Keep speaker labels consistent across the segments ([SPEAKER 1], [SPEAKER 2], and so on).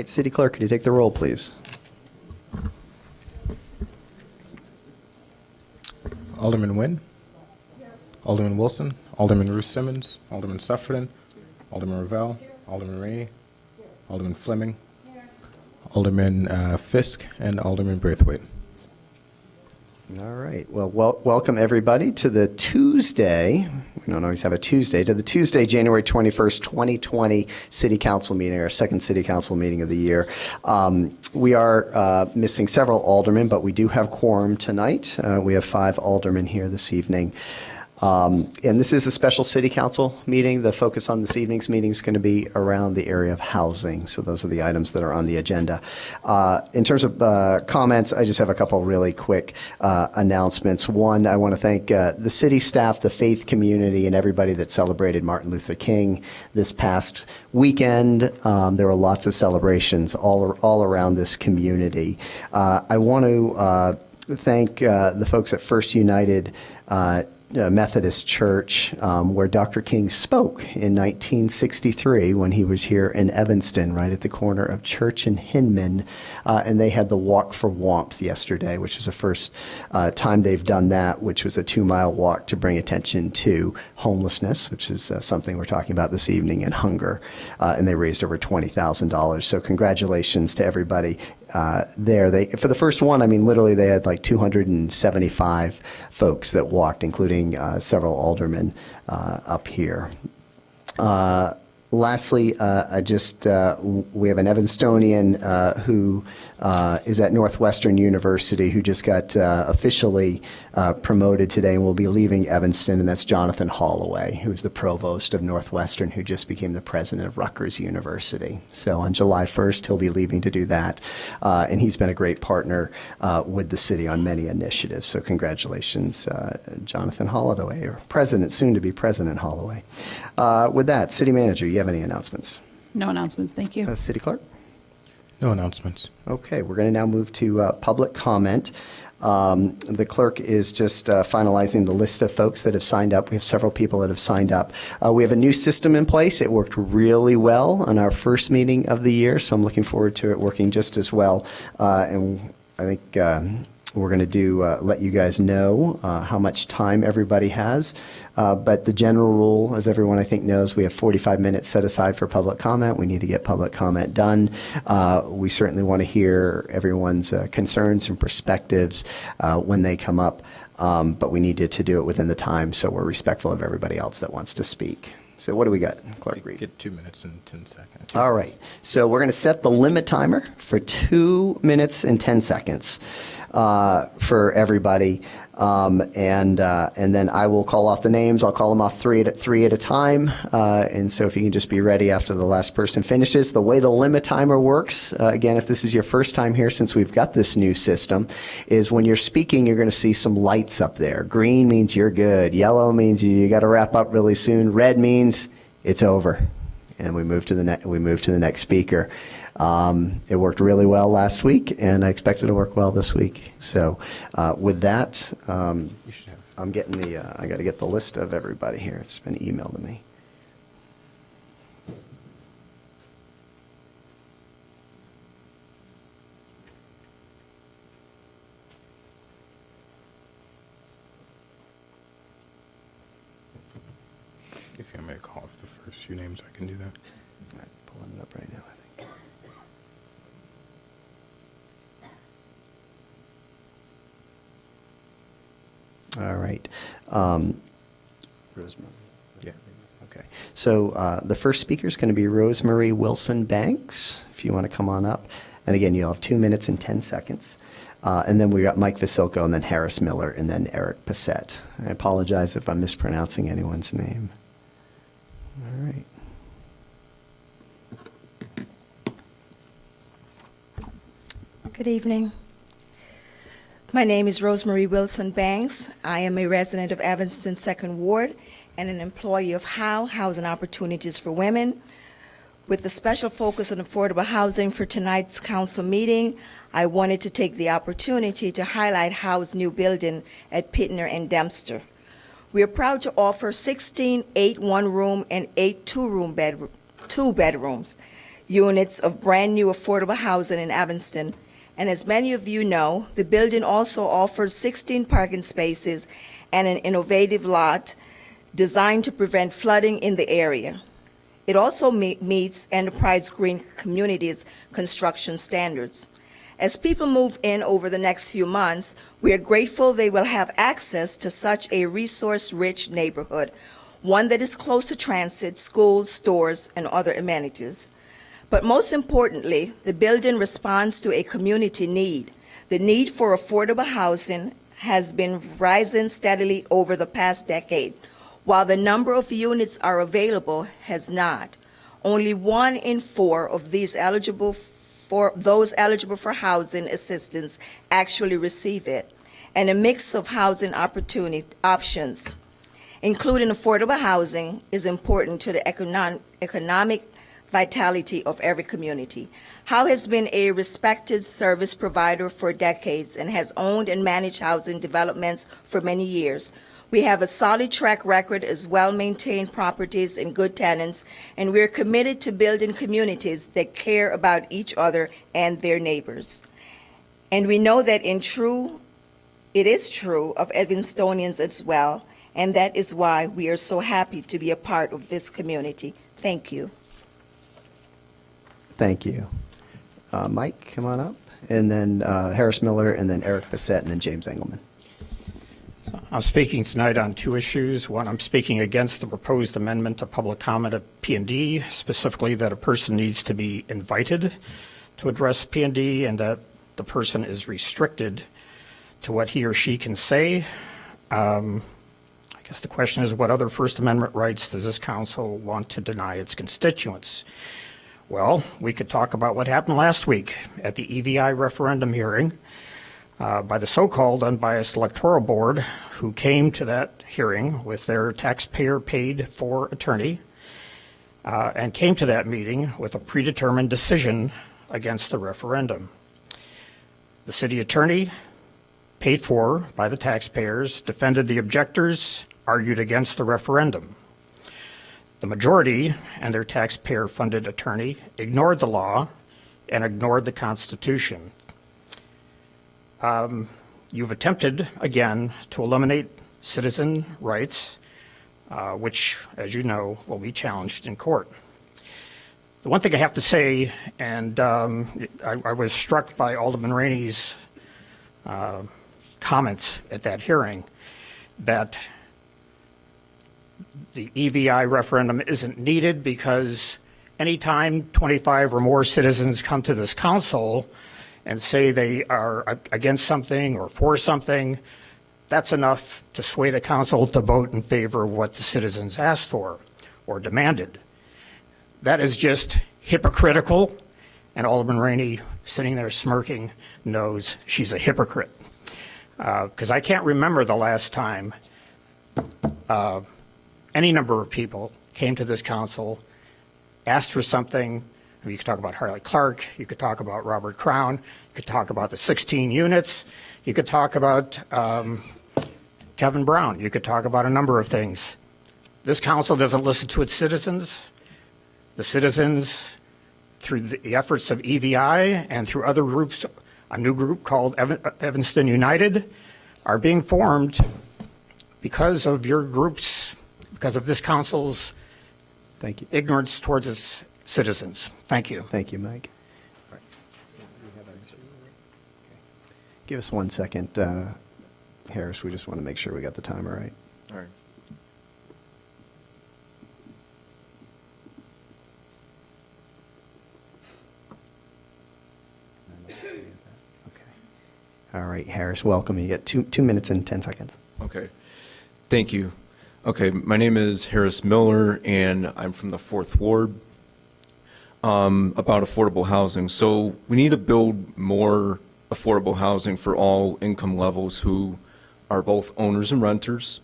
[SPEAKER 1] right, City Clerk, could you take the roll, please?
[SPEAKER 2] Alderman Nguyen. Alderman Wilson. Alderman Ruth Simmons. Alderman Suffredin. Alderman Ravel. Alderman Rainey. Alderman Fleming. Alderman Fisk. And Alderman Braithwaite.
[SPEAKER 1] All right. Well, welcome everybody to the Tuesday. We don't always have a Tuesday. To the Tuesday, January 21st, 2020 City Council meeting, our second City Council meeting of the year. We are missing several aldermen, but we do have quorum tonight. We have 5 aldermen here this evening. And this is a special City Council meeting. The focus on this evening's meeting is going to be around the area of housing. So those are the items that are on the agenda. In terms of comments, I just have a couple really quick announcements. One, I want to thank the city staff, the faith community, and everybody that celebrated Martin Luther King this past weekend. There were lots of celebrations all around this community. I want to thank the folks at First United Methodist Church, where Dr. King spoke in 1963 when he was here in Evanston, right at the corner of Church and Hinman. And they had the Walk for Warmth yesterday, which was the first time they've done that, which was a 2-mile walk to bring attention to homelessness, which is something we're talking about this evening, and hunger. And they raised over $20,000. So congratulations to everybody there. For the first one, I mean, literally they had like 275 folks that walked, including several aldermen up here. Lastly, we have an Evanstonian who is at Northwestern University who just got officially promoted today and will be leaving Evanston, and that's Jonathan Holloway, who's the provost of Northwestern, who just became the president of Rutgers University. So on July 1st, he'll be leaving to do that, and he's been a great partner with the city on many initiatives. So congratulations, Jonathan Holloway, or President, soon to be President Holloway. With that, City Manager, you have any announcements?
[SPEAKER 3] No announcements, thank you.
[SPEAKER 1] City Clerk?
[SPEAKER 2] No announcements.
[SPEAKER 1] Okay, we're going to now move to public comment. The clerk is just finalizing the list of folks that have signed up. We have several people that have signed up. We have a new system in place. It worked really well on our first meeting of the year, so I'm looking forward to it working just as well. And I think we're going to let you guys know how much time everybody has. But the general rule, as everyone I think knows, we have 45 minutes set aside for public comment. We need to get public comment done. We certainly want to hear everyone's concerns and perspectives when they come up, but we need to do it within the time so we're respectful of everybody else that wants to speak. So what do we got, Clerk Reed?
[SPEAKER 2] Get 2 minutes and 10 seconds.
[SPEAKER 1] All right. So we're going to set the limit timer for 2 minutes and 10 seconds for everybody. And then I will call off the names. I'll call them off three at a time. And so if you can just be ready after the last person finishes. The way the limit timer works, again, if this is your first time here since we've got this new system, is when you're speaking, you're going to see some lights up there. Green means you're good. Yellow means you got to wrap up really soon. Red means it's over. And we move to the next speaker. It worked really well last week, and I expect it to work well this week. So with that, I'm getting I got to get the list of everybody here. It's been emailed to me.
[SPEAKER 2] If you want me to call off the first few names, I can do that.
[SPEAKER 1] I'm pulling it up right now, I think. All right. Rosemary.
[SPEAKER 2] Yeah.
[SPEAKER 1] Okay. So the first speaker is going to be Rosemary Wilson Banks, if you want to come on up. And again, you'll have 2 minutes and 10 seconds. And then we got Mike Vasilko, and then Harris Miller, and then Eric Passett. I apologize if I'm mispronouncing anyone's name. All right.
[SPEAKER 4] Good evening. My name is Rosemary Wilson Banks. I am a resident of Evanston 2nd Ward and an employee of Housing Opportunities for Women. With the special focus on affordable housing for tonight's council meeting, I wanted to take the opportunity to highlight Howe's new building at Pittner and Dempster. We are proud to offer 16 8 one-room and 8 two-bedrooms. units of brand-new affordable housing in Evanston. And as many of you know, the building also offers 16 parking spaces and an innovative lot designed to prevent flooding in the area. It also meets Enterprise Green Communities construction standards. As people move in over the next few months, we are grateful they will have access to such a resource-rich neighborhood, one that is close to transit, schools, stores, and other amenities. But most importantly, the building responds to a community need. The need for affordable housing has been rising steadily over the past decade, while the number of units are available has not. Only 1 in 4 of these those eligible for housing assistance actually receive it, and a mix of housing options, including affordable housing, is important to the economic vitality of every community. Howe has been a respected service provider for decades and has owned and managed housing developments for many years. We have a solid track record as well-maintained properties and good tenants, and we're committed to building communities that care about each other and their neighbors. And we know that it is true of Evanstonians as well, and that is why we are so happy to be a part of this community. Thank you.
[SPEAKER 1] Thank you. Mike, come on up. And then Harris Miller, and then Eric Bissett, and then James Engelman.
[SPEAKER 3] I'm speaking tonight on 2 issues. One, I'm speaking against the proposed amendment to public comment at P&D, specifically that a person needs to be invited to address P&D and that the person is restricted to what he or she can say. I guess the question is, what other First Amendment rights does this council want to deny its constituents? Well, we could talk about what happened last week at the EVI referendum hearing by the so-called unbiased electoral board, who came to that hearing with their taxpayer-paid-for attorney and came to that meeting with a predetermined decision against the referendum. The city attorney, paid for by the taxpayers, defended the objectors, argued against the referendum. The majority and their taxpayer-funded attorney ignored the law and ignored the Constitution. You've attempted, again, to eliminate citizen rights, which, as you know, will be challenged in court. The one thing I have to say, and I was struck by Alderman Rainey's comments at that hearing, that the EVI referendum isn't needed because anytime 25 or more citizens come to this council and say they are against something or for something, that's enough to sway the council to vote in favor of what the citizens asked for or demanded. That is just hypocritical, and Alderman Rainey, sitting there smirking, knows she's a hypocrite. Because I can't remember the last time any number of people came to this council, asked for something. You could talk about Harley Clark, you could talk about Robert Crown, you could talk about the 16 units, you could talk about Kevin Brown, you could talk about a number of things. This council doesn't listen to its citizens. The citizens, through the efforts of EVI and through other groups, a new group called Evanston United, are being formed because of your groups, because of this council's
[SPEAKER 1] Thank you.
[SPEAKER 3] ignorance towards its citizens. Thank you.
[SPEAKER 1] Thank you, Mike. All right. Give us 1 second, Harris. We just want to make sure we got the timer right.
[SPEAKER 5] All right.
[SPEAKER 1] Okay. All right, Harris, welcome. You get 2 minutes and 10 seconds.
[SPEAKER 5] Okay. Thank you. Okay, my name is Harris Miller, and I'm from the 4th Ward. About affordable housing. So we need to build more affordable housing for all income levels who are both owners and renters,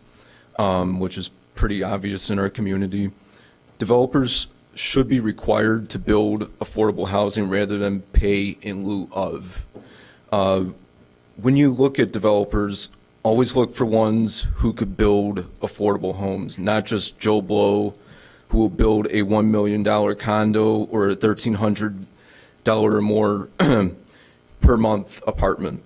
[SPEAKER 5] which is pretty obvious in our community. Developers should be required to build affordable housing rather than pay in lieu of. When you look at developers, always look for ones who could build affordable homes, not just Joe Blow who will build a $1 million condo or a $1,300 or more per month apartment.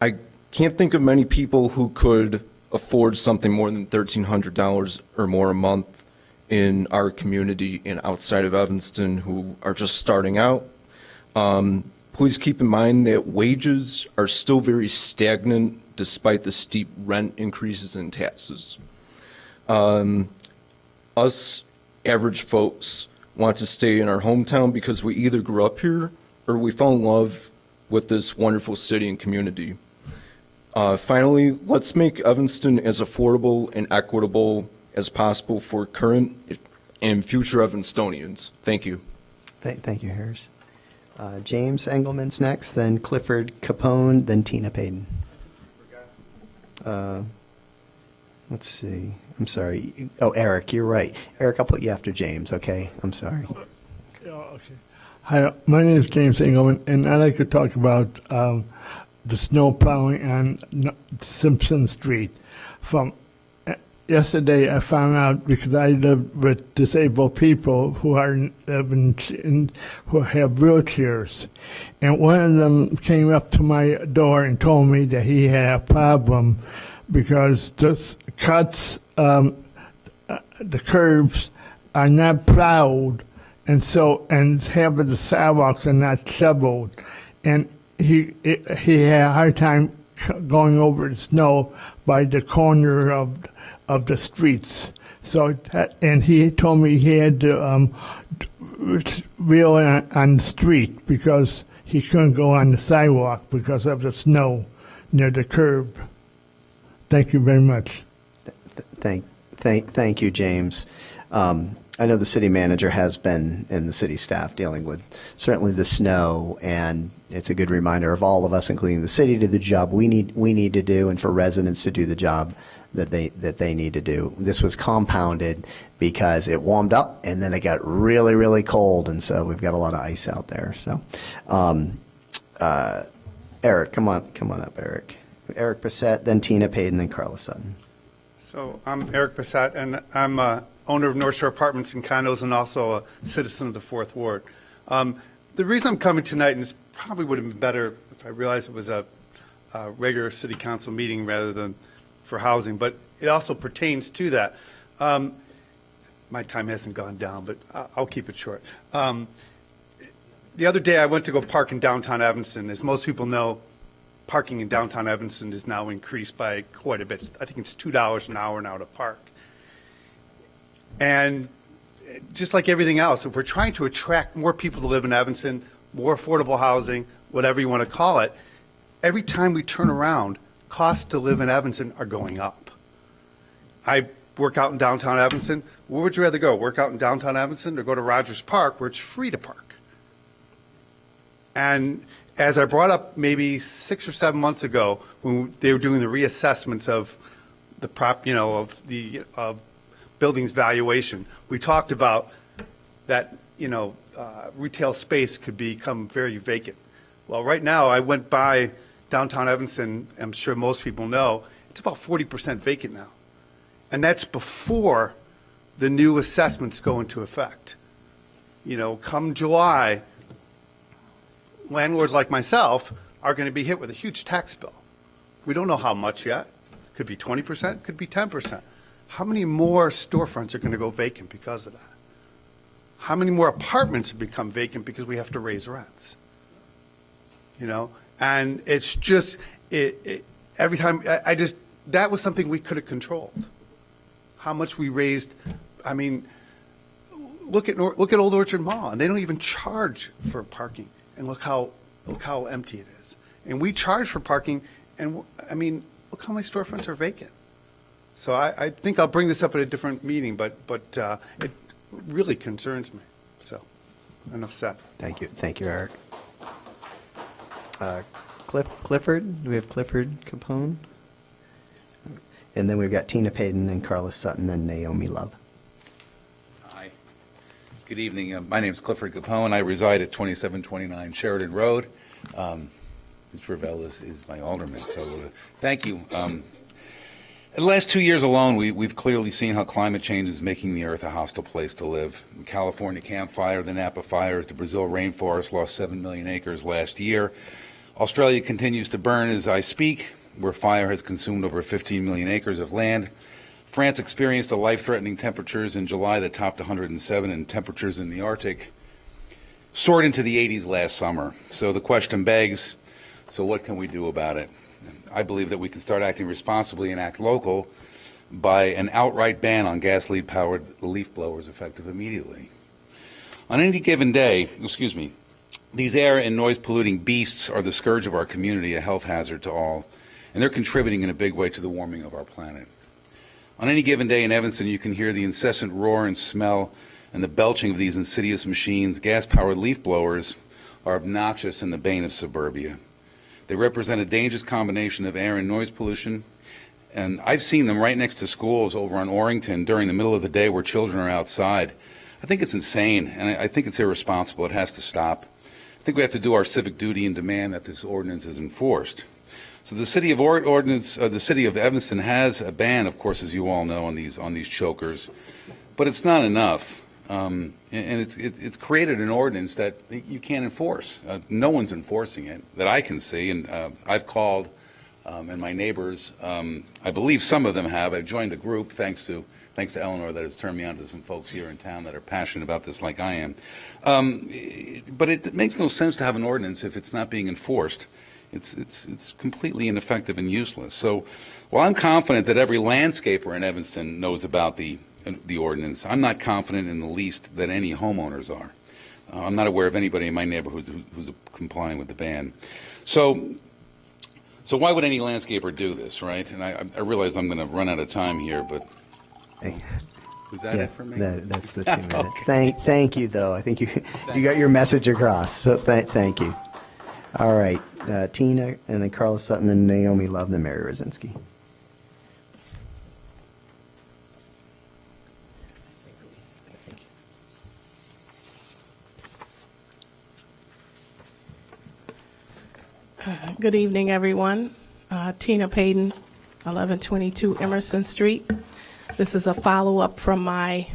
[SPEAKER 5] I can't think of many people who could afford something more than $1,300 or more a month in our community and outside of Evanston who are just starting out. Please keep in mind that wages are still very stagnant despite the steep rent increases and taxes. Us average folks want to stay in our hometown because we either grew up here or we fell in love with this wonderful city and community. Finally, let's make Evanston as affordable and equitable as possible for current and future Evanstonians. Thank you.
[SPEAKER 1] Thank you, Harris. James Engelman's next, then Clifford Capone, then Tina Payton. Let's see. I'm sorry. Oh, Eric, you're right. Eric, I'll put you after James, okay? I'm sorry.
[SPEAKER 6] Okay. Hi, my name is James Engelman, and I'd like to talk about the snow plowing on Simpson Street. From yesterday, I found out because I live with disabled people who who have wheelchairs, and one of them came up to my door and told me that he had a problem because the cuts, the curves are not plowed, and half of the sidewalks are not shoveled, and he had a hard time going over the snow by the corner of the streets. And he told me he had to wheel on the street because he couldn't go on the sidewalk because of the snow near the curb. Thank you very much.
[SPEAKER 1] Thank you, James. I know the city manager has been and the city staff dealing with certainly the snow, and it's a good reminder of all of us, including the city, to do the job we need to do, and for residents to do the job that they need to do. This was compounded because it warmed up and then it got really, really cold, and so we've got a lot of ice out there. So, Eric, come on up, Eric. Eric Bissett, then Tina Payton, then Carla Sutton.
[SPEAKER 7] So I'm Eric Bissett, and I'm owner of North Shore Apartments and Condos and also a citizen of the 4th Ward. The reason I'm coming tonight, and this probably would have been better if I realized it was a regular city council meeting rather than for housing, but it also pertains to that. My time hasn't gone down, but I'll keep it short. The other day I went to go park in downtown Evanston. As most people know, parking in downtown Evanston is now increased by quite a bit. I think it's $2 an hour now to park. And just like everything else, if we're trying to attract more people to live in Evanston, more affordable housing, whatever you want to call it, every time we turn around, costs to live in Evanston are going up. I work out in downtown Evanston. Where would you rather go? Work out in downtown Evanston or go to Rogers Park where it's free to park? And as I brought up maybe 6 or 7 months ago when they were doing the reassessments of the building's valuation, we talked about that, retail space could become very vacant. Well, right now, I went by downtown Evanston, I'm sure most people know, it's about 40% vacant now. And that's before the new assessments go into effect. Come July, landlords like myself are going to be hit with a huge tax bill. We don't know how much yet. Could be 20%, could be 10%. How many more storefronts are going to go vacant because of that? How many more apartments have become vacant because we have to raise rents? And it's just, every time, that was something we could have controlled. How much we raised, look at Old Orchard Mall, and they don't even charge for parking. And look how empty it is. And we charge for parking, and look how many storefronts are vacant. So I think I'll bring this up at a different meeting, but it really concerns me. So, enough said.
[SPEAKER 1] Thank you, Eric. Clifford, do we have Clifford Capone? And then we've got Tina Payton, then Carla Sutton, then Naomi Love.
[SPEAKER 8] Hi. Good evening. My name is Clifford Capone. I reside at 2729 Sheridan Road. Mr. Ravel is my alderman, so thank you. In the last 2 years alone, we've clearly seen how climate change is making the Earth a hostile place to live. The California Camp Fire, the Napa fires, the Brazil rainforest lost 7 million acres last year. Australia continues to burn as I speak, where fire has consumed over 15 million acres of land. France experienced a life-threatening temperatures in July that topped 107, and temperatures in the Arctic soared into the 80s last summer. So the question begs, so what can we do about it? I believe that we can start acting responsibly and act local by an outright ban on gas-powered leaf blowers effective immediately. On any given day, these air and noise polluting beasts are the scourge of our community, a health hazard to all, and they're contributing in a big way to the warming of our planet. On any given day in Evanston, you can hear the incessant roar and smell and the belching of these insidious machines. Gas-powered leaf blowers are obnoxious and the bane of suburbia. They represent a dangerous combination of air and noise pollution, and I've seen them right next to schools over on Orrington during the middle of the day where children are outside. I think it's insane, and I think it's irresponsible. It has to stop. I think we have to do our civic duty and demand that this ordinance is enforced. So the city of the city of Evanston has a ban, of course, as you all know, on these chokers, but it's not enough. And it's created an ordinance that you can't enforce. No one's enforcing it that I can see, and I've called, and my neighbors, I believe some of them have. I've joined a group, thanks to Eleanor, that has turned me on to some folks here in town that are passionate about this like I am. But it makes no sense to have an ordinance if it's not being enforced. It's completely ineffective and useless. So while I'm confident that every landscaper in Evanston knows about the ordinance, I'm not confident in the least that any homeowners are. I'm not aware of anybody in my neighborhood who's complying with the ban. So why would any landscaper do this, right? And I realize I'm going to run out of time here, but
[SPEAKER 1] Hey.
[SPEAKER 8] is that it for me?
[SPEAKER 1] That's the 2 minutes. Thank you, though. I think you got your message across. So thank you. All right, Tina, and then Carla Sutton, and Naomi Love, then Mary Rosinski.
[SPEAKER 9] Good evening, everyone. Tina Payton, 1122 Emerson Street. This is a follow-up from my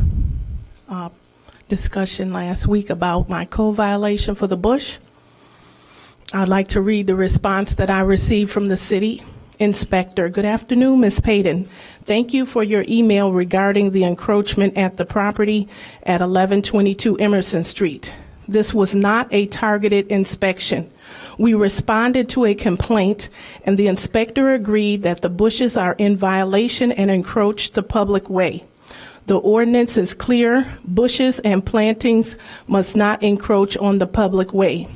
[SPEAKER 9] discussion last week about my code violation for the bush. I'd like to read the response that I received from the city inspector. Good afternoon, Ms. Payton. Thank you for your email regarding the encroachment at the property at 1122 Emerson Street. This was not a targeted inspection. We responded to a complaint, and the inspector agreed that the bushes are in violation and encroach the public way. The ordinance is clear. Bushes and plantings must not encroach on the public way.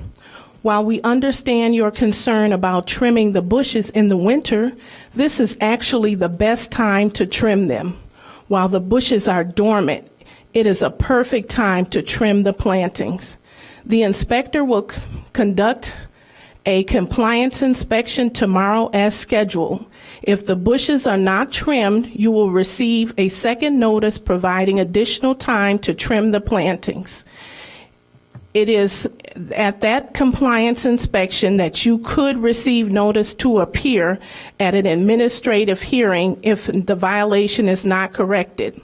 [SPEAKER 9] While we understand your concern about trimming the bushes in the winter, this is actually the best time to trim them. While the bushes are dormant, it is a perfect time to trim the plantings. The inspector will conduct a compliance inspection tomorrow as scheduled. If the bushes are not trimmed, you will receive a second notice providing additional time to trim the plantings. It is at that compliance inspection that you could receive notice to appear at an administrative hearing if the violation is not corrected.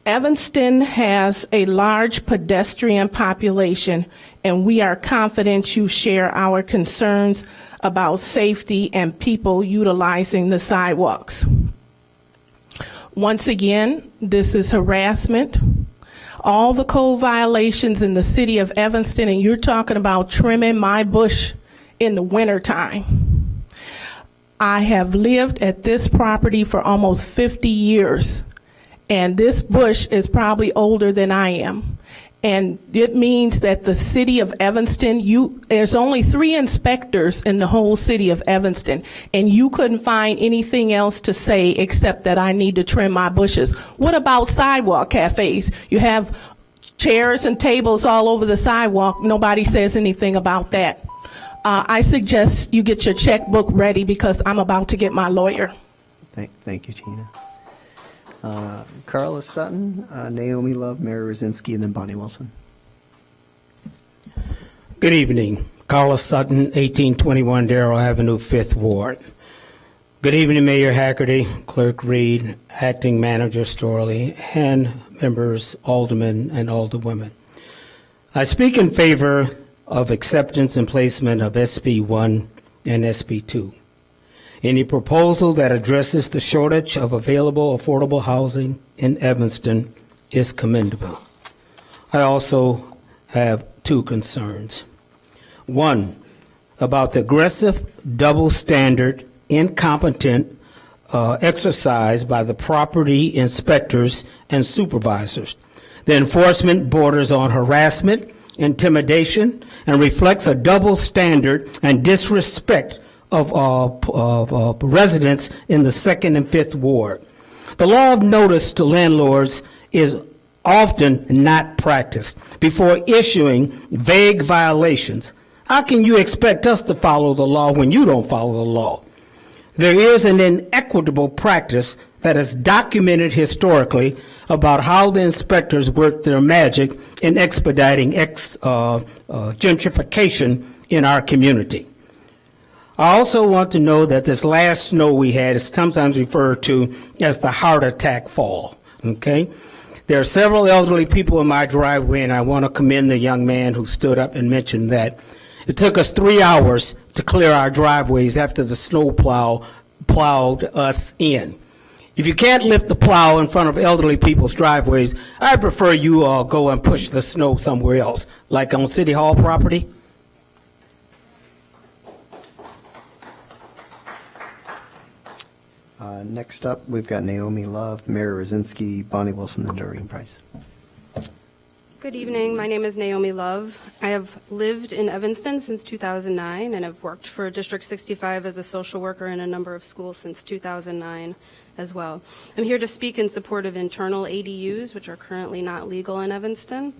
[SPEAKER 9] Evanston has a large pedestrian population, and we are confident you share our concerns about safety and people utilizing the sidewalks. Once again, this is harassment. All the code violations in the city of Evanston, and you're talking about trimming my bush in the wintertime. I have lived at this property for almost 50 years. And this bush is probably older than I am. And it means that the city of Evanston, there's only 3 inspectors in the whole city of Evanston, and you couldn't find anything else to say except that I need to trim my bushes. What about sidewalk cafes? You have chairs and tables all over the sidewalk. Nobody says anything about that. I suggest you get your checkbook ready because I'm about to get my lawyer.
[SPEAKER 1] Thank you, Tina. Carla Sutton, Naomi Love, Mary Rosinski, and then Bonnie Wilson.
[SPEAKER 10] Good evening. Carla Sutton, 1821 Darrell Avenue, 5th Ward. Good evening, Mayor Hackerty, Clerk Reed, Acting Manager Storley, and members, aldermen and alderwomen. I speak in favor of acceptance and placement of SB 1 and SB 2. Any proposal that addresses the shortage of available affordable housing in Evanston is commendable. I also have two concerns. One, about the aggressive double standard incompetent exercise by the property inspectors and supervisors. The enforcement borders on harassment, intimidation, and reflects a double standard and disrespect of residents in the 2nd and 5th Ward. The law of notice to landlords is often not practiced before issuing vague violations. How can you expect us to follow the law when you don't follow the law? There is an inequitable practice that is documented historically about how the inspectors work their magic in expediting gentrification in our community. I also want to know that this last snow we had is sometimes referred to as the heart attack fall, okay? There are several elderly people in my driveway, and I want to commend the young man who stood up and mentioned that. It took us 3 hours to clear our driveways after the snow plowed us in. If you can't lift the plow in front of elderly people's driveways, I prefer you go and push the snow somewhere else, like on City Hall property.
[SPEAKER 1] Next up, we've got Naomi Love, Mary Rosinski, Bonnie Wilson, and Doreen Price.
[SPEAKER 11] Good evening. My name is Naomi Love. I have lived in Evanston since 2009 and have worked for District 65 as a social worker in a number of schools since 2009 as well. I'm here to speak in support of internal ADUs, which are currently not legal in Evanston.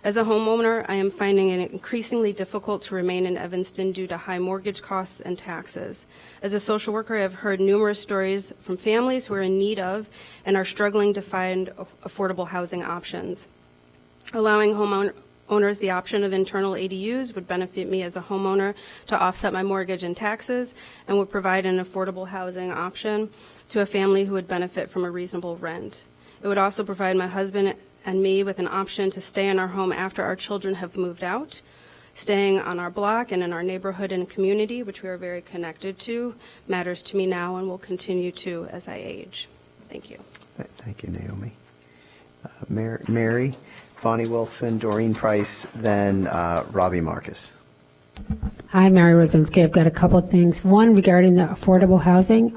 [SPEAKER 11] As a homeowner, I am finding it increasingly difficult to remain in Evanston due to high mortgage costs and taxes. As a social worker, I have heard numerous stories from families who are in need of and are struggling to find affordable housing options. Allowing homeowners the option of internal ADUs would benefit me as a homeowner to offset my mortgage and taxes and would provide an affordable housing option to a family who would benefit from a reasonable rent. It would also provide my husband and me with an option to stay in our home after our children have moved out. Staying on our block and in our neighborhood and community, which we are very connected to, matters to me now and will continue to as I age. Thank you.
[SPEAKER 1] Thank you, Naomi. Mary, Bonnie Wilson, Doreen Price, then Robbie Marcus.
[SPEAKER 12] Hi, Mary Rosinski. I've got a couple of things. One, regarding the affordable housing.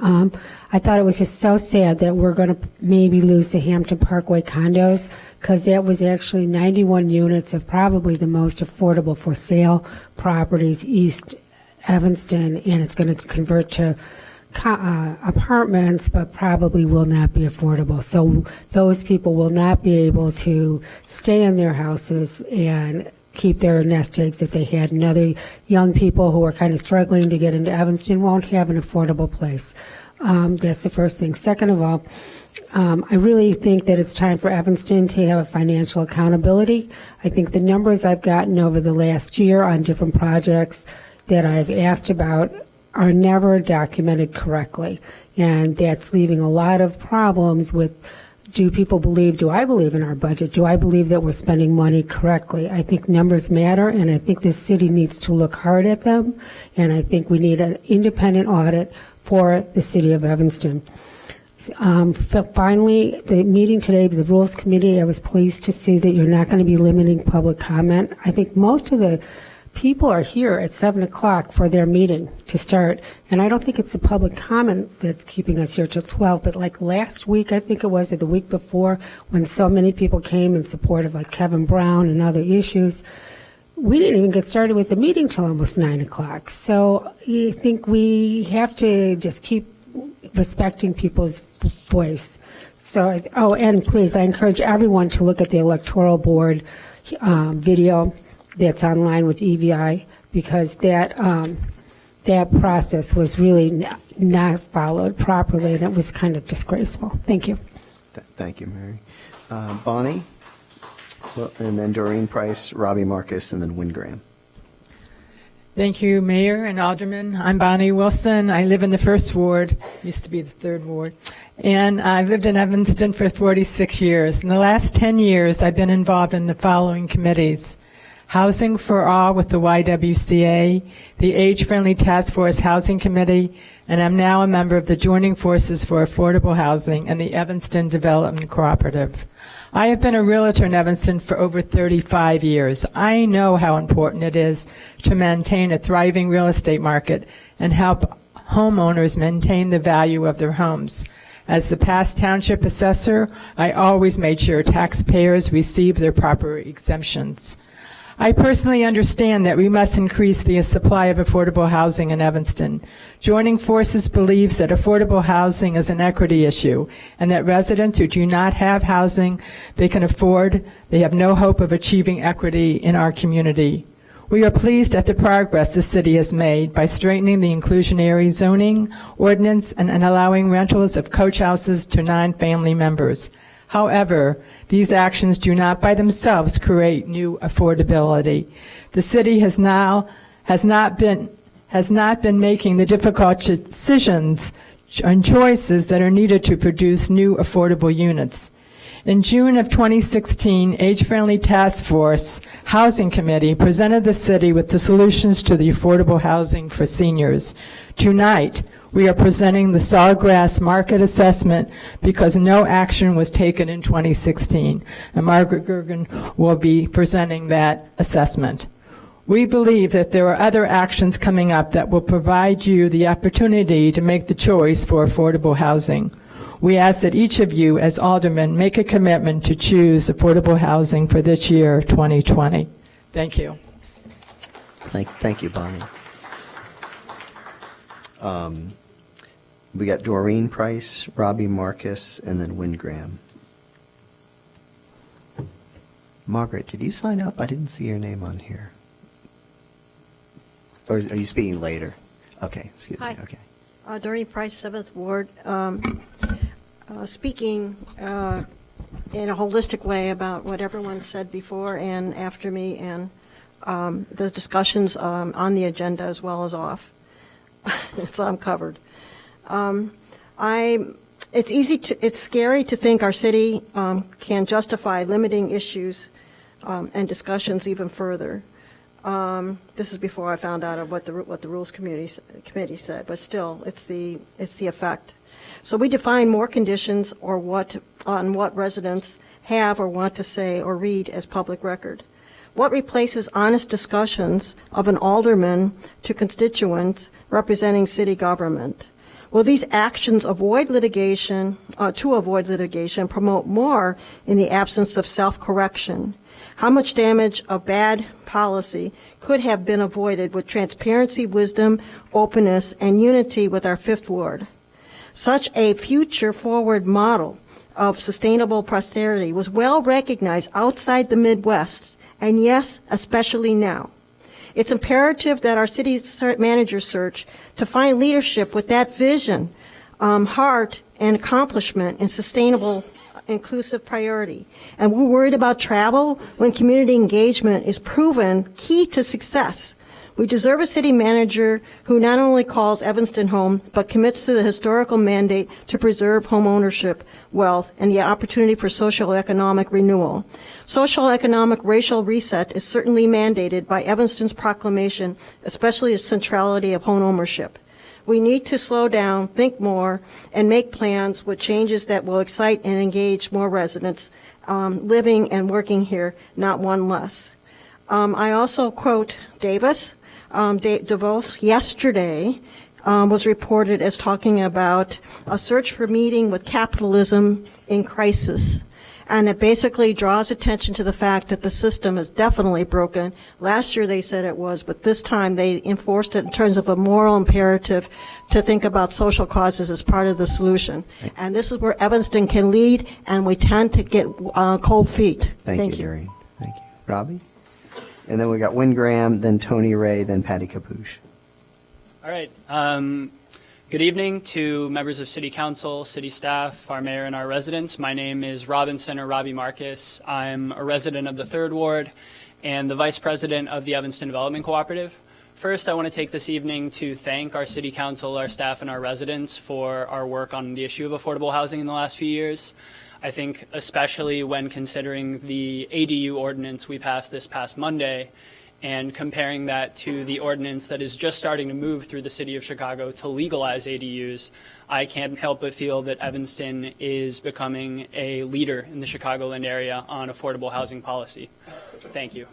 [SPEAKER 12] I thought it was just so sad that we're going to maybe lose the Hampton Parkway condos, because that was actually 91 units of probably the most affordable for sale properties East Evanston, and it's going to convert to apartments, but probably will not be affordable. So those people will not be able to stay in their houses and keep their nest eggs that they had, and other young people who are kind of struggling to get into Evanston won't have an affordable place. That's the first thing. Second of all, I really think that it's time for Evanston to have a financial accountability. I think the numbers I've gotten over the last year on different projects that I've asked about are never documented correctly, and that's leaving a lot of problems with, do I believe in our budget? Do I believe that we're spending money correctly? I think numbers matter, and I think this city needs to look hard at them, and I think we need an independent audit for the city of Evanston. Finally, the meeting today, the Rules Committee, I was pleased to see that you're not going to be limiting public comment. I think most of the people are here at 7 o'clock for their meeting to start, and I don't think it's the public comment that's keeping us here till 12, but like last week, I think it was, or the week before, when so many people came in support of like Kevin Brown and other issues, we didn't even get started with the meeting till almost 9 o'clock. So I think we have to just keep respecting people's voice. So, and please, I encourage everyone to look at the electoral board video that's online with EVI, because that process was really not followed properly, and it was kind of disgraceful. Thank you.
[SPEAKER 1] Thank you, Mary. Bonnie, and then Doreen Price, Robbie Marcus, and then Wynn Graham.
[SPEAKER 13] Thank you, Mayor and Alderman. I'm Bonnie Wilson. I live in the 1st Ward, used to be the 3rd Ward, and I've lived in Evanston for 46 years. In the last 10 years, I've been involved in the following committees: Housing for All with the YWCA, the Age-Friendly Task Force Housing Committee, and I'm now a member of the Joining Forces for Affordable Housing and the Evanston Development Cooperative. I have been a realtor in Evanston for over 35 years. I know how important it is to maintain a thriving real estate market and help homeowners maintain the value of their homes. As the past township assessor, I always made sure taxpayers receive their proper exemptions. I personally understand that we must increase the supply of affordable housing in Evanston. Joining Forces believes that affordable housing is an equity issue and that residents who do not have housing they can afford, they have no hope of achieving equity in our community. We are pleased at the progress the city has made by strengthening the inclusionary zoning ordinance and allowing rentals of coach houses to non-family members. However, these actions do not by themselves create new affordability. The city has not been making the difficult decisions and choices that are needed to produce new affordable units. In June of 2016, Age-Friendly Task Force Housing Committee presented the city with the solutions to the affordable housing for seniors. Tonight, we are presenting the Sawgrass Market Assessment because no action was taken in 2016, and Margaret Gergen will be presenting that assessment. We believe that there are other actions coming up that will provide you the opportunity to make the choice for affordable housing. We ask that each of you, as aldermen, make a commitment to choose affordable housing for this year, 2020. Thank you.
[SPEAKER 1] Thank you, Bonnie. We got Doreen Price, Robbie Marcus, and then Wynn Graham. Margaret, did you sign up? I didn't see your name on here. Or are you speaking later? Okay, excuse me.
[SPEAKER 14] Hi.
[SPEAKER 1] Okay.
[SPEAKER 14] Doreen Price, 7th Ward, speaking in a holistic way about what everyone said before and after me, and the discussions on the agenda as well as off. So I'm covered. It's scary to think our city can justify limiting issues and discussions even further. This is before I found out of what the Rules Committee said, but still, it's the effect. So we define more conditions on what residents have or want to say or read as public record. What replaces honest discussions of an alderman to constituents representing city government? Will these actions avoid litigation, promote more in the absence of self-correction? How much damage of bad policy could have been avoided with transparency, wisdom, openness, and unity with our 5th Ward? Such a future-forward model of sustainable prosperity was well recognized outside the Midwest, and yes, especially now. It's imperative that our city manager search to find leadership with that vision, heart, and accomplishment in sustainable, inclusive priority. And we're worried about travel when community engagement is proven key to success. We deserve a city manager who not only calls Evanston home, but commits to the historical mandate to preserve home ownership, wealth, and the opportunity for social economic renewal. Social economic racial reset is certainly mandated by Evanston's proclamation, especially the centrality of home ownership. We need to slow down, think more, and make plans with changes that will excite and engage more residents living and working here, not one less. I also quote Davis. DeVos yesterday was reported as talking about a search for meaning with capitalism in crisis. And it basically draws attention to the fact that the system is definitely broken. Last year they said it was, but this time they enforced it in terms of a moral imperative to think about social causes as part of the solution. And this is where Evanston can lead, and we tend to get cold feet.
[SPEAKER 1] Thank you, Doreen. Thank you. Robbie? And then we got Wynn Graham, then Tony Ray, then Patty Capuche.
[SPEAKER 15] All right. Good evening to members of City Council, City staff, our mayor, and our residents. My name is Robinson or Robbie Marcus. I'm a resident of the 3rd Ward and the vice president of the Evanston Development Cooperative. First, I want to take this evening to thank our City Council, our staff, and our residents for our work on the issue of affordable housing in the last few years. I think especially when considering the ADU ordinance we passed this past Monday and comparing that to the ordinance that is just starting to move through the city of Chicago to legalize ADUs, I can't help but feel that Evanston is becoming a leader in the Chicagoland area on affordable housing policy. Thank you.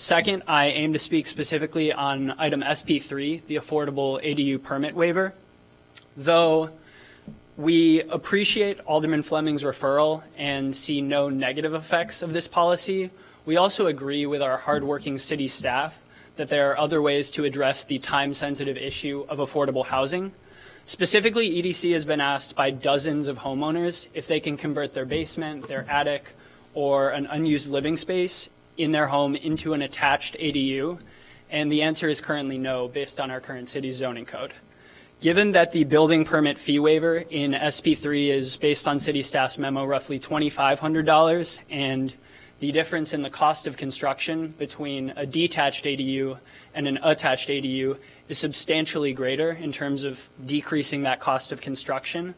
[SPEAKER 15] Second, I aim to speak specifically on item SP3, the affordable ADU permit waiver. Though we appreciate Alderman Fleming's referral and see no negative effects of this policy, we also agree with our hardworking city staff that there are other ways to address the time-sensitive issue of affordable housing. Specifically, EDC has been asked by dozens of homeowners if they can convert their basement, their attic, or an unused living space in their home into an attached ADU, and the answer is currently no, based on our current city zoning code. Given that the building permit fee waiver in SP3 is based on city staff's memo roughly $2,500, and the difference in the cost of construction between a detached ADU and an attached ADU is substantially greater in terms of decreasing that cost of construction,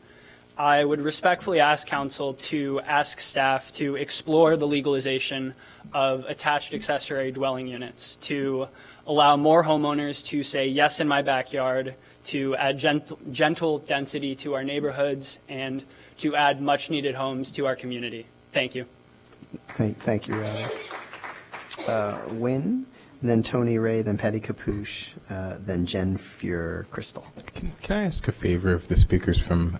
[SPEAKER 15] I would respectfully ask council to ask staff to explore the legalization of attached accessory dwelling units, to allow more homeowners to say yes in my backyard, to add gentle density to our neighborhoods, and to add much needed homes to our community. Thank you.
[SPEAKER 1] Thank you, Robbie. Wynn, then Tony Ray, then Patty Capuche, then Jen Fuhr Crystal.
[SPEAKER 2] Can I ask a favor of the speakers from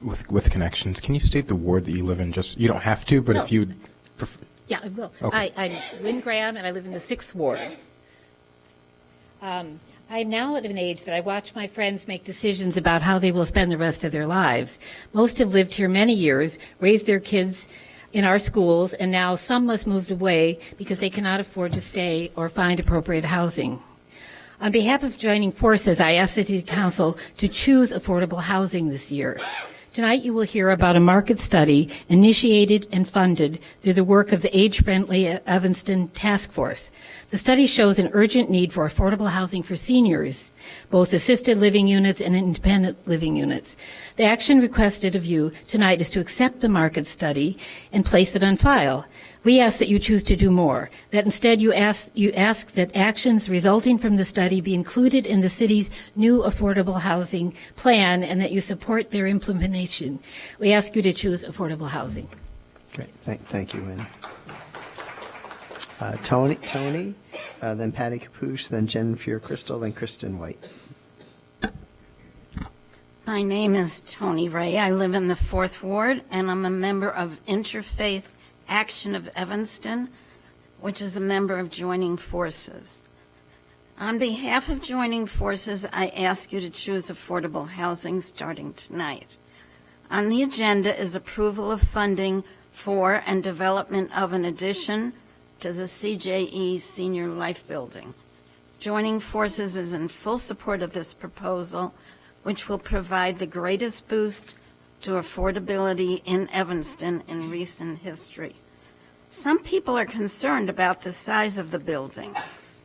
[SPEAKER 2] with connections? Can you state the ward that you live in? Just, you don't have to, but
[SPEAKER 16] No.
[SPEAKER 2] if you prefer.
[SPEAKER 16] Yeah, I will.
[SPEAKER 2] Okay.
[SPEAKER 16] I'm Lynn Graham, and I live in the 6th Ward. I'm now at an age that I watch my friends make decisions about how they will spend the rest of their lives. Most have lived here many years, raised their kids in our schools, and now some must move away because they cannot afford to stay or find appropriate housing. On behalf of joining forces, I ask the City Council to choose affordable housing this year. Tonight you will hear about a market study initiated and funded through the work of the Age-Friendly Evanston Task Force. The study shows an urgent need for affordable housing for seniors, both assisted living units and independent living units. The action requested of you tonight is to accept the market study and place it on file. We ask that you choose to do more, that instead you ask that actions resulting from the study be included in the city's new affordable housing plan and that you support their implementation. We ask you to choose affordable housing.
[SPEAKER 1] Great. Thank you, Wynn. Tony, then Patty Capuche, then Jen Fuhr Crystal, then Kristen White.
[SPEAKER 17] My name is Tony Ray. I live in the 4th Ward, and I'm a member of Interfaith Action of Evanston, which is a member of Joining Forces. On behalf of Joining Forces, I ask you to choose affordable housing starting tonight. On the agenda is approval of funding for and development of an addition to the CJE Senior Life Building. Joining Forces is in full support of this proposal, which will provide the greatest boost to affordability in Evanston in recent history. Some people are concerned about the size of the building.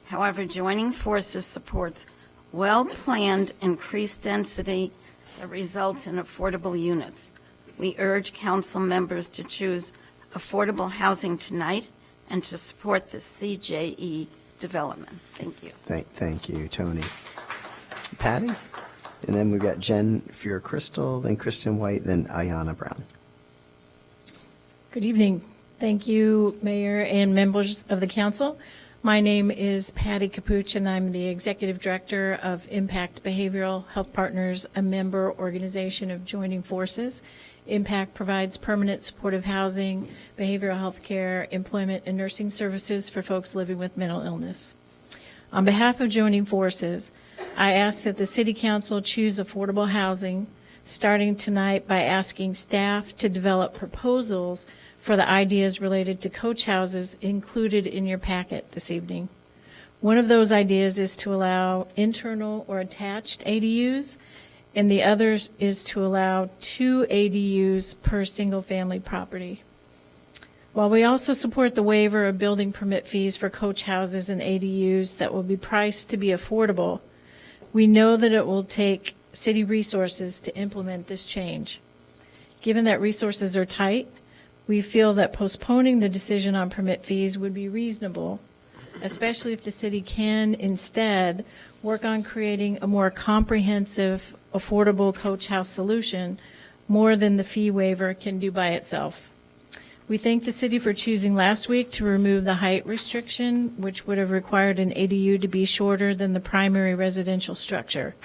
[SPEAKER 17] However, Joining Forces supports well-planned increased density that results in affordable units. We urge council members to choose affordable housing tonight and to support the CJE development. Thank you.
[SPEAKER 1] Thank you, Tony. Patty? And then we've got Jen Fuhr Crystal, then Kristen White, then Ayanna Brown.
[SPEAKER 18] Good evening. Thank you, Mayor and members of the council. My name is Patty Capuche, and I'm the Executive Director of Impact Behavioral Health Partners, a member organization of Joining Forces. Impact provides permanent supportive housing, behavioral health care, employment, and nursing services for folks living with mental illness. On behalf of Joining Forces, I ask that the City Council choose affordable housing, starting tonight by asking staff to develop proposals for the ideas related to coach houses included in your packet this evening. One of those ideas is to allow internal or attached ADUs, and the other is to allow 2 ADUs per single-family property. While we also support the waiver of building permit fees for coach houses and ADUs that will be priced to be affordable, we know that it will take city resources to implement this change. Given that resources are tight, we feel that postponing the decision on permit fees would be reasonable, especially if the city can instead work on creating a more comprehensive, affordable coach house solution more than the fee waiver can do by itself. We thank the city for choosing last week to remove the height restriction, which would have required an ADU to be shorter than the primary residential structure.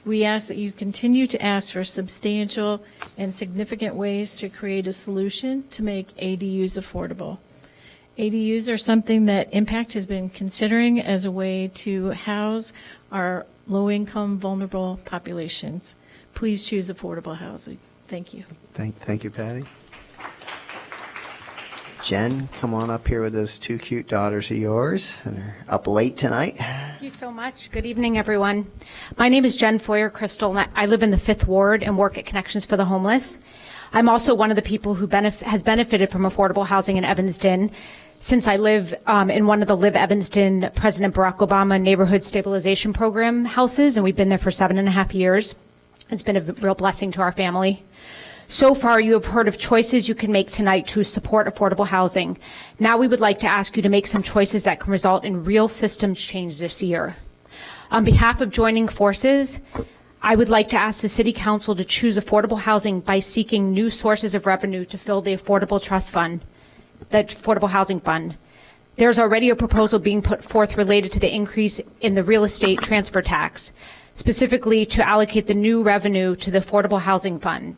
[SPEAKER 18] We ask that you continue to ask for substantial and significant ways to create a solution to make ADUs affordable. ADUs are something that Impact has been considering as a way to house our low-income, vulnerable populations. Please choose affordable housing. Thank you.
[SPEAKER 1] Thank you, Patty. Jen, come on up here with those two cute daughters of yours that are up late tonight.
[SPEAKER 19] Thank you so much. Good evening, everyone. My name is Jen Foyer Crystal, and I live in the 5th Ward and work at Connections for the Homeless. I'm also one of the people who has benefited from affordable housing in Evanston, since I live in one of the Live Evanston President Barack Obama Neighborhood Stabilization Program houses, and we've been there for 7.5 years. It's been a real blessing to our family. So far, you have heard of choices you can make tonight to support affordable housing. Now we would like to ask you to make some choices that can result in real systems change this year. On behalf of Joining Forces, I would like to ask the City Council to choose affordable housing by seeking new sources of revenue to fill the Affordable Trust Fund, the Affordable Housing Fund. There's already a proposal being put forth related to the increase in the real estate transfer tax, specifically to allocate the new revenue to the Affordable Housing Fund.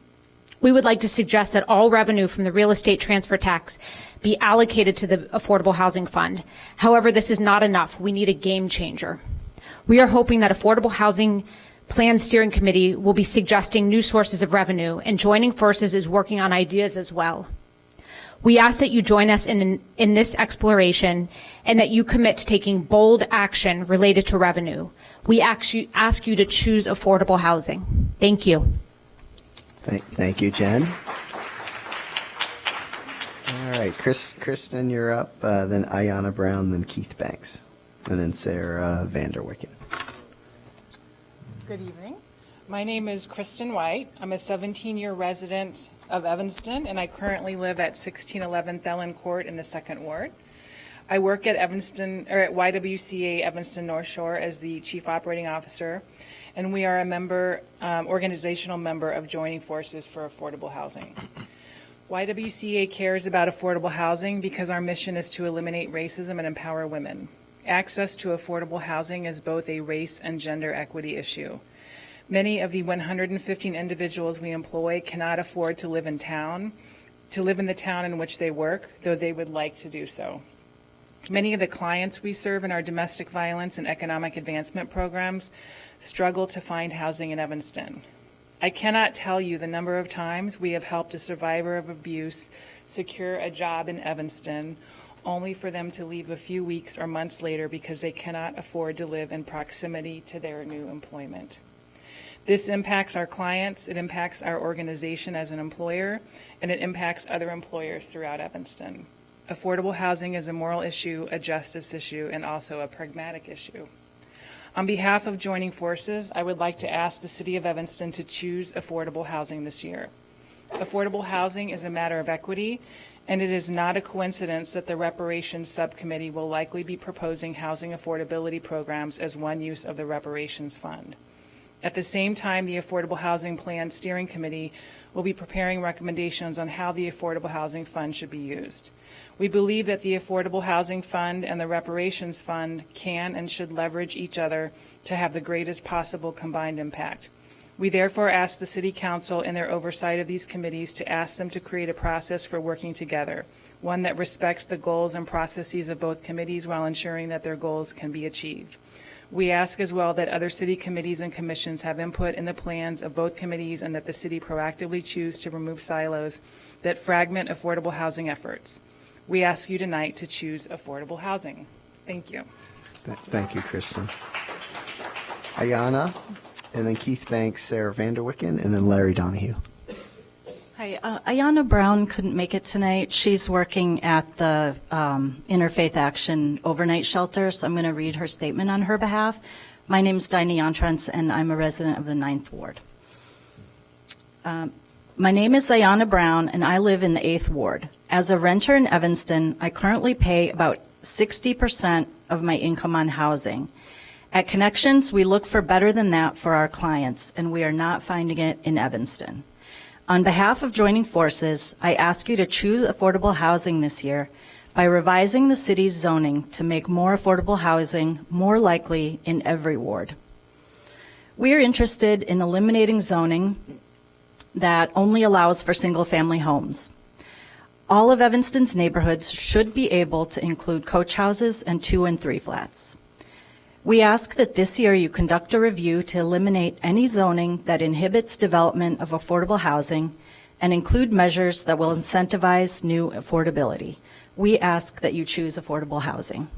[SPEAKER 19] We would like to suggest that all revenue from the real estate transfer tax be allocated to the Affordable Housing Fund. However, this is not enough. We need a game changer. We are hoping that Affordable Housing Plan Steering Committee will be suggesting new sources of revenue, and Joining Forces is working on ideas as well. We ask that you join us in this exploration and that you commit to taking bold action related to revenue. We ask you to choose affordable housing. Thank you.
[SPEAKER 1] Thank you, Jen. All right, Kristen, you're up. Then Ayanna Brown, then Keith Banks, and then Sarah Vanderwicken.
[SPEAKER 20] Good evening. My name is Kristen White. I'm a 17-year resident of Evanston, and I currently live at 1611 Thelen Court in the 2nd Ward. I work at Evanston, or at YWCA Evanston North Shore as the Chief Operating Officer, and we are a member, organizational member of Joining Forces for Affordable Housing. YWCA cares about affordable housing because our mission is to eliminate racism and empower women. Access to affordable housing is both a race and gender equity issue. Many of the 115 individuals we employ cannot afford to live in the town in which they work, though they would like to do so. Many of the clients we serve in our domestic violence and economic advancement programs struggle to find housing in Evanston. I cannot tell you the number of times we have helped a survivor of abuse secure a job in Evanston, only for them to leave a few weeks or months later because they cannot afford to live in proximity to their new employment. This impacts our clients, it impacts our organization as an employer, and it impacts other employers throughout Evanston. Affordable housing is a moral issue, a justice issue, and also a pragmatic issue. On behalf of Joining Forces, I would like to ask the City of Evanston to choose affordable housing this year. Affordable housing is a matter of equity, and it is not a coincidence that the Reparations Subcommittee will likely be proposing housing affordability programs as one use of the Reparations Fund. At the same time, the Affordable Housing Plan Steering Committee will be preparing recommendations on how the Affordable Housing Fund should be used. We believe that the Affordable Housing Fund and the Reparations Fund can and should leverage each other to have the greatest possible combined impact. We therefore ask the City Council in their oversight of these committees to ask them to create a process for working together, one that respects the goals and processes of both committees while ensuring that their goals can be achieved. We ask as well that other city committees and commissions have input in the plans of both committees and that the city proactively choose to remove silos that fragment affordable housing efforts. We ask you tonight to choose affordable housing. Thank you.
[SPEAKER 1] Thank you, Kristen. Ayanna, and then Keith Banks, Sarah Vanderwicken, and then Larry Donahue.
[SPEAKER 21] Hi, Ayanna Brown couldn't make it tonight. She's working at the Interfaith Action overnight shelter, so I'm going to read her statement on her behalf. My name is Dinah Yantrans, and I'm a resident of the 9th Ward. My name is Ayanna Brown, and I live in the 8th Ward. As a renter in Evanston, I currently pay about 60% of my income on housing. At Connections, we look for better than that for our clients, and we are not finding it in Evanston. On behalf of Joining Forces, I ask you to choose affordable housing this year by revising the city's zoning to make more affordable housing more likely in every ward. We are interested in eliminating zoning that only allows for single-family homes. All of Evanston's neighborhoods should be able to include coach houses and 2 and 3 flats. We ask that this year you conduct a review to eliminate any zoning that inhibits development of affordable housing and include measures that will incentivize new affordability. We ask that you choose affordable housing.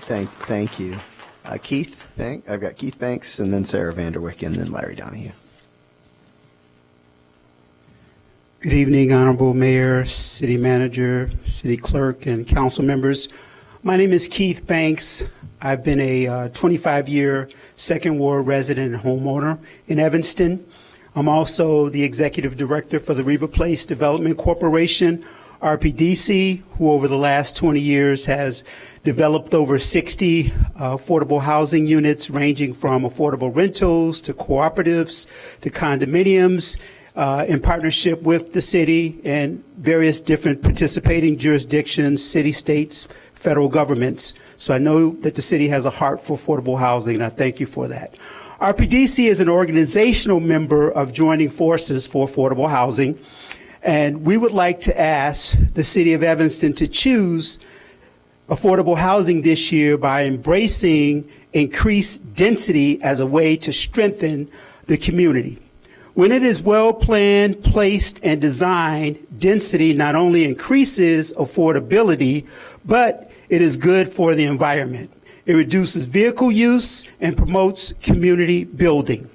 [SPEAKER 1] Thank you. Keith Banks, I've got Keith Banks and then Sarah Vanderwick and then Larry Donahue.
[SPEAKER 22] Good evening, Honorable Mayor, City Manager, City Clerk, and council members. My name is Keith Banks. I've been a 25-year Second Ward resident and homeowner in Evanston. I'm also the Executive Director for the Reba Place Development Corporation, RPDC, who over the last 20 years has developed over 60 affordable housing units ranging from affordable rentals to cooperatives to condominiums in partnership with the city and various different participating jurisdictions, city, states, federal governments. So I know that the city has a heart for affordable housing, and I thank you for that. RPDC is an organizational member of Joining Forces for Affordable Housing, and we would like to ask the city of Evanston to choose affordable housing this year by embracing increased density as a way to strengthen the community. When it is well planned, placed, and designed, density not only increases affordability, but it is good for the environment. It reduces vehicle use and promotes community building.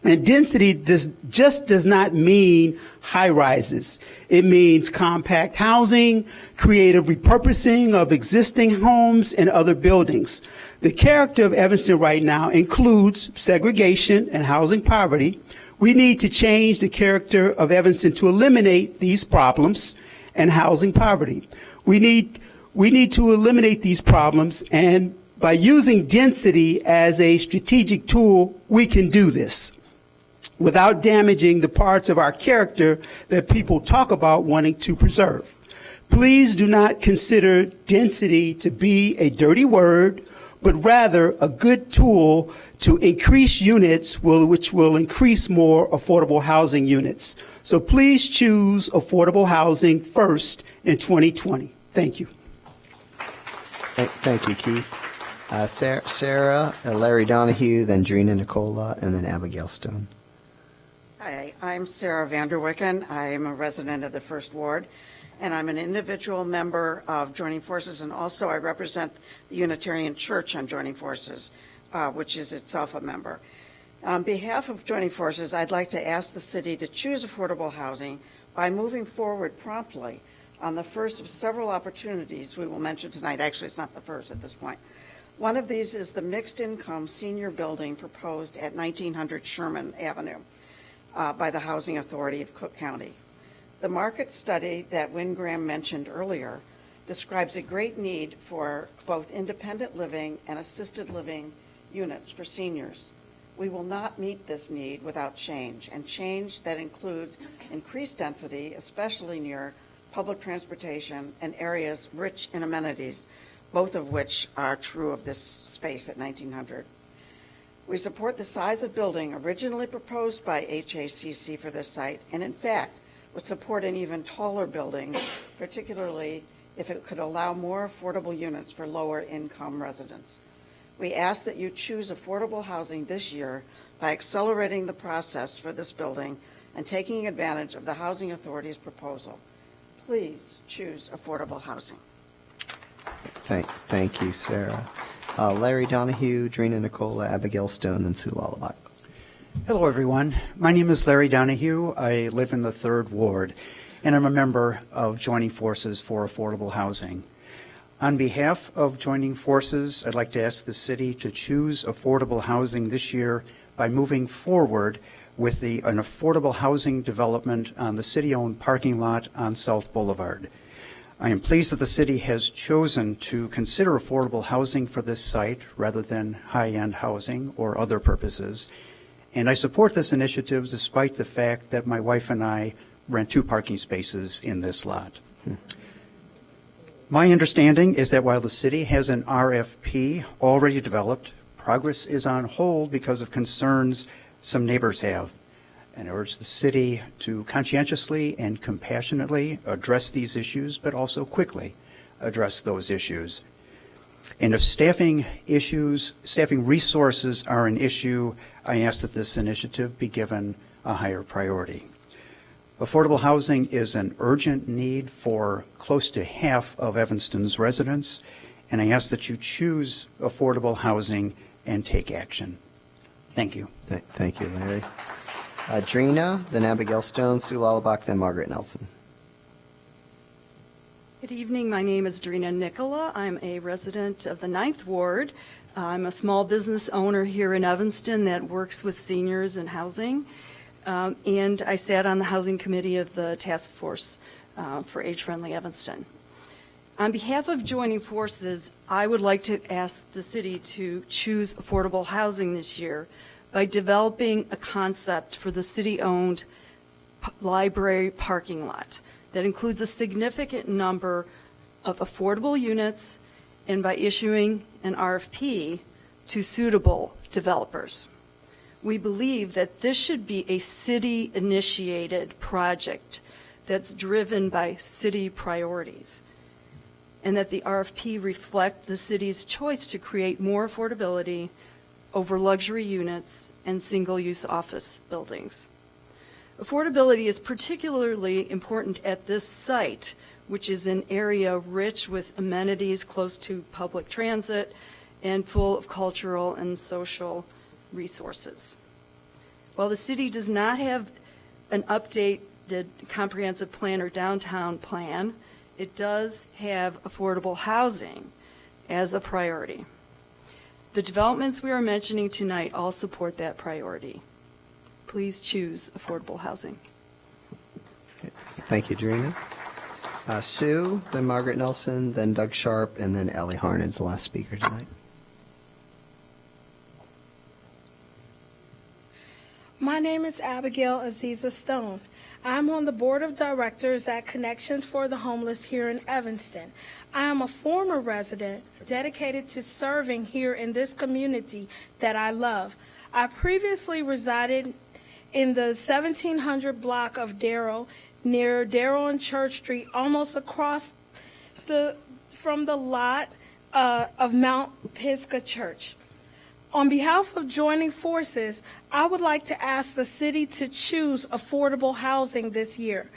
[SPEAKER 22] And density does not mean high rises. It means compact housing, creative repurposing of existing homes and other buildings. The character of Evanston right now includes segregation and housing poverty. We need to change the character of Evanston to eliminate these problems and housing poverty. We need to eliminate these problems, and by using density as a strategic tool, we can do this without damaging the parts of our character that people talk about wanting to preserve. Please do not consider density to be a dirty word, but rather a good tool to increase units, which will increase more affordable housing units. So please choose affordable housing first in 2020. Thank you.
[SPEAKER 1] Thank you, Keith. Sarah, Larry Donahue, then Drina Nicola, and then Abigail Stone.
[SPEAKER 23] Hi, I'm Sarah Vanderwicken. I'm a resident of the First Ward, and I'm an individual member of Joining Forces, and also I represent the Unitarian Church on Joining Forces, which is itself a member. On behalf of Joining Forces, I'd like to ask the city to choose affordable housing by moving forward promptly on the first of several opportunities we will mention tonight. Actually, it's not the first at this point. One of these is the mixed-income senior building proposed at 1900 Sherman Avenue by the Housing Authority of Cook County. The market study that Wynn Graham mentioned earlier describes a great need for both independent living and assisted living units for seniors. We will not meet this need without change, and change that includes increased density, especially near public transportation and areas rich in amenities, both of which are true of this space at 1900. We support the size of building originally proposed by HACC for this site, and in fact, would support an even taller building, particularly if it could allow more affordable units for lower income residents. We ask that you choose affordable housing this year by accelerating the process for this building and taking advantage of the Housing Authority's proposal. Please choose affordable housing.
[SPEAKER 1] Thank you, Sarah. Larry Donahue, Drina Nicola, Abigail Stone, and Sue Lullaby.
[SPEAKER 22] Hello, everyone. My name is Larry Donahue. I live in the 3rd Ward, and I'm a member of Joining Forces for Affordable Housing. On behalf of Joining Forces, I'd like to ask the city to choose affordable housing this year by moving forward with an affordable housing development on the city-owned parking lot on South Boulevard. I am pleased that the city has chosen to consider affordable housing for this site rather than high-end housing or other purposes. And I support this initiative despite the fact that my wife and I rent 2 parking spaces in this lot. My understanding is that while the city has an RFP already developed, progress is on hold because of concerns some neighbors have. And I urge the city to conscientiously and compassionately address these issues, but also quickly address those issues. And if staffing resources are an issue, I ask that this initiative be given a higher priority. Affordable housing is an urgent need for close to half of Evanston's residents, and I ask that you choose affordable housing and take action. Thank you.
[SPEAKER 1] Thank you, Larry. Drina, then Abigail Stone, Sue Lullabach, then Margaret Nelson.
[SPEAKER 3] Good evening. My name is Drina Nicola. I'm a resident of the 9th Ward. I'm a small business owner here in Evanston that works with seniors and housing. And I sat on the Housing Committee of the Task Force for Age-Friendly Evanston. On behalf of Joining Forces, I would like to ask the city to choose affordable housing this year by developing a concept for the city-owned library parking lot that includes a significant number of affordable units and by issuing an RFP to suitable developers. We believe that this should be a city-initiated project that's driven by city priorities, and that the RFP reflect the city's choice to create more affordability over luxury units and single-use office buildings. Affordability is particularly important at this site, which is an area rich with amenities close to public transit and full of cultural and social resources. While the city does not have an updated comprehensive plan or downtown plan, it does have affordable housing as a priority. The developments we are mentioning tonight all support that priority. Please choose affordable housing.
[SPEAKER 1] Thank you, Drina. Sue, then Margaret Nelson, then Doug Sharp, and then Ellie Harnan is the last speaker tonight.
[SPEAKER 4] My name is Abigail Aziza Stone. I'm on the board of directors at Connections for the Homeless here in Evanston. I am a former resident dedicated to serving here in this community that I love. I previously resided in the 1700 block of Darrell, near Darrell and Church Street, almost across from the lot of Mount Pisgah Church. On behalf of Joining Forces, I would like to ask the city to choose affordable housing this year.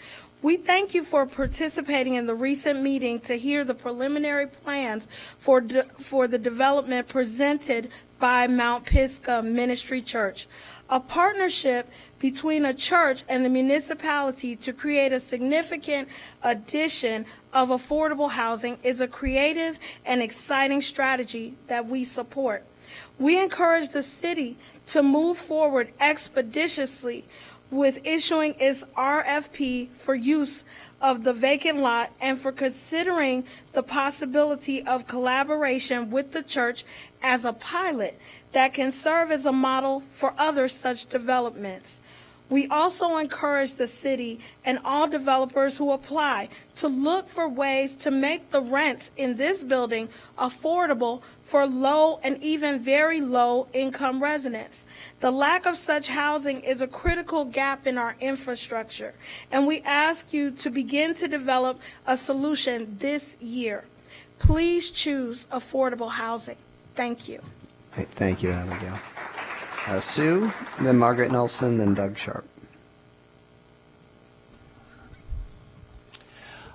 [SPEAKER 4] We thank you for participating in the recent meeting to hear the preliminary plans for the development presented by Mount Pisgah Ministry Church, a partnership between a church and the municipality to create a significant addition of affordable housing is a creative and exciting strategy that we support. We encourage the city to move forward expeditiously with issuing its RFP for use of the vacant lot and for considering the possibility of collaboration with the church as a pilot that can serve as a model for other such developments. We also encourage the city and all developers who apply to look for ways to make the rents in this building affordable for low and even very low income residents. The lack of such housing is a critical gap in our infrastructure, and we ask you to begin to develop a solution this year. Please choose affordable housing. Thank you.
[SPEAKER 1] Thank you, Abigail. Sue, then Margaret Nelson, then Doug Sharp.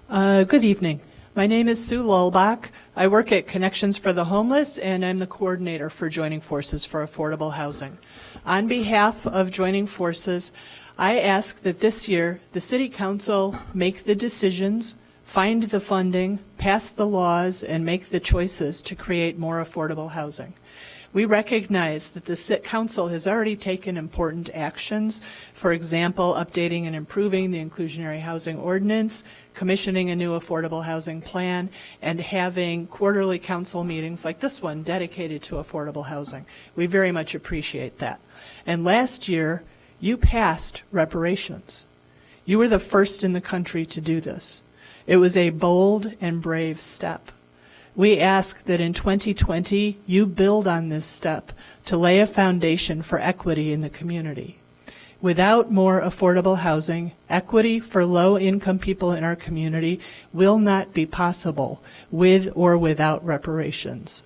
[SPEAKER 5] Good evening. My name is Sue Lulbach. I work at Connections for the Homeless, and I'm the coordinator for Joining Forces for Affordable Housing. On behalf of Joining Forces, I ask that this year the City Council make the decisions, find the funding, pass the laws, and make the choices to create more affordable housing. We recognize that the Council has already taken important actions, for example, updating and improving the inclusionary housing ordinance, commissioning a new affordable housing plan, and having quarterly council meetings like this one dedicated to affordable housing. We very much appreciate that. And last year, you passed reparations. You were the first in the country to do this. It was a bold and brave step. We ask that in 2020, you build on this step to lay a foundation for equity in the community. Without more affordable housing, equity for low-income people in our community will not be possible with or without reparations.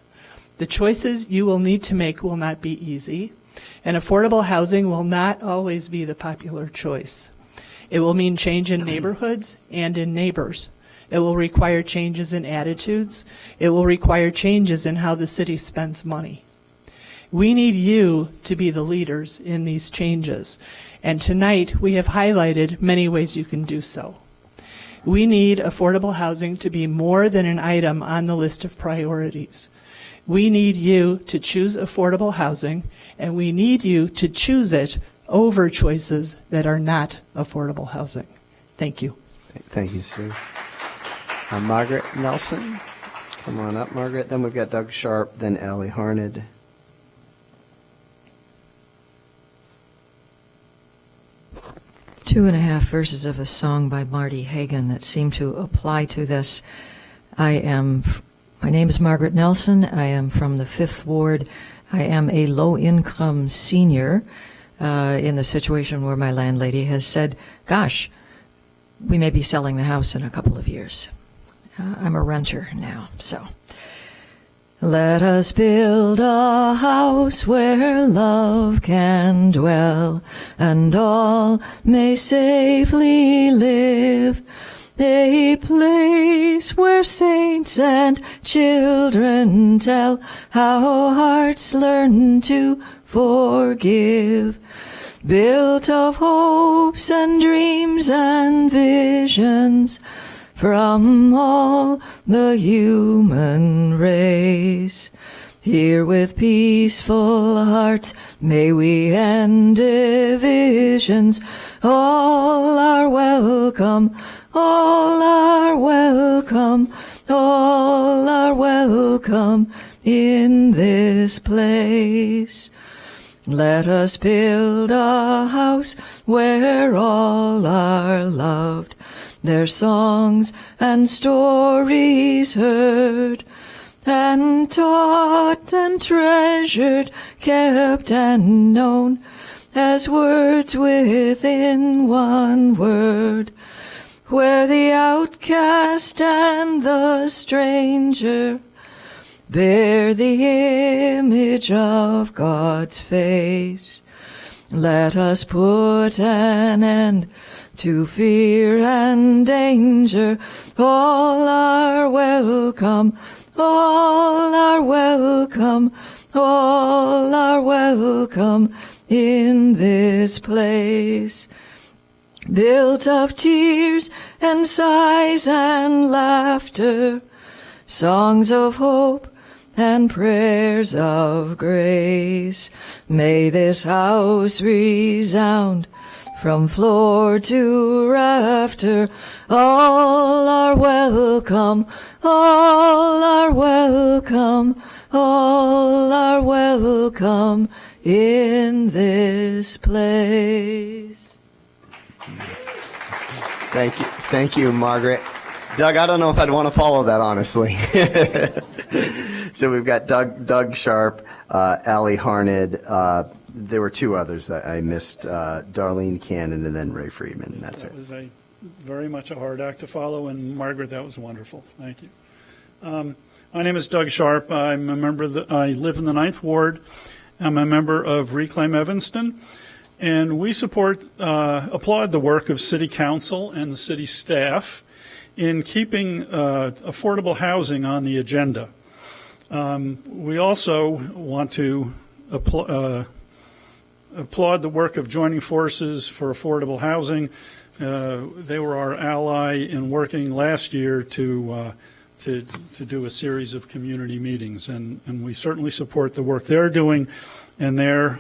[SPEAKER 5] The choices you will need to make will not be easy, and affordable housing will not always be the popular choice. It will mean change in neighborhoods and in neighbors. It will require changes in attitudes. It will require changes in how the city spends money. We need you to be the leaders in these changes. And tonight, we have highlighted many ways you can do so. We need affordable housing to be more than an item on the list of priorities. We need you to choose affordable housing, and we need you to choose it over choices that are not affordable housing. Thank you.
[SPEAKER 1] Thank you, Sue. Margaret Nelson, come on up, Margaret. Then we've got Doug Sharp, then Allie Harned.
[SPEAKER 6] Two and a half verses of a song by Marty Hagan that seem to apply to this. My name is Margaret Nelson. I am from the 5th Ward. I am a low-income senior in the situation where my landlady has said, gosh, we may be selling the house in a couple of years. I'm a renter now, so. Let us build a house where love can dwell, and all may safely live. A place where saints and children tell how hearts learn to forgive. Built of hopes and dreams and visions from all the human race. Here with peaceful hearts may we end divisions. All are welcome, all are welcome, all are welcome in this place. Let us build a house where all are loved, their songs and stories heard, and taught and treasured, kept and known as words within one word, where the outcast and the stranger bear the image of God's face. Let us put an end to fear and danger. All are welcome, all are welcome, all are welcome in this place. Built of tears and sighs and laughter, songs of hope and prayers of grace. May this house resound from floor to rafter. All are welcome, all are welcome, all are welcome in this place.
[SPEAKER 1] Thank you, Margaret. Doug, I don't know if I'd want to follow that, honestly. So we've got Doug Sharp, Allie Harned. There were two others that I missed, Darlene Cannon and then Ray Friedman. That's it.
[SPEAKER 7] That was very much a hard act to follow, and Margaret, that was wonderful. Thank you. My name is Doug Sharp. I'm a member I live in the 9th Ward. I'm a member of Reclaim Evanston, and we applaud the work of City Council and the city staff in keeping affordable housing on the agenda. We also want to applaud the work of Joining Forces for Affordable Housing. They were our ally in working last year to do a series of community meetings, and we certainly support the work they're doing, and they're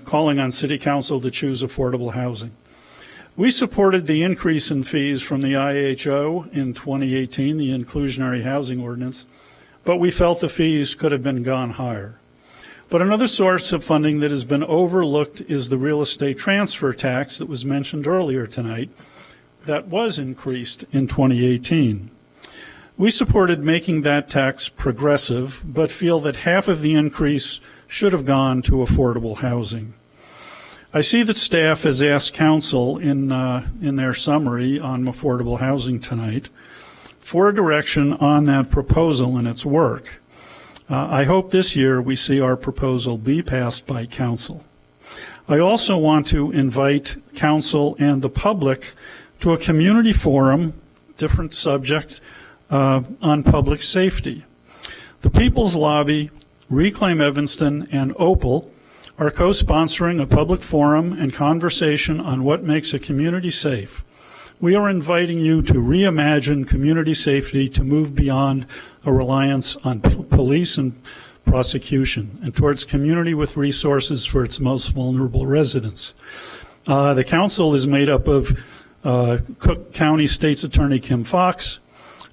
[SPEAKER 7] calling on City Council to choose affordable housing. We supported the increase in fees from the IHO in 2018, the Inclusionary Housing Ordinance, but we felt the fees could have been gone higher. But another source of funding that has been overlooked is the real estate transfer tax that was mentioned earlier tonight that was increased in 2018. We supported making that tax progressive, but feel that half of the increase should have gone to affordable housing. I see that staff has asked council in their summary on affordable housing tonight for a direction on that proposal and its work. I hope this year we see our proposal be passed by council. I also want to invite council and the public to a community forum, different subject, on public safety. The People's Lobby, Reclaim Evanston, and Opal are co-sponsoring a public forum and conversation on what makes a community safe. We are inviting you to reimagine community safety to move beyond a reliance on police and prosecution and towards community with resources for its most vulnerable residents. The council is made up of Cook County State's Attorney Kim Fox,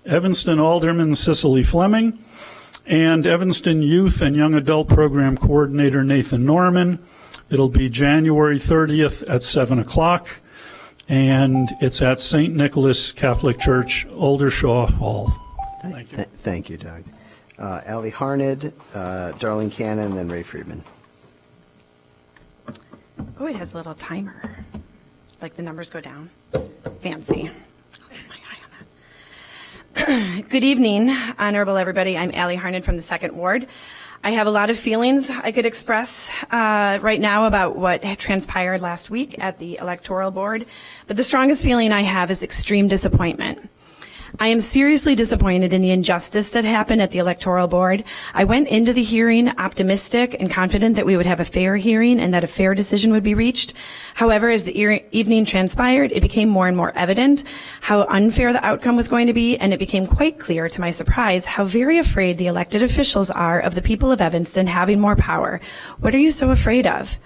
[SPEAKER 7] Evanston Alderman Cicely Fleming, and Evanston Youth and Young Adult Program Coordinator Nathan Norman. It'll be January 30th at 7 o'clock, and it's at St. Nicholas Catholic Church, Oldershaw Hall. Thank you.
[SPEAKER 1] Thank you, Doug. Allie Harned, Darlene Cannon, and then Ray Friedman.
[SPEAKER 8] Oh, it has a little timer. Like the numbers go down. Fancy. I'll keep my eye on that. Good evening, honorable everybody. I'm Allie Harned from the 2nd Ward. I have a lot of feelings I could express right now about what transpired last week at the electoral board, but the strongest feeling I have is extreme disappointment. I am seriously disappointed in the injustice that happened at the electoral board. I went into the hearing optimistic and confident that we would have a fair hearing and that a fair decision would be reached. However, as the evening transpired, it became more and more evident how unfair the outcome was going to be, and it became quite clear, to my surprise, how very afraid the elected officials are of the people of Evanston having more power. What are you so afraid of?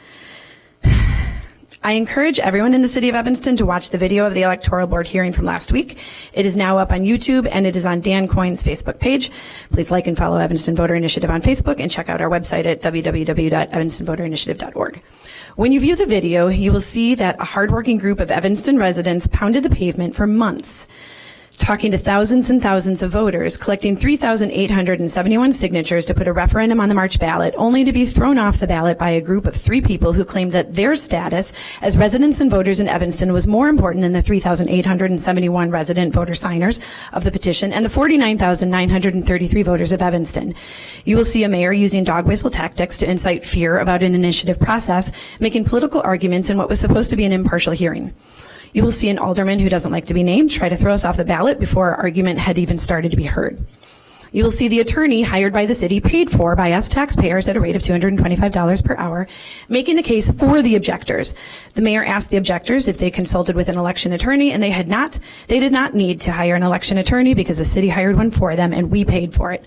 [SPEAKER 8] I encourage everyone in the city of Evanston to watch the video of the electoral board hearing from last week. It is now up on YouTube and it is on Dan Coyne's Facebook page. Please like and follow Evanston Voter Initiative on Facebook and check out our website at www.evanstonvoterinitiative.org. When you view the video, you will see that a hardworking group of Evanston residents pounded the pavement for months, talking to thousands and thousands of voters, collecting 3,871 signatures to put a referendum on the March ballot, only to be thrown off the ballot by a group of 3 people who claimed that their status as residents and voters in Evanston was more important than the 3,871 resident voter signers of the petition and the 49,933 voters of Evanston. You will see a mayor using dog whistle tactics to incite fear about an initiative process, making political arguments in what was supposed to be an impartial hearing. You will see an alderman who doesn't like to be named try to throw us off the ballot before our argument had even started to be heard. You will see the attorney hired by the city, paid for by us taxpayers at a rate of $225 per hour, making the case for the objectors. The mayor asked the objectors if they consulted with an election attorney, and they had not. They did not need to hire an election attorney because the city hired one for them, and we paid for it.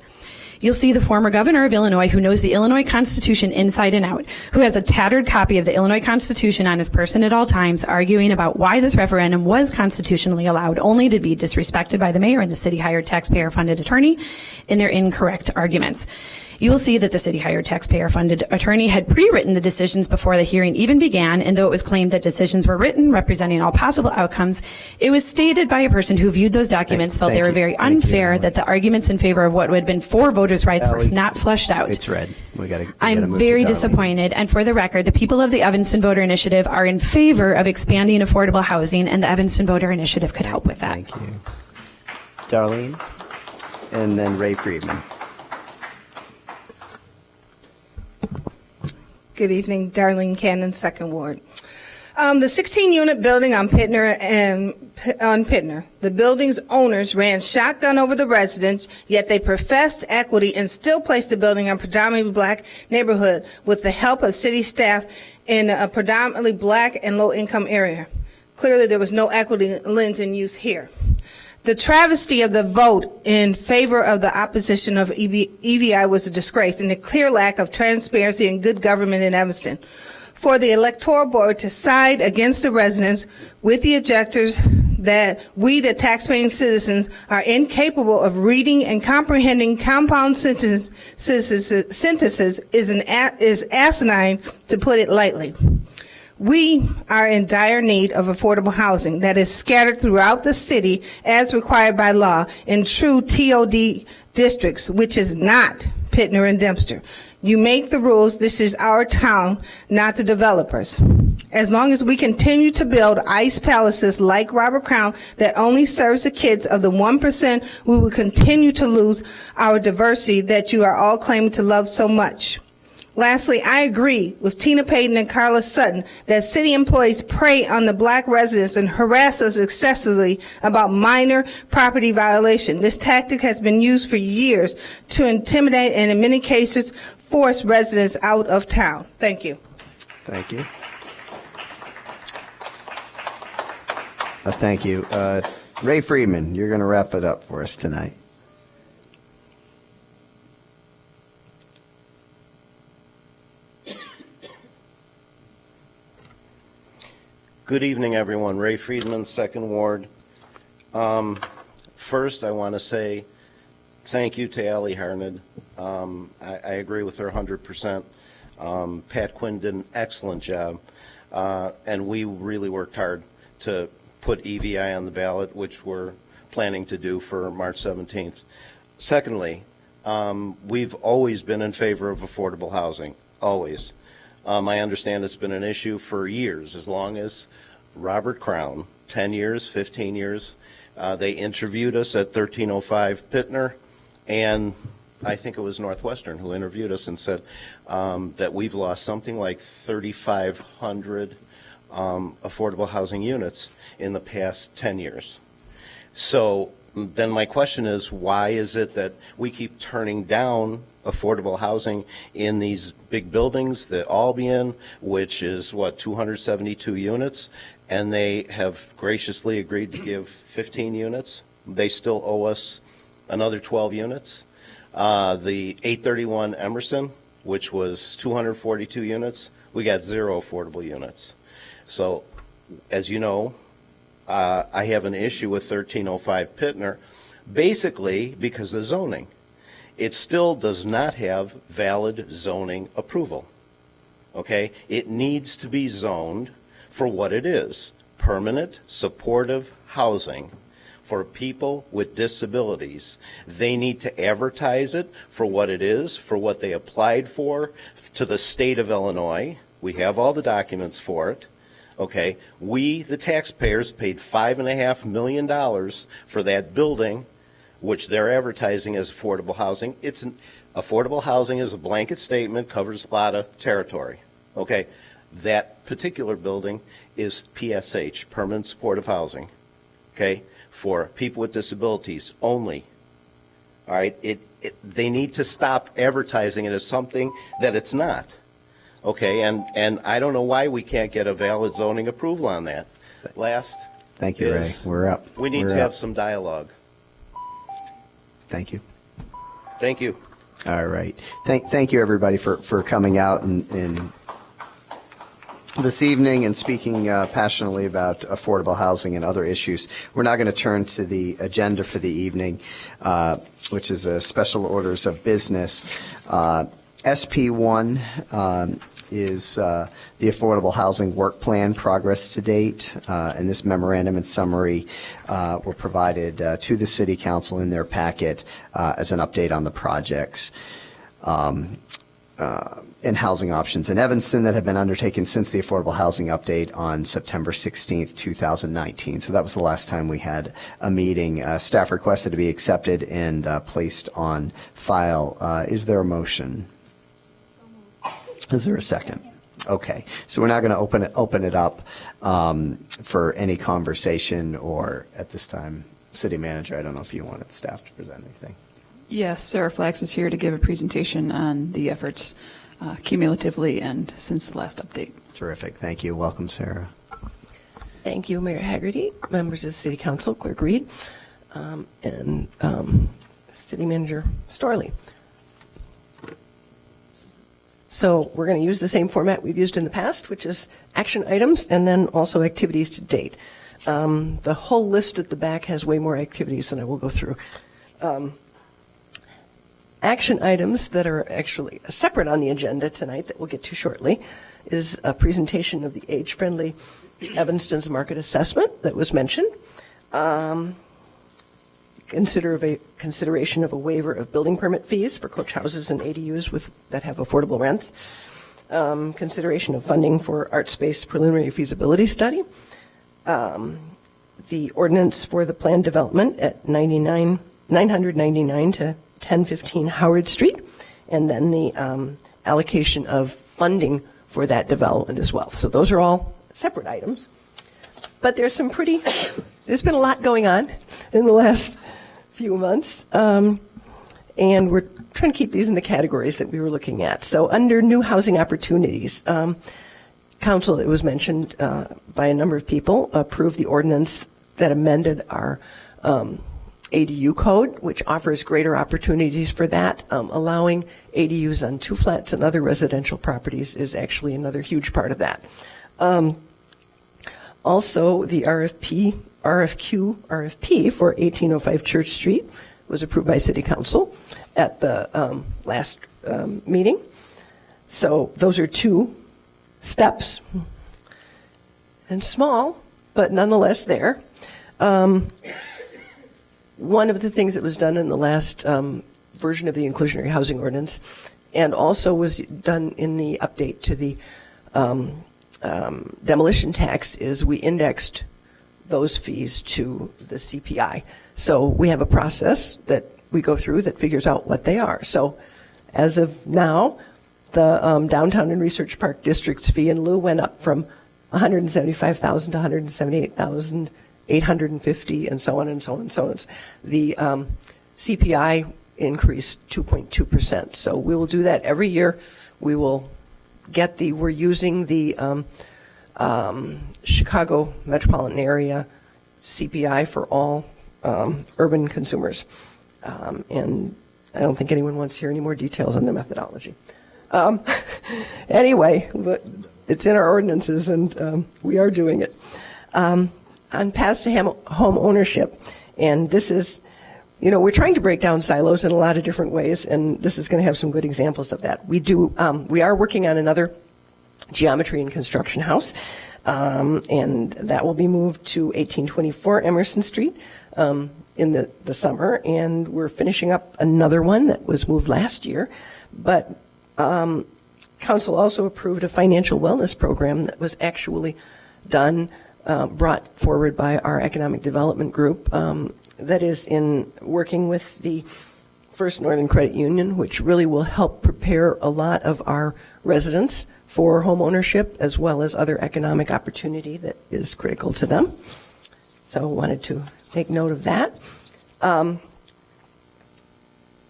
[SPEAKER 8] You'll see the former governor of Illinois who knows the Illinois Constitution inside and out, who has a tattered copy of the Illinois Constitution on his person at all times, arguing about why this referendum was constitutionally allowed, only to be disrespected by the mayor and the city-hired taxpayer-funded attorney in their incorrect arguments. You will see that the city-hired taxpayer-funded attorney had pre-written the decisions before the hearing even began, and though it was claimed that decisions were written representing all possible outcomes, it was stated by a person who viewed those documents felt they were very unfair, that the arguments in favor of what would have been for voters' rights were not fleshed out.
[SPEAKER 1] It's red.
[SPEAKER 8] I'm very disappointed, and for the record, the people of the Evanston Voter Initiative are in favor of expanding affordable housing, and the Evanston Voter Initiative could help with that.
[SPEAKER 1] Thank you. Darlene, and then Ray Friedman.
[SPEAKER 9] Good evening, Darlene Cannon, 2nd Ward.
[SPEAKER 4] The 16-unit building on Pittner, the building's owners ran shotgun over the residents, yet they professed equity and still placed the building in a predominantly black neighborhood with the help of city staff in a predominantly black and low-income area. Clearly, there was no equity lens in use here. The travesty of the vote in favor of the opposition of EVI was a disgrace and a clear lack of transparency and good government in Evanston. For the electoral board to side against the residents with the objectors that we, the taxpaying citizens, are incapable of reading and comprehending compound sentences is asinine, to put it lightly. We are in dire need of affordable housing that is scattered throughout the city as required by law in true TOD districts, which is not Pittner and Dempster. You make the rules. This is our town, not the developers. As long as we continue to build ice palaces like Robert Crown that only serves the kids of the 1%, we will continue to lose our diversity that you are all claiming to love so much. Lastly, I agree with Tina Payton and Carla Sutton that city employees prey on the black residents and harass us excessively about minor property violation. This tactic has been used for years to intimidate and in many cases force residents out of town. Thank you.
[SPEAKER 1] Thank you. Thank you. Ray Friedman, you're going to wrap it up for us tonight.
[SPEAKER 9] Good evening, everyone. Ray Friedman, 2nd Ward. First, I want to say thank you to Allie Harned. I agree with her 100%. Pat Quinn did an excellent job, and we really worked hard to put EVI on the ballot, which we're planning to do for March 17th. Secondly, we've always been in favor of affordable housing, always. I understand it's been an issue for years, as long as Robert Crown, 10 years, 15 years. They interviewed us at 1305 Pittner, and I think it was Northwestern who interviewed us and said that we've lost something like 3,500 affordable housing units in the past 10 years. So then my question is, why is it that we keep turning down affordable housing in these big buildings that Albion, which is, 272 units, and they have graciously agreed to give 15 units. They still owe us another 12 units. The 831 Emerson, which was 242 units, we got 0 affordable units. So, as you know, I have an issue with 1305 Pittner, basically because of zoning. It still does not have valid zoning approval. Okay? It needs to be zoned for what it is: permanent supportive housing for people with disabilities. They need to advertise it for what it is, for what they applied for, to the state of Illinois. We have all the documents for it. Okay? We, the taxpayers, paid $5.5 million for that building, which they're advertising as affordable housing. Affordable housing is a blanket statement, covers a lot of territory. Okay, that particular building is PSH, permanent supportive housing. Okay, for people with disabilities only. All right, they need to stop advertising it as something that it's not. Okay, and I don't know why we can't get a valid zoning approval on that. Last.
[SPEAKER 1] Thank you, Ray. We're up.
[SPEAKER 9] We need to have some dialogue.
[SPEAKER 1] Thank you.
[SPEAKER 9] Thank you.
[SPEAKER 1] All right. Thank you, everybody, for coming out and this evening and speaking passionately about affordable housing and other issues. We're now going to turn to the agenda for the evening, which is special orders of business. SP1 is the Affordable Housing Work Plan progress to date, and this memorandum and summary were provided to the City Council in their packet as an update on the projects and housing options in Evanston that have been undertaken since the Affordable Housing Update on September 16th, 2019. So that was the last time we had a meeting. Staff requested to be accepted and placed on file. Is there a motion? Is there a second? Okay, so we're not going to open it up for any conversation, or at this time, City Manager, I don't know if you wanted staff to present anything.
[SPEAKER 10] Yes, Sarah Flax is here to give a presentation on the efforts cumulatively and since the last update.
[SPEAKER 1] Terrific, thank you. Welcome, Sarah.
[SPEAKER 11] Thank you, Mayor Haggerty, members of the City Council, Clerk Reed, and City Manager Storley. So we're going to use the same format we've used in the past, which is action items and then also activities to date. The whole list at the back has way more activities than I will go through. Action items that are actually separate on the agenda tonight that we'll get to shortly is a presentation of the age-friendly Evanston's market assessment that was mentioned. Consideration of a waiver of building permit fees for coach houses and ADUs that have affordable rents. Consideration of funding for art space preliminary feasibility study. The ordinance for the planned development at 999 to 1015 Howard Street, and then the allocation of funding for that development as well. So those are all separate items. But there's been a lot going on in the last few months, and we're trying to keep these in the categories that we were looking at. So under new housing opportunities, Council, it was mentioned by a number of people, approved the ordinance that amended our ADU code, which offers greater opportunities for that. Allowing ADUs on 2 flats and other residential properties is actually another huge part of that. Also, the RFP for 1805 Church Street was approved by City Council at the last meeting. So those are 2 steps, and small, but nonetheless there. One of the things that was done in the last version of the inclusionary housing ordinance, and also was done in the update to the demolition tax, is we indexed those fees to the CPI. So we have a process that we go through that figures out what they are. So as of now, the Downtown and Research Park District's fee in lieu went up from $175,000 to $178,850, and so on and so on and so on. The CPI increased 2.2%. So we will do that every year. We will we're using the Chicago metropolitan area CPI for all urban consumers. And I don't think anyone wants to hear any more details on the methodology. Anyway, but it's in our ordinances, and we are doing it. On paths to home ownership, and this is, we're trying to break down silos in a lot of different ways, and this is going to have some good examples of that. We are working on another geometry and construction house, and that will be moved to 1824 Emerson Street in the summer, and we're finishing up another one that was moved last year. But Council also approved a financial wellness program that was actually done, brought forward by our economic development group, that is in working with the First Northern Credit Union, which really will help prepare a lot of our residents for home ownership as well as other economic opportunity that is critical to them. So I wanted to make note of that.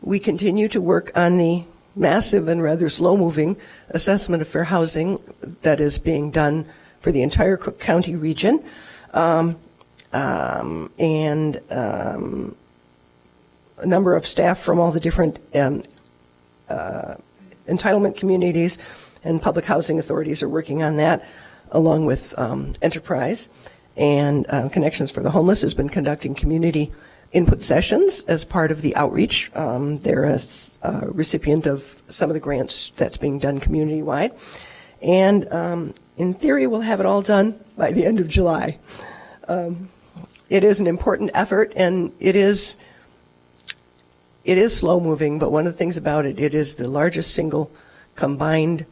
[SPEAKER 11] We continue to work on the massive and rather slow-moving assessment of fair housing that is being done for the entire Cook County region. And a number of staff from all the different entitlement communities and public housing authorities are working on that, along with Enterprise. And Connections for the Homeless has been conducting community input sessions as part of the outreach. They're a recipient of some of the grants that's being done community-wide. And in theory, we'll have it all done by the end of July. It is an important effort, and it is slow-moving, but one of the things about it, it is the largest single combined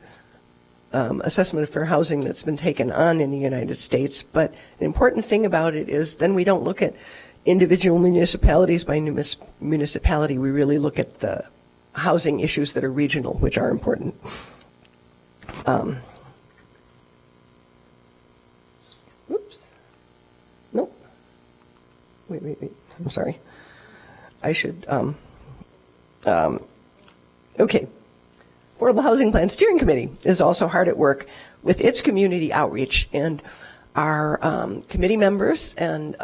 [SPEAKER 11] assessment of fair housing that's been taken on in the United States. But an important thing about it is then we don't look at individual municipalities by municipality. We really look at the housing issues that are regional, which are important. Oops. Nope. Wait. I'm sorry. I should, okay. Affordable Housing Plan Steering Committee is also hard at work with its community outreach, and our committee members and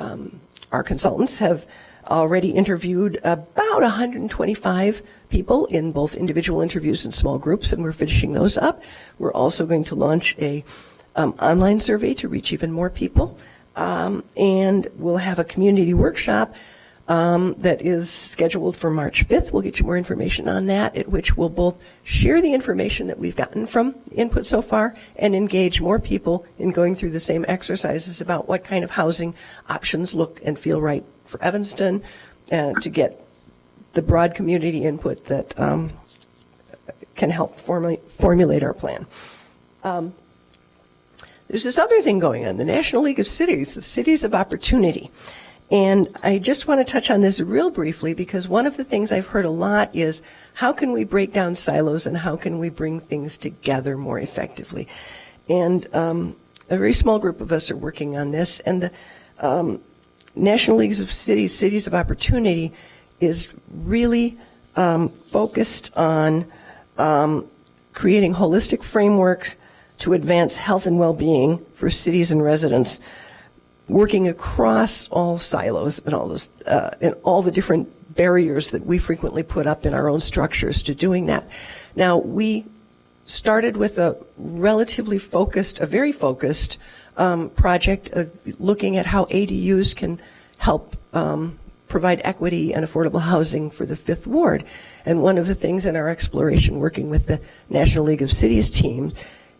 [SPEAKER 11] our consultants have already interviewed about 125 people in both individual interviews and small groups, and we're finishing those up. We're also going to launch a online survey to reach even more people, and we'll have a community workshop that is scheduled for March 5th. We'll get you more information on that, at which we'll both share the information that we've gotten from input so far and engage more people in going through the same exercises about what kind of housing options look and feel right for Evanston, to get the broad community input that can help formulate our plan. There's this other thing going on, the National League of Cities, the Cities of Opportunity. And I just want to touch on this real briefly, because one of the things I've heard a lot is how can we break down silos and how can we bring things together more effectively? And a very small group of us are working on this, and the National Leagues of Cities, Cities of Opportunity, is really focused on creating holistic frameworks to advance health and well-being for cities and residents, working across all silos and all this, and all the different barriers that we frequently put up in our own structures to doing that. Now, we started with a relatively focused, a very focused project of looking at how ADUs can help provide equity and affordable housing for the Fifth Ward. And one of the things in our exploration working with the National League of Cities team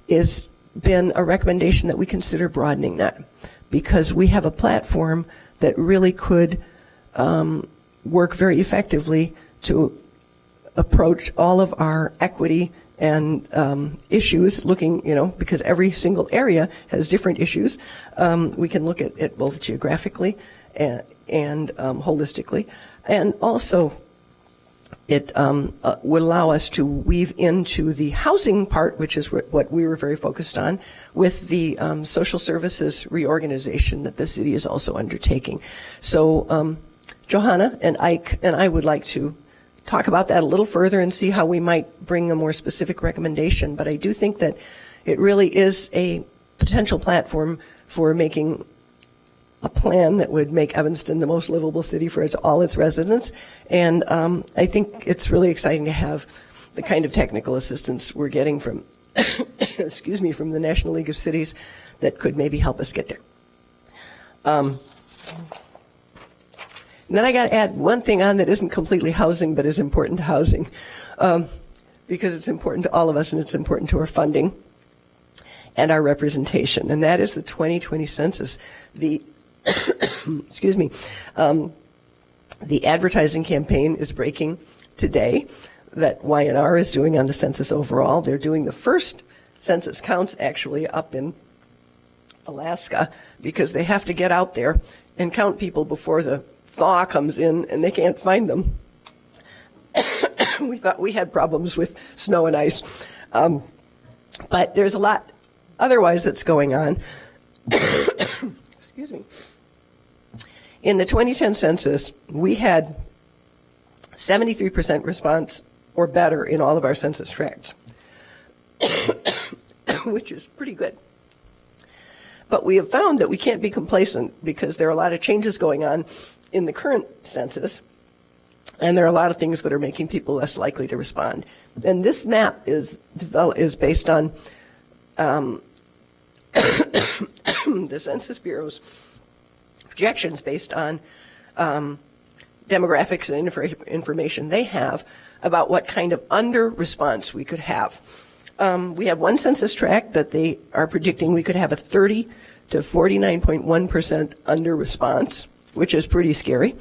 [SPEAKER 11] has been a recommendation that we consider broadening that, because we have a platform that really could work very effectively to approach all of our equity and issues, looking, because every single area has different issues. We can look at it both geographically and holistically. And also, it would allow us to weave into the housing part, which is what we were very focused on, with the social services reorganization that the city is also undertaking. So Johanna and Ike and I would like to talk about that a little further and see how we might bring a more specific recommendation. But I do think that it really is a potential platform for making a plan that would make Evanston the most livable city for all its residents. And I think it's really exciting to have the kind of technical assistance we're getting from, excuse me, from the National League of Cities that could maybe help us get there. And then I got to add one thing on that isn't completely housing, but is important to housing, because it's important to all of us and it's important to our funding and our representation. And that is the 2020 census. The excuse me, the advertising campaign is breaking today that Y&R is doing on the census overall. They're doing the first census counts actually up in Alaska, because they have to get out there and count people before the thaw comes in and they can't find them. We thought we had problems with snow and ice. But there's a lot otherwise that's going on. Excuse me. In the 2010 census, we had 73% response or better in all of our census tracts, which is pretty good. But we have found that we can't be complacent, because there are a lot of changes going on in the current census, and there are a lot of things that are making people less likely to respond. And this map is based on the Census Bureau's projections based on demographics and information they have about what kind of under response we could have. We have one census tract that they are predicting we could have a 30 to 49.1% under response, which is pretty scary.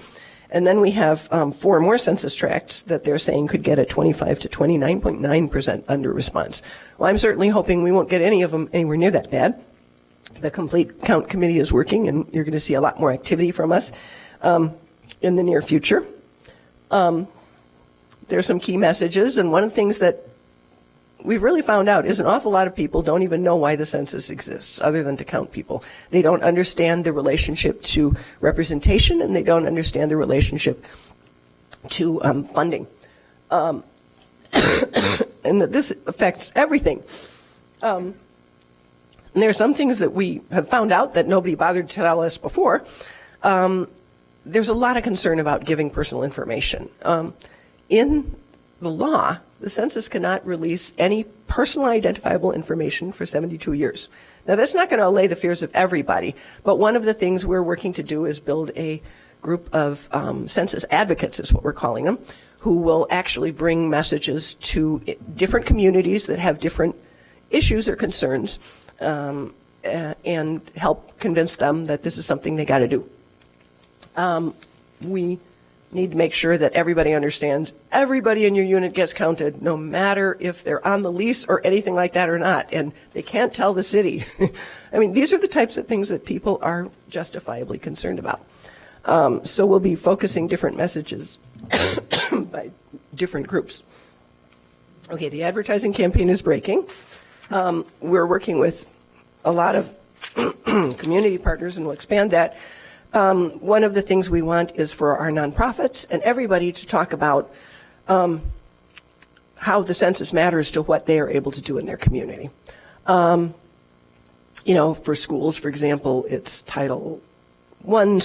[SPEAKER 11] And then we have 4 more census tracts that they're saying could get a 25 to 29.9% under response. Well, I'm certainly hoping we won't get any of them anywhere near that bad. The Complete Count Committee is working, and you're going to see a lot more activity from us in the near future. There's some key messages, and one of the things that we've really found out is an awful lot of people don't even know why the census exists other than to count people. They don't understand the relationship to representation, and they don't understand the relationship to funding. And that this affects everything. And there are some things that we have found out that nobody bothered to tell us before. There's a lot of concern about giving personal information. In the law, the census cannot release any personal identifiable information for 72 years. Now, that's not going to allay the fears of everybody, but one of the things we're working to do is build a group of census advocates, is what we're calling them, who will actually bring messages to different communities that have different issues or concerns and help convince them that this is something they got to do. We need to make sure that everybody understands everybody in your unit gets counted, no matter if they're on the lease or anything like that or not, and they can't tell the city. I mean, these are the types of things that people are justifiably concerned about. So we'll be focusing different messages by different groups. Okay, the advertising campaign is breaking. We're working with a lot of community partners, and we'll expand that. One of the things we want is for our nonprofits and everybody to talk about how the census matters to what they are able to do in their community. You know, for schools, for example, it's Title I,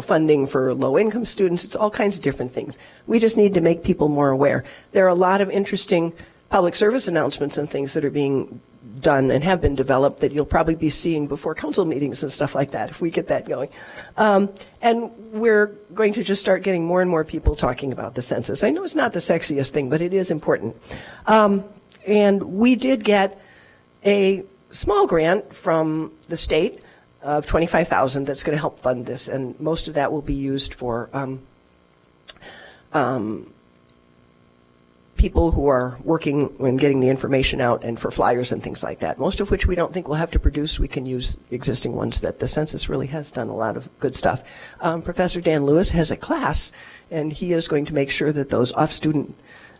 [SPEAKER 11] funding for low-income students. It's all kinds of different things. We just need to make people more aware. There are a lot of interesting public service announcements and things that are being done and have been developed that you'll probably be seeing before council meetings and stuff like that if we get that going. And we're going to just start getting more and more people talking about the census. I know it's not the sexiest thing, but it is important. And we did get a small grant from the state of $25,000 that's going to help fund this, and most of that will be used for people who are working and getting the information out and for flyers and things like that, most of which we don't think we'll have to produce. We can use existing ones that the census really has done a lot of good stuff. Professor Dan Lewis has a class, and he is going to make sure that those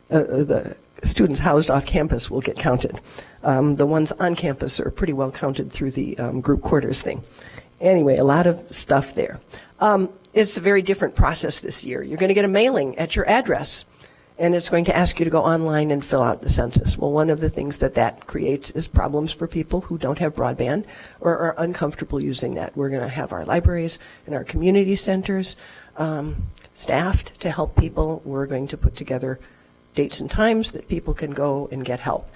[SPEAKER 11] the students housed off campus will get counted. The ones on campus are pretty well counted through the group quarters thing. Anyway, a lot of stuff there. It's a very different process this year. You're going to get a mailing at your address, and it's going to ask you to go online and fill out the census. Well, one of the things that creates is problems for people who don't have broadband or are uncomfortable using that. We're going to have our libraries and our community centers staffed to help people. We're going to put together dates and times that people can go and get help.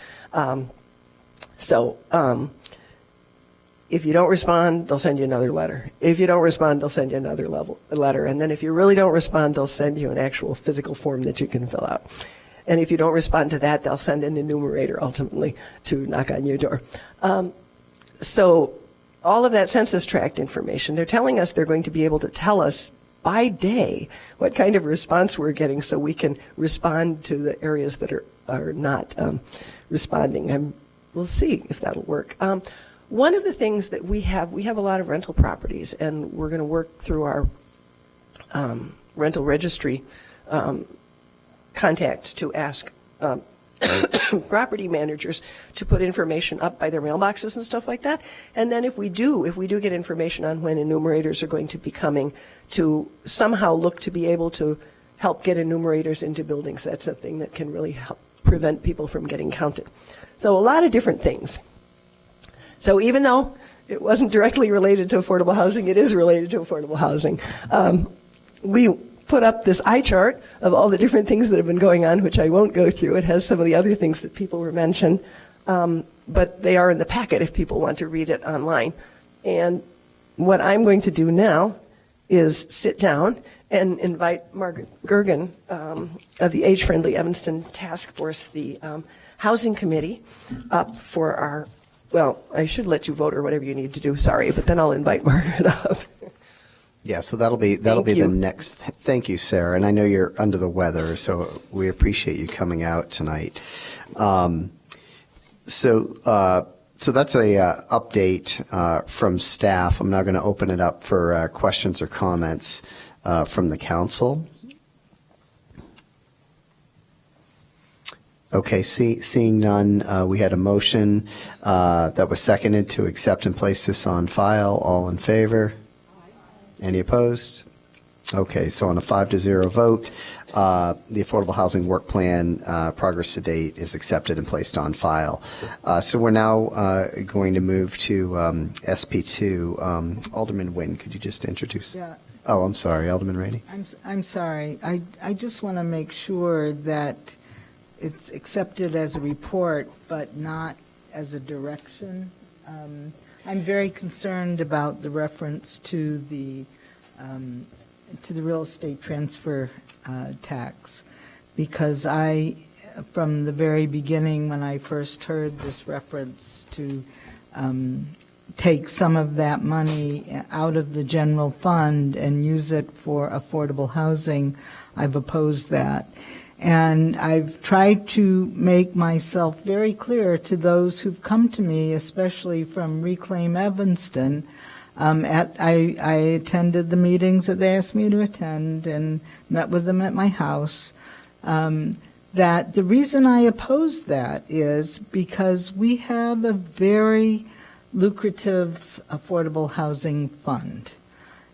[SPEAKER 11] If you don't respond, they'll send you another letter. If you don't respond, they'll send you another letter. And then if you really don't respond, they'll send you an actual physical form that you can fill out. And if you don't respond to that, they'll send an enumerator ultimately to knock on your door. So all of that census tract information, they're telling us they're going to be able to tell us by day what kind of response we're getting so we can respond to the areas that are not responding. We'll see if that'll work. One of the things that we have a lot of rental properties, and we're going to work through our rental registry contacts to ask property managers to put information up by their mailboxes and stuff like that. And then if we do get information on when enumerators are going to be coming, to somehow look to be able to help get enumerators into buildings. That's a thing that can really help prevent people from getting counted. So a lot of different things. So even though it wasn't directly related to affordable housing, it is related to affordable housing. We put up this eye chart of all the different things that have been going on, which I won't go through. It has some of the other things that people were mentioned, but they are in the packet if people want to read it online. And what I'm going to do now is sit down and invite Margaret Gergen of the Age-Friendly Evanston Task Force, the Housing Committee, up for our, well, I should let you vote or whatever you need to do, sorry, but then I'll invite Margaret up.
[SPEAKER 1] Yeah, so that'll be the next. Thank you, Sarah. And I know you're under the weather, so we appreciate you coming out tonight. So that's a update from staff. I'm now going to open it up for questions or comments from the council. Okay, seeing none, we had a motion that was seconded to accept and place this on file. All in favor? Any opposed? Okay, so on a 5-0 vote, the Affordable Housing Work Plan progress to date is accepted and placed on file. So we're now going to move to SP2. Alderman Nguyen, could you just introduce?
[SPEAKER 12] Yeah.
[SPEAKER 1] Oh, I'm sorry, Alderman Rainey.
[SPEAKER 12] I'm sorry. I just want to make sure that it's accepted as a report, but not as a direction. I'm very concerned about the reference to the real estate transfer tax, because from the very beginning, when I first heard this reference to take some of that money out of the general fund and use it for affordable housing, I've opposed that. And I've tried to make myself very clear to those who've come to me, especially from Reclaim Evanston. I attended the meetings that they asked me to attend and met with them at my house. That the reason I oppose that is because we have a very lucrative affordable housing fund.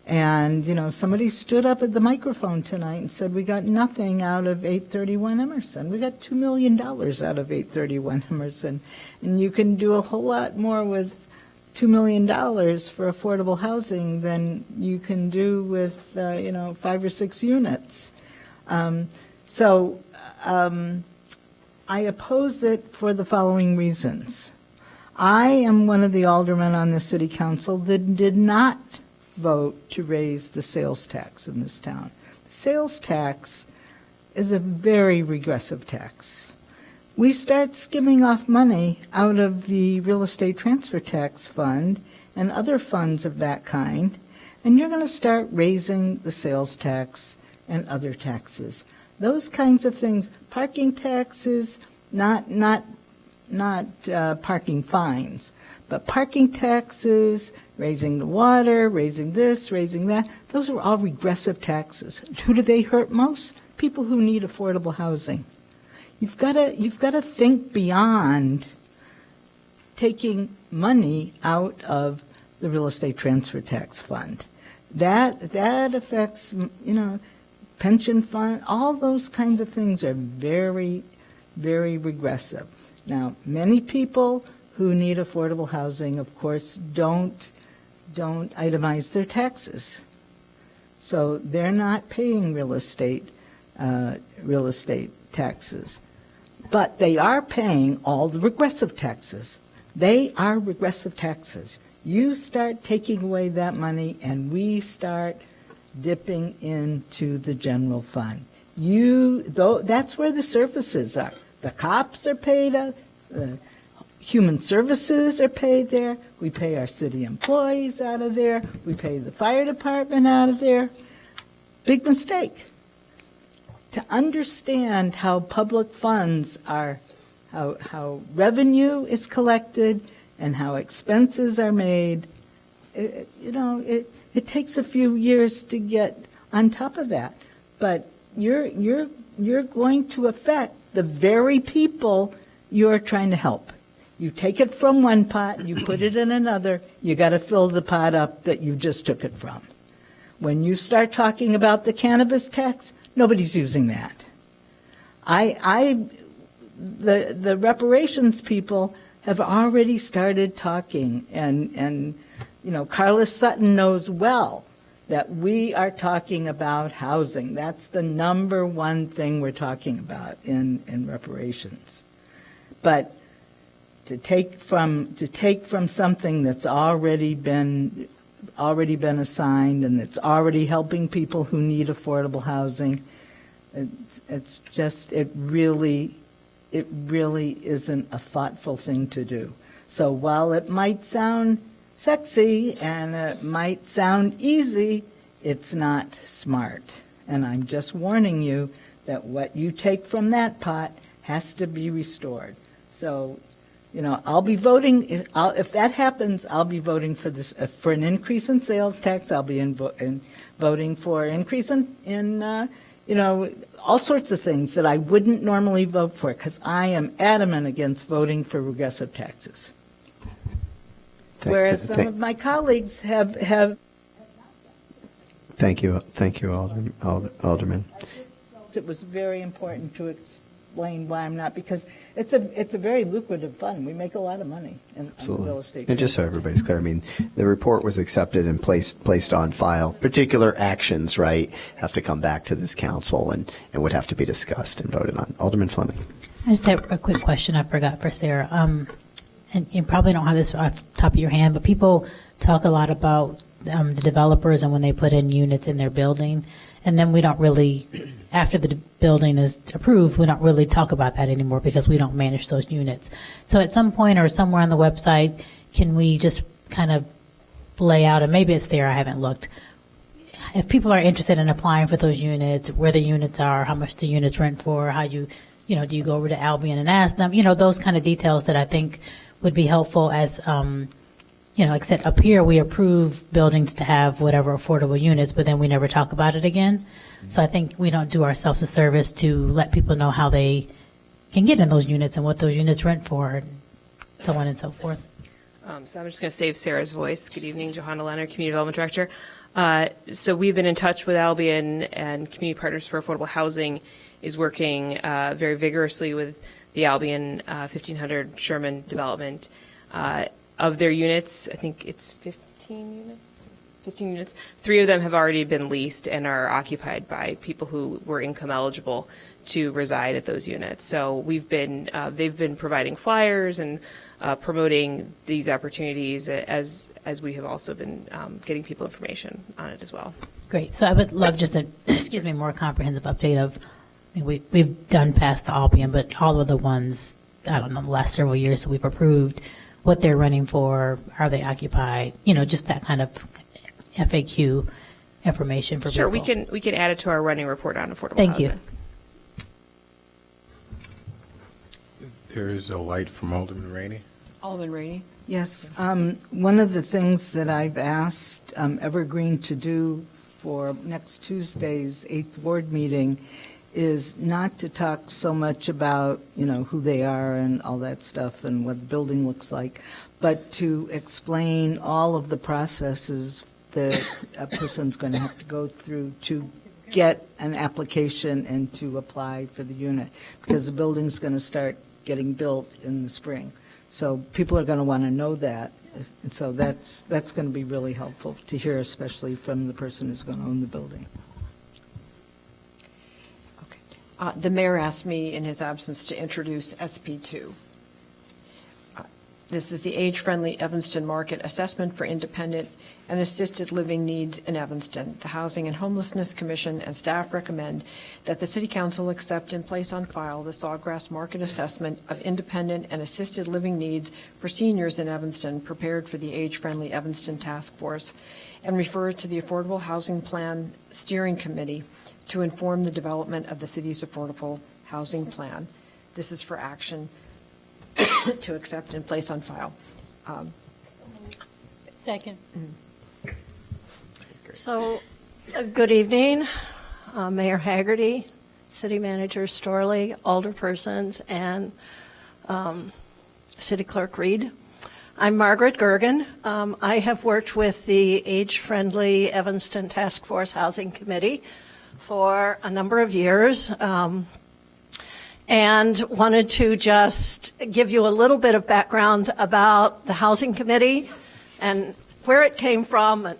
[SPEAKER 12] And, somebody stood up at the microphone tonight and said, we got nothing out of 831 Emerson. We got $2 million out of 831 Emerson. And you can do a whole lot more with $2 million for affordable housing than you can do with, 5 or 6 units. I oppose it for the following reasons. I am one of the aldermen on the city council that did not vote to raise the sales tax in this town. The sales tax is a very regressive tax. We start skimming off money out of the real estate transfer tax fund and other funds of that kind, and you're going to start raising the sales tax and other taxes. Those kinds of things, parking taxes, not parking fines, but parking taxes, raising the water, raising this, raising that, those are all regressive taxes. Who do they hurt most? People who need affordable housing. You've got to think beyond taking money out of the real estate transfer tax fund. That affects, pension fund, all those kinds of things are very, very regressive. Now, many people who need affordable housing, of course, don't itemize their taxes. So they're not paying real estate taxes. But they are paying all the regressive taxes. They are regressive taxes. You start taking away that money and we start dipping into the general fund. That's where the services are. The cops are paid, human services are paid there. We pay our city employees out of there. We pay the fire department out of there. Big mistake. To understand how public funds are, how revenue is collected and how expenses are made, it takes a few years to get on top of that. But you're going to affect the very people you're trying to help. You take it from one pot, you put it in another, you got to fill the pot up that you just took it from. When you start talking about the cannabis tax, nobody's using that. The reparations people have already started talking, and Carlos Sutton knows well that we are talking about housing. That's the number one thing we're talking about in reparations. But to take from something that's already been assigned and that's already helping people who need affordable housing, it really isn't a thoughtful thing to do. So while it might sound sexy and it might sound easy, it's not smart. And I'm just warning you that what you take from that pot has to be restored. So, I'll be voting, if that happens, I'll be voting for this, for an increase in sales tax. I'll be voting for increase in all sorts of things that I wouldn't normally vote for because I am adamant against voting for regressive taxes. Whereas some of my colleagues have.
[SPEAKER 1] Thank you, Alderman.
[SPEAKER 12] It was very important to explain why I'm not, because it's a very lucrative fund. We make a lot of money in real estate.
[SPEAKER 1] And just so everybody's clear, I mean, the report was accepted and placed on file. Particular actions, right, have to come back to this council and would have to be discussed and voted on. Alderman Fleming.
[SPEAKER 13] I just have a quick question I forgot for Sarah. And you probably don't have this off the top of your hand, but people talk a lot about the developers and when they put in units in their building. And then we don't really, after the building is approved, we don't really talk about that anymore because we don't manage those units. So at some point or somewhere on the website, can we just kind of lay out, and maybe it's there, I haven't looked, if people are interested in applying for those units, where the units are, how much the units rent for, how do you go over to Albion and ask them, those kind of details that I think would be helpful as, except up here we approve buildings to have whatever affordable units, but then we never talk about it again. So I think we don't do ourselves a service to let people know how they can get in those units and what those units rent for, and so on and so forth.
[SPEAKER 14] So I'm just going to save Sarah's voice. Good evening, Johanna Leonard, Community Development Director. So we've been in touch with Albion, and Community Partners for Affordable Housing is working very vigorously with the Albion 1500 Sherman development. Of their units, I think it's 15 units. 3 of them have already been leased and are occupied by people who were income eligible to reside at those units. So they've been providing flyers and promoting these opportunities as we have also been getting people information on it as well.
[SPEAKER 13] Great. So I would love just a, more comprehensive update of, we've done past the Albion, but all of the ones, the last several years that we've approved, what they're running for, are they occupied, just that kind of FAQ information for
[SPEAKER 14] people.
[SPEAKER 13] Sure,
[SPEAKER 14] we can add it to our running report on affordable
[SPEAKER 13] Thank
[SPEAKER 14] housing.
[SPEAKER 13] You.
[SPEAKER 2] There is a light from Alderman Rainey.
[SPEAKER 10] Alderman Rainey.
[SPEAKER 12] Yes. One of the things that I've asked Evergreen to do for next Tuesday's 8th Ward meeting is not to talk so much about, who they are and all that stuff and what the building looks like, but to explain all of the processes that a person's going to have to go through to get an application and to apply for the unit, because the building's going to start getting built in the spring. So people are going to want to know that. And so that's going to be really helpful to hear, especially from the person who's going to own the building.
[SPEAKER 15] The mayor asked me in his absence to introduce SP2. This is the age-friendly Evanston market assessment for independent and assisted living needs in Evanston. The Housing and Homelessness Commission and staff recommend that the City Council accept and place on file the Sawgrass Market Assessment of Independent and Assisted Living Needs for Seniors in Evanston, prepared for the Age-Friendly Evanston Task Force, and refer it to the Affordable Housing Plan Steering Committee to inform the development of the city's affordable housing plan. This is for action to accept and place on file.
[SPEAKER 18] Second.
[SPEAKER 24] So, good evening, Mayor Haggerty, City Manager Storley, alderpersons, and City Clerk Reed. I'm Margaret Gergen. I have worked with the Age-Friendly Evanston Task Force Housing Committee for a number of years, and wanted to just give you a little bit of background about the Housing Committee and where it came from and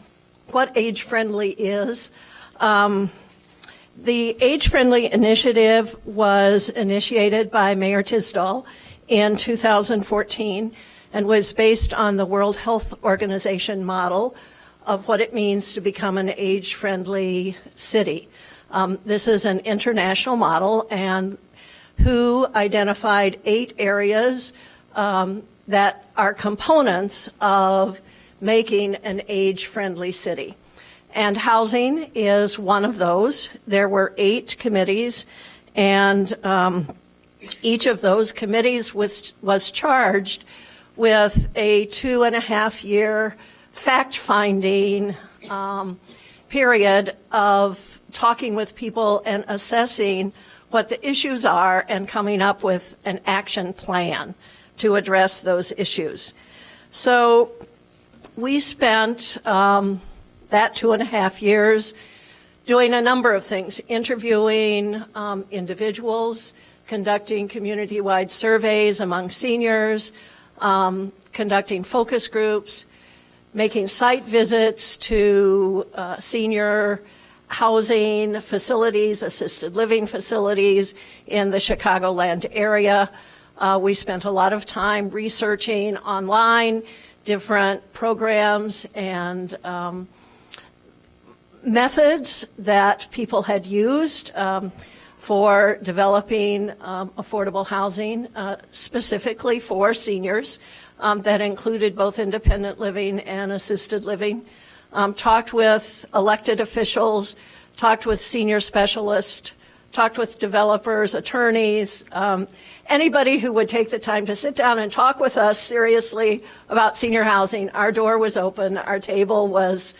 [SPEAKER 24] what age-friendly is. The age-friendly initiative was initiated by Mayor Tisdall in 2014 and was based on the World Health Organization model of what it means to become an age-friendly city. This is an international model, and WHO identified 8 areas that are components of making an age-friendly city. And housing is one of those. There were 8 committees, and each of those committees was charged with a 2.5-year fact-finding period of talking with people and assessing what the issues are and coming up with an action plan to address those issues. So we spent that 2.5 years doing a number of things, interviewing individuals, conducting community-wide surveys among seniors, conducting focus groups, making site visits to senior housing facilities, assisted living facilities in the Chicagoland area. We spent a lot of time researching online different programs and methods that people had used for developing affordable housing, specifically for seniors, that included both independent living and assisted living. Talked with elected officials, talked with senior specialists, talked with developers, attorneys, anybody who would take the time to sit down and talk with us seriously about senior housing. Our door was open, our table was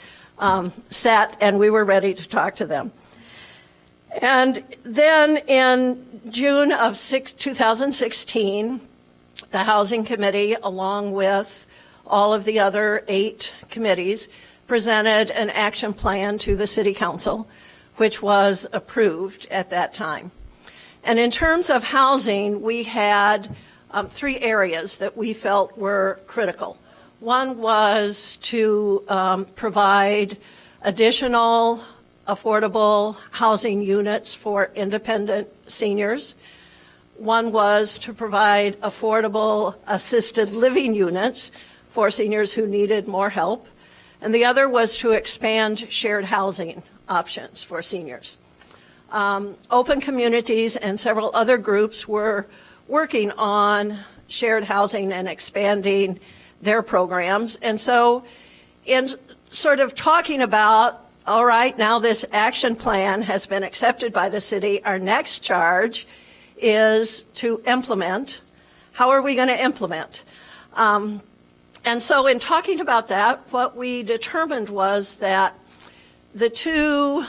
[SPEAKER 24] set, and we were ready to talk to them. And then in June of 2016, the Housing Committee, along with all of the other 8 committees, presented an action plan to the City Council, which was approved at that time. And in terms of housing, we had 3 areas that we felt were critical. One was to provide additional affordable housing units for independent seniors. One was to provide affordable assisted living units for seniors who needed more help. And the other was to expand shared housing options for seniors. Open Communities and several other groups were working on shared housing and expanding their programs. And so in sort of talking about, all right, now this action plan has been accepted by the city, our next charge is to implement. How are we going to implement? And so in talking about that, what we determined was that the 2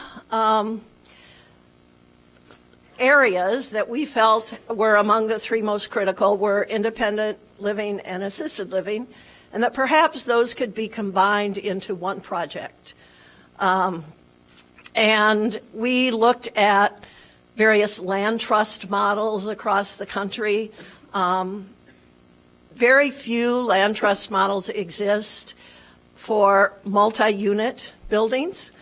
[SPEAKER 24] areas that we felt were among the 3 most critical were independent living and assisted living, and that perhaps those could be combined into one project. And we looked at various land trust models across the country. Very few land trust models exist for multi-unit buildings.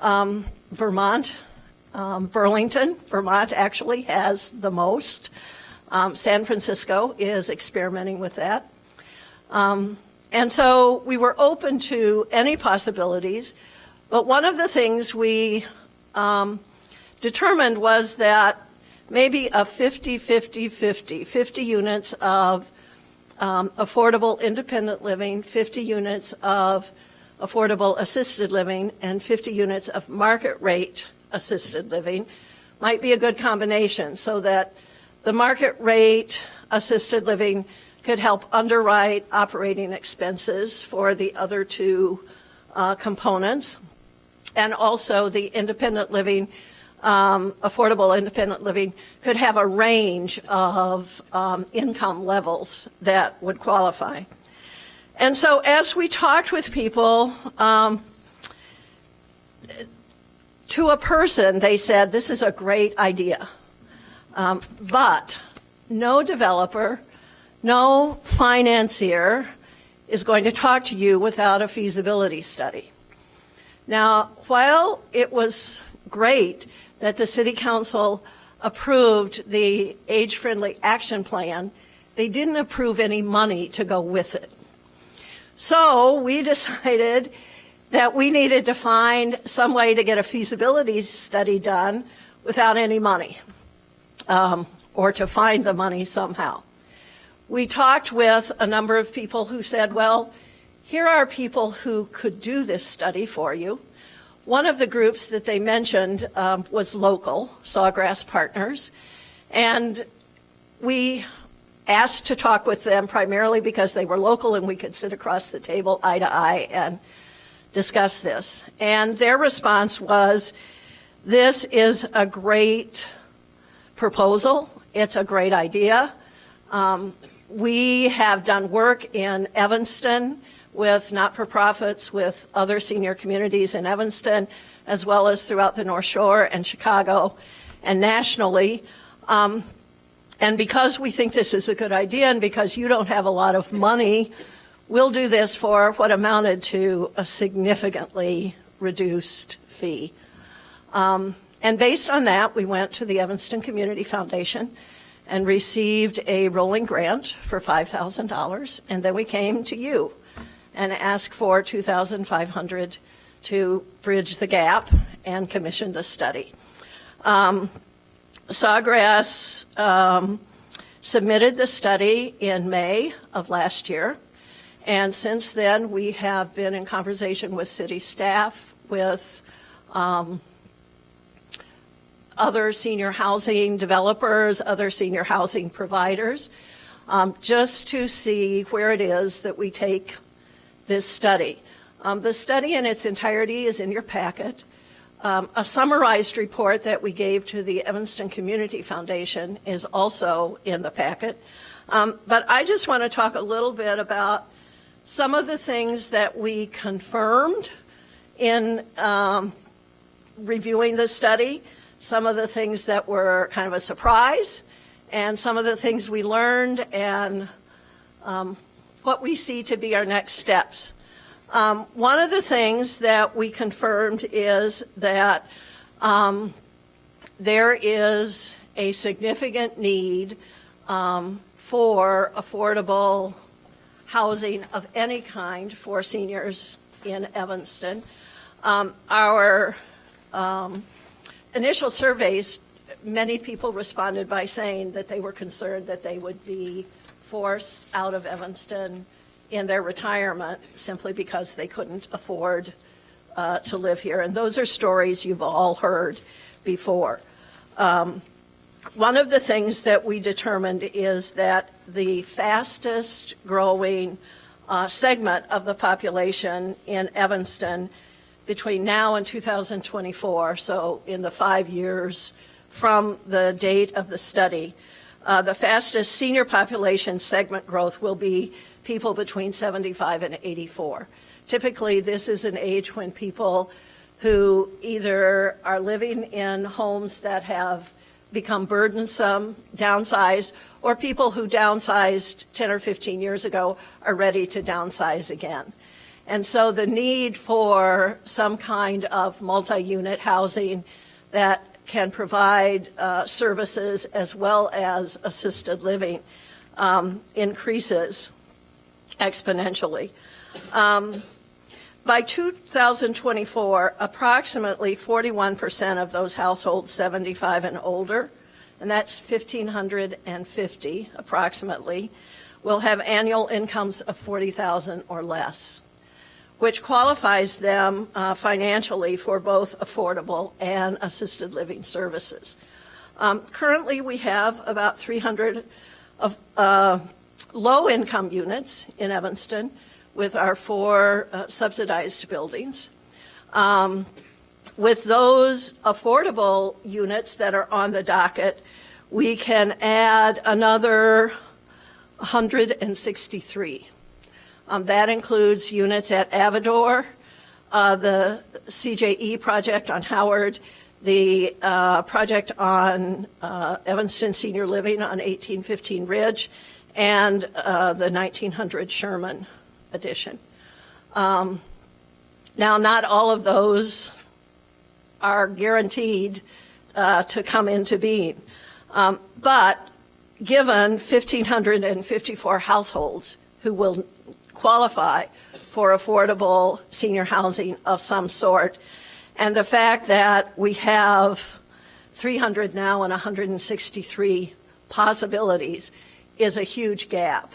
[SPEAKER 24] Vermont, Burlington, Vermont actually has the most. San Francisco is experimenting with that. And so we were open to any possibilities, but one of the things we determined was that maybe a 50-50-50, 50 units of affordable independent living, 50 units of affordable assisted living, and 50 units of market rate assisted living might be a good combination, so that the market rate assisted living could help underwrite operating expenses for the other 2 components, and also the independent living, affordable independent living could have a range of income levels that would qualify. And so as we talked with people, to a person, they said, this is a great idea, but no developer, no financier is going to talk to you without a feasibility study. Now, while it was great that the City Council approved the age-friendly action plan, they didn't approve any money to go with it. So we decided that we needed to find some way to get a feasibility study done without any money, or to find the money somehow. We talked with a number of people who said, well, here are people who could do this study for you. One of the groups that they mentioned was local, Sawgrass Partners, and we asked to talk with them primarily because they were local and we could sit across the table eye to eye and discuss this. And their response was, this is a great proposal. It's a great idea. We have done work in Evanston with not-for-profits, with other senior communities in Evanston, as well as throughout the North Shore and Chicago and nationally. And because we think this is a good idea and because you don't have a lot of money, we'll do this for what amounted to a significantly reduced fee. And based on that, we went to the Evanston Community Foundation and received a rolling grant for $5,000. And then we came to you and asked for $2,500 to bridge the gap and commission the study. Sawgrass submitted the study in May of last year. And since then, we have been in conversation with city staff, with other senior housing developers, other senior housing providers, just to see where it is that we take this study. The study in its entirety is in your packet. A summarized report that we gave to the Evanston Community Foundation is also in the packet. But I just want to talk a little bit about some of the things that we confirmed in reviewing the study, some of the things that were kind of a surprise, and some of the things we learned, and what we see to be our next steps. One of the things that we confirmed is that there is a significant need for affordable housing of any kind for seniors in Evanston. Our initial surveys, many people responded by saying that they were concerned that they would be forced out of Evanston in their retirement simply because they couldn't afford to live here. And those are stories you've all heard before. One of the things that we determined is that the fastest growing segment of the population in Evanston between now and 2024, so in the 5 years from the date of the study, the fastest senior population segment growth will be people between 75 and 84. Typically, this is an age when people who either are living in homes that have become burdensome, downsized, or people who downsized 10 or 15 years ago are ready to downsize again. And so the need for some kind of multi-unit housing that can provide services as well as assisted living increases exponentially. By 2024, approximately 41% of those households 75 and older, and that's 1,550 approximately, will have annual incomes of $40,000 or less, which qualifies them financially for both affordable and assisted living services. Currently, we have about 300 of low-income units in Evanston with our 4 subsidized buildings. With those affordable units that are on the docket, we can add another 163. That includes units at Avador, the CJE project on Howard, the project on Evanston Senior Living on 1815 Ridge, and the 1900 Sherman addition. Now, not all of those are guaranteed to come into being, but given 1,554 households who will qualify for affordable senior housing of some sort, and the fact that we have 300 now and 163 possibilities is a huge gap.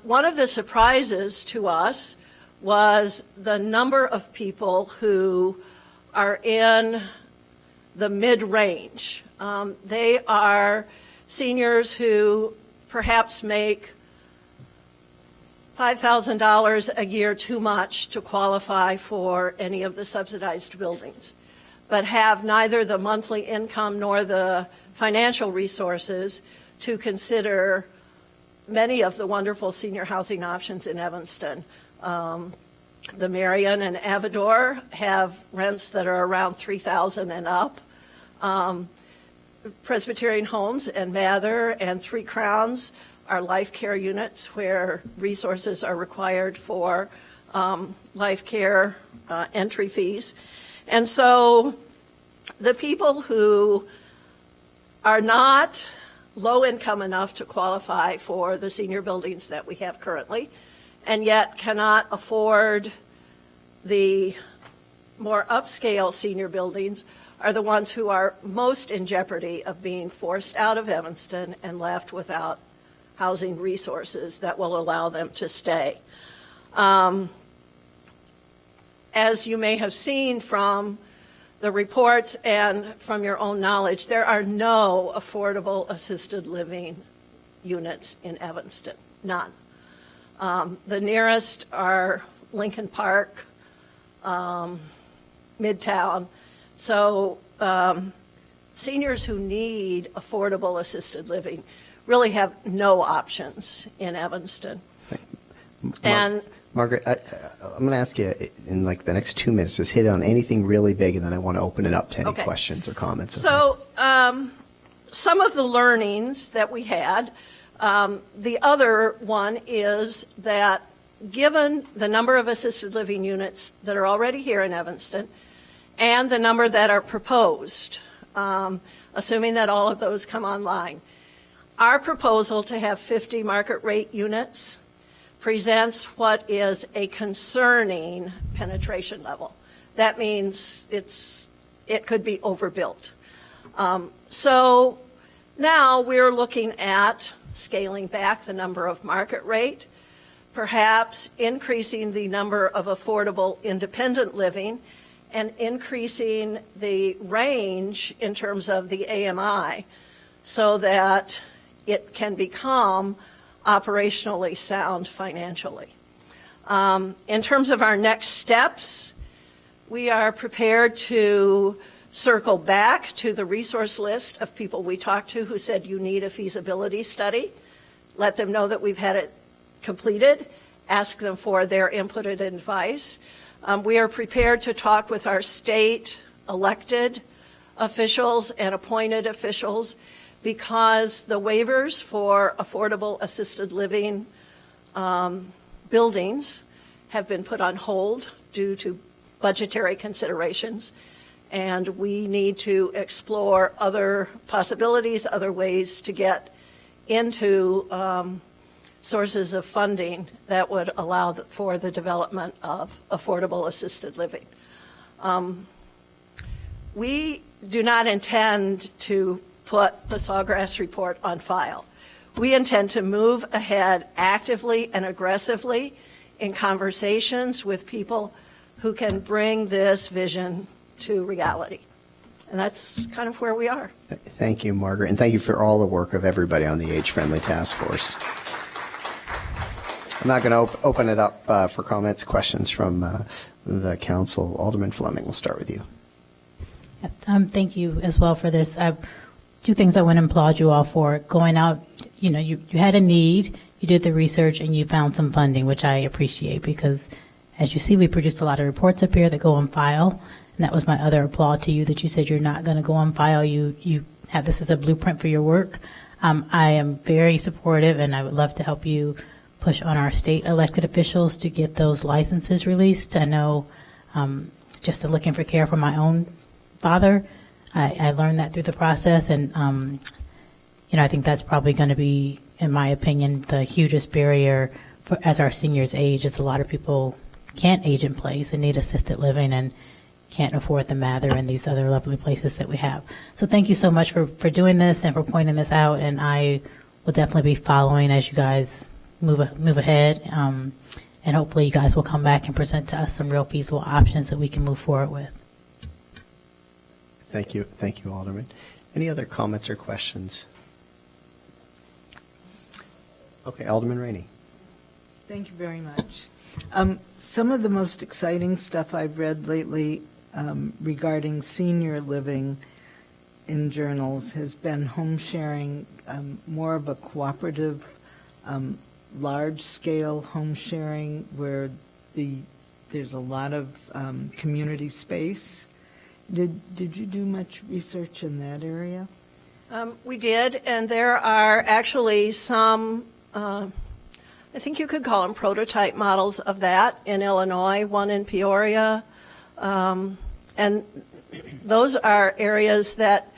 [SPEAKER 24] One of the surprises to us was the number of people who are in the mid-range. They are seniors who perhaps make $5,000 a year too much to qualify for any of the subsidized buildings, but have neither the monthly income nor the financial resources to consider many of the wonderful senior housing options in Evanston. The Marion and Avador have rents that are around $3,000 and up. Presbyterian Homes and Mather and Three Crowns are life care units where resources are required for life care entry fees. And so the people who are not low income enough to qualify for the senior buildings that we have currently, and yet cannot afford the more upscale senior buildings, are the ones who are most in jeopardy of being forced out of Evanston and left without housing resources that will allow them to stay. As you may have seen from the reports and from your own knowledge, there are no affordable assisted living units in Evanston, none. The nearest are Lincoln Park, Midtown. So seniors who need affordable assisted living really have no options in Evanston.
[SPEAKER 1] Margaret, I'm going to ask you in like the next 2 minutes, just hit on anything really big, and then I want to open it up to any questions or comments.
[SPEAKER 24] So some of the learnings that we had, the other one is that given the number of assisted living units that are already here in Evanston and the number that are proposed, assuming that all of those come online, our proposal to have 50 market rate units presents what is a concerning penetration level. That means it could be overbuilt. So now we're looking at scaling back the number of market rate, perhaps increasing the number of affordable independent living, and increasing the range in terms of the AMI so that it can become operationally sound financially. In terms of our next steps, we are prepared to circle back to the resource list of people we talked to who said you need a feasibility study, let them know that we've had it completed, ask them for their input and advice. We are prepared to talk with our state elected officials and appointed officials because the waivers for affordable assisted living buildings have been put on hold due to budgetary considerations, and we need to explore other possibilities, other ways to get into sources of funding that would allow for the development of affordable assisted living. We do not intend to put the Sawgrass report on file. We intend to move ahead actively and aggressively in conversations with people who can bring this vision to reality. And that's kind of where we are.
[SPEAKER 1] Thank you, Margaret, and thank you for all the work of everybody on the Age-Friendly Task Force. I'm not going to open it up for comments, questions from the council. Alderman Fleming, we'll start with you.
[SPEAKER 13] Thank you as well for this. Two things I want to applaud you all for. Going out, you had a need, you did the research, and you found some funding, which I appreciate because, as you see, we produced a lot of reports up here that go on file, and that was my other applaud to you, that you said you're not going to go on file. You have this as a blueprint for your work. I am very supportive, and I would love to help you push on our state elected officials to get those licenses released. I know just looking for care for my own father, I learned that through the process, and I think that's probably going to be, in my opinion, the hugest barrier as our seniors age. Is a lot of people can't age in place and need assisted living and can't afford the Mather and these other lovely places that we have. So thank you so much for doing this and for pointing this out, and I will definitely be following as you guys move ahead, and hopefully you guys will come back and present to us some real feasible options that we can move forward with.
[SPEAKER 1] Thank you, Alderman. Any other comments or questions? Okay, Alderman Rainey.
[SPEAKER 12] Thank you very much. Some of the most exciting stuff I've read lately regarding senior living in journals has been home sharing, more of a cooperative, large-scale home sharing where there's a lot of community space. Did you do much research in that area?
[SPEAKER 24] We did, and there are actually some, I think you could call them prototype models of that in Illinois, one in Peoria. And those are areas that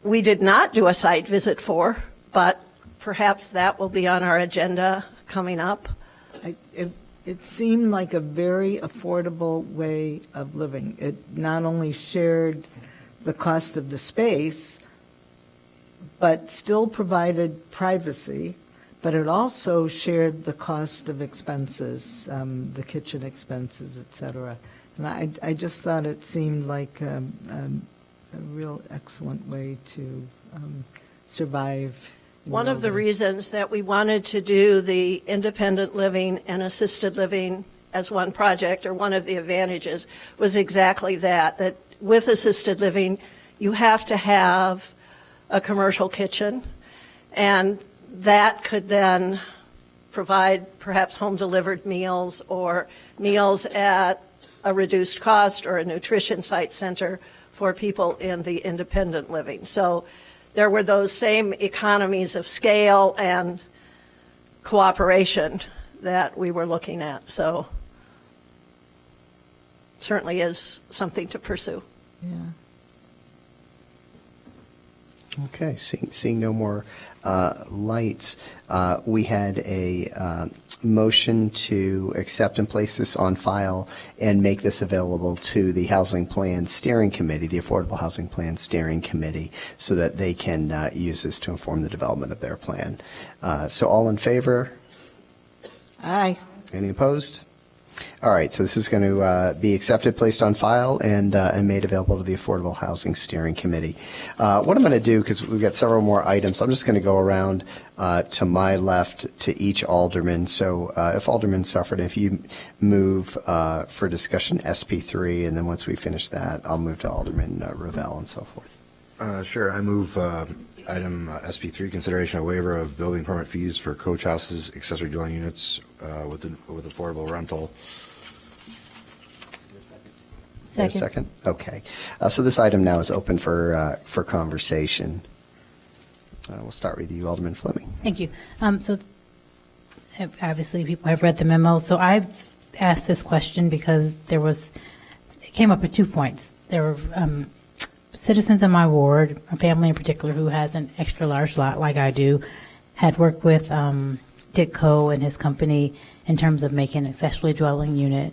[SPEAKER 24] we did not do a site visit for, but perhaps that will be on our agenda coming up.
[SPEAKER 12] It seemed like a very affordable way of living. It not only shared the cost of the space, but still provided privacy, but it also shared the cost of expenses, the kitchen expenses, et cetera. And I just thought it seemed like a real excellent way to survive.
[SPEAKER 24] One of the reasons that we wanted to do the independent living and assisted living as one project, or one of the advantages, was exactly that with assisted living, you have to have a commercial kitchen, and that could then provide perhaps home-delivered meals or meals at a reduced cost or a nutrition site center for people in the independent living. So there were those same economies of scale and cooperation that we were looking at. So certainly is something to pursue.
[SPEAKER 12] Yeah.
[SPEAKER 1] Okay, seeing no more lights, we had a motion to accept and place this on file and make this available to the Housing Plan Steering Committee, the Affordable Housing Plan Steering Committee, so that they can use this to inform the development of their plan. So all in favor?
[SPEAKER 12] Aye.
[SPEAKER 1] Any opposed? All right, so this is going to be accepted, placed on file, and made available to the Affordable Housing Steering Committee. What I'm going to do, because we've got several more items, I'm just going to go around to my left to each alderman. So if Alderman Sufford, if you move for discussion SP3, and then once we finish that, I'll move to Alderman Ravel and so forth.
[SPEAKER 16] Sure. I move item SP3, consideration of waiver of building permit fees for coach houses, accessory dwelling units with affordable rental.
[SPEAKER 1] Second. Okay. So this item now is open for conversation. We'll start with you, Alderman Fleming.
[SPEAKER 13] Thank you. So obviously people have read the memo. So I asked this question because it came up at 2 points. There were citizens in my ward, a family in particular who has an extra large lot like I do, had worked with Ditko and his company in terms of making an accessory dwelling unit,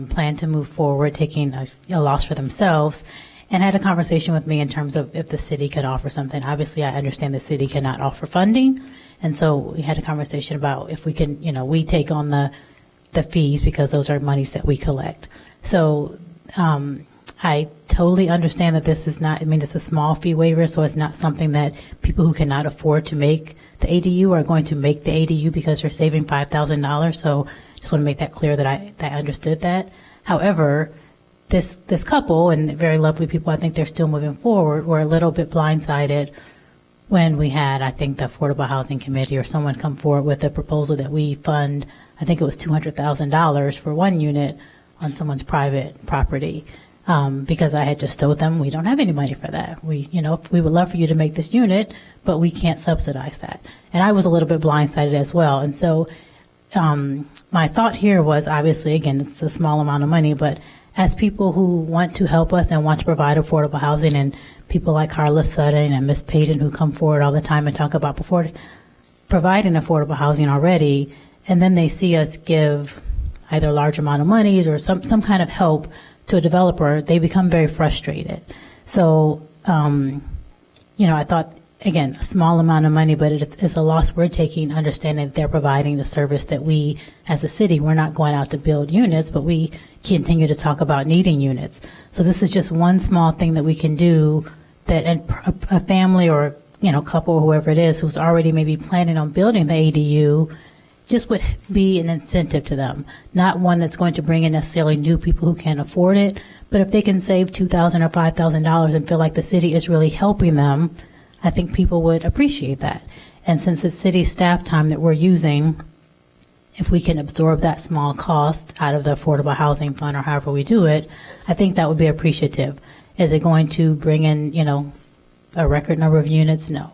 [SPEAKER 13] plan to move forward, taking a loss for themselves, and had a conversation with me in terms of if the city could offer something. Obviously, I understand the city cannot offer funding, and so we had a conversation about if we can, we take on the fees because those are monies that we collect. So I totally understand that this is not, it's a small fee waiver, so it's not something that people who cannot afford to make the ADU are going to make the ADU because they're saving $5,000. So just want to make that clear that I understood that. However, this couple, and very lovely people, I think they're still moving forward, were a little bit blindsided when we had, I think, the Affordable Housing Committee or someone come forward with a proposal that we fund, I think it was $200,000 for one unit on someone's private property. Because I had just told them we don't have any money for that. We would love for you to make this unit, but we can't subsidize that. And I was a little bit blindsided as well. And so my thought here was, obviously, again, it's a small amount of money, but as people who want to help us and want to provide affordable housing, and people like Carla Sutton and Ms. Payton who come forward all the time and talk about providing affordable housing already, and then they see us give either a large amount of monies or some kind of help to a developer, they become very frustrated. So, I thought, again, a small amount of money, but it's a loss we're taking, understanding that they're providing the service that we, as a city, we're not going out to build units, but we continue to talk about needing units. So this is just one small thing that we can do that a family or, couple, whoever it is, who's already maybe planning on building the ADU, just would be an incentive to them, not one that's going to bring in necessarily new people who can't afford it. But if they can save $2,000 or $5,000 and feel like the city is really helping them, I think people would appreciate that. And since it's city staff time that we're using, if we can absorb that small cost out of the Affordable Housing Fund or however we do it, I think that would be appreciative. Is it going to bring in, a record number of units? No.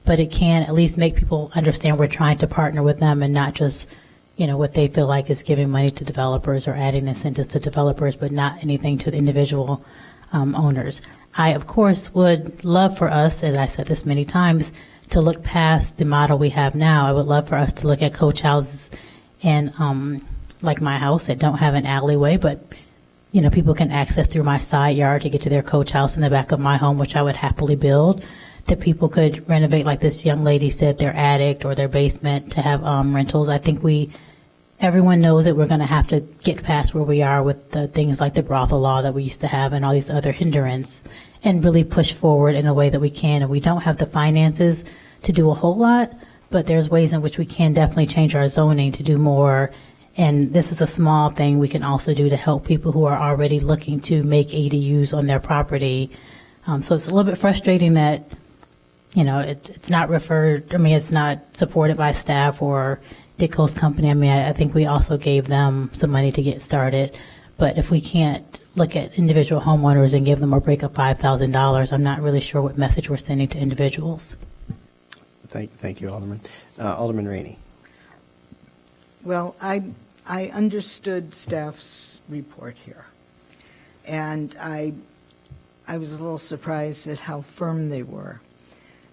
[SPEAKER 13] But it can at least make people understand we're trying to partner with them and not just, what they feel like is giving money to developers or adding incentives to developers, but not anything to the individual owners. I, of course, would love for us, as I said this many times, to look past the model we have now. I would love for us to look at coach houses and like my house that don't have an alleyway, but people can access through my side yard to get to their coach house in the back of my home, which I would happily build. That people could renovate, like this young lady said, their attic or their basement to have rentals. I think everyone knows that we're going to have to get past where we are with the things like the brothel law that we used to have and all these other hindrances and really push forward in a way that we can. And we don't have the finances to do a whole lot, but there's ways in which we can definitely change our zoning to do more. And this is a small thing we can also do to help people who are already looking to make ADUs on their property. So it's a little bit frustrating that, it's not it's not supported by staff or Ditko's company. I think we also gave them some money to get started. But if we can't look at individual homeowners and give them a break of $5,000, I'm not really sure what message we're sending to individuals.
[SPEAKER 1] Thank you, Alderman. Alderman Rainey.
[SPEAKER 12] Well, I understood staff's report here, and I was a little surprised at how firm they were.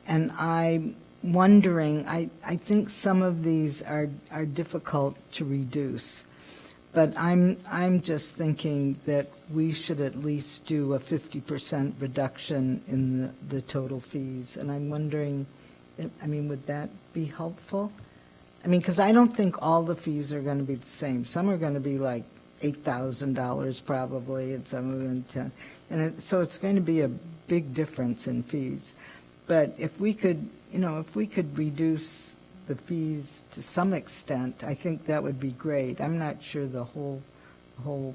[SPEAKER 12] And I'm wondering, I think some of these are difficult to reduce, but I'm just thinking that we should at least do a 50% reduction in the total fees. And I'm wondering, would that be helpful? Because I don't think all the fees are going to be the same. Some are going to be like $8,000 probably, and some are going to $10,000. And so it's going to be a big difference in fees. But if we could, reduce the fees to some extent, I think that would be great. I'm not sure the whole, the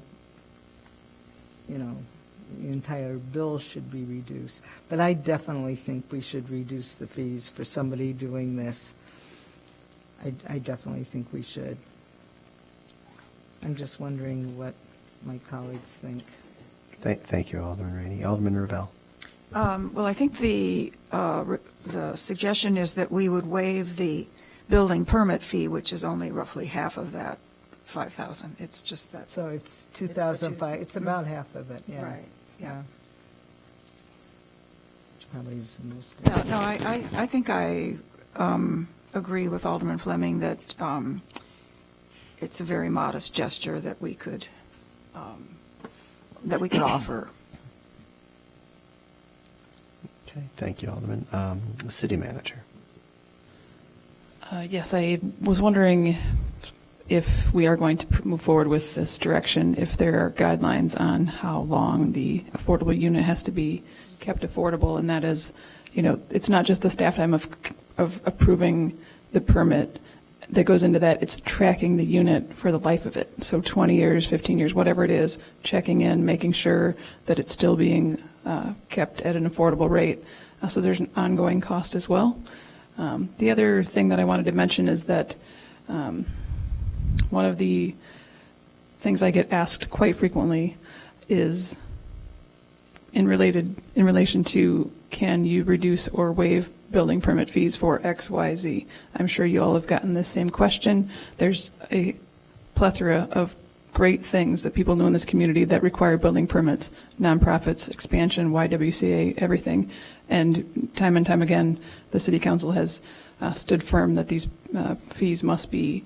[SPEAKER 12] entire bill should be reduced. But I definitely think we should reduce the fees for somebody doing this. I definitely think we should. I'm just wondering what my colleagues think.
[SPEAKER 1] Thank you, Alderman Rainey. Alderman Ravel.
[SPEAKER 17] Well, I think the suggestion is that we would waive the building permit fee, which is only roughly half of that $5,000. It's just that.
[SPEAKER 12] So it's 2,005. It's about half of it. Yeah.
[SPEAKER 17] Right. Yeah.
[SPEAKER 12] Which probably is the most.
[SPEAKER 17] No, I think I agree with Alderman Fleming that it's a very modest gesture that we could offer.
[SPEAKER 1] Okay, thank you, Alderman. The city manager.
[SPEAKER 10] Yes, I was wondering if we are going to move forward with this direction, if there are guidelines on how long the affordable unit has to be kept affordable, and that is, it's not just the staff time of approving the permit that goes into that, it's tracking the unit for the life of it. So 20 years, 15 years, whatever it is, checking in, making sure that it's still being kept at an affordable rate. So there's an ongoing cost as well. The other thing that I wanted to mention is that one of the things I get asked quite frequently is in relation to, can you reduce or waive building permit fees for X, Y, Z? I'm sure you all have gotten this same question. There's a plethora of great things that people do in this community that require building permits, nonprofits, expansion, YWCA, everything. And time again, the City Council has stood firm that these fees must be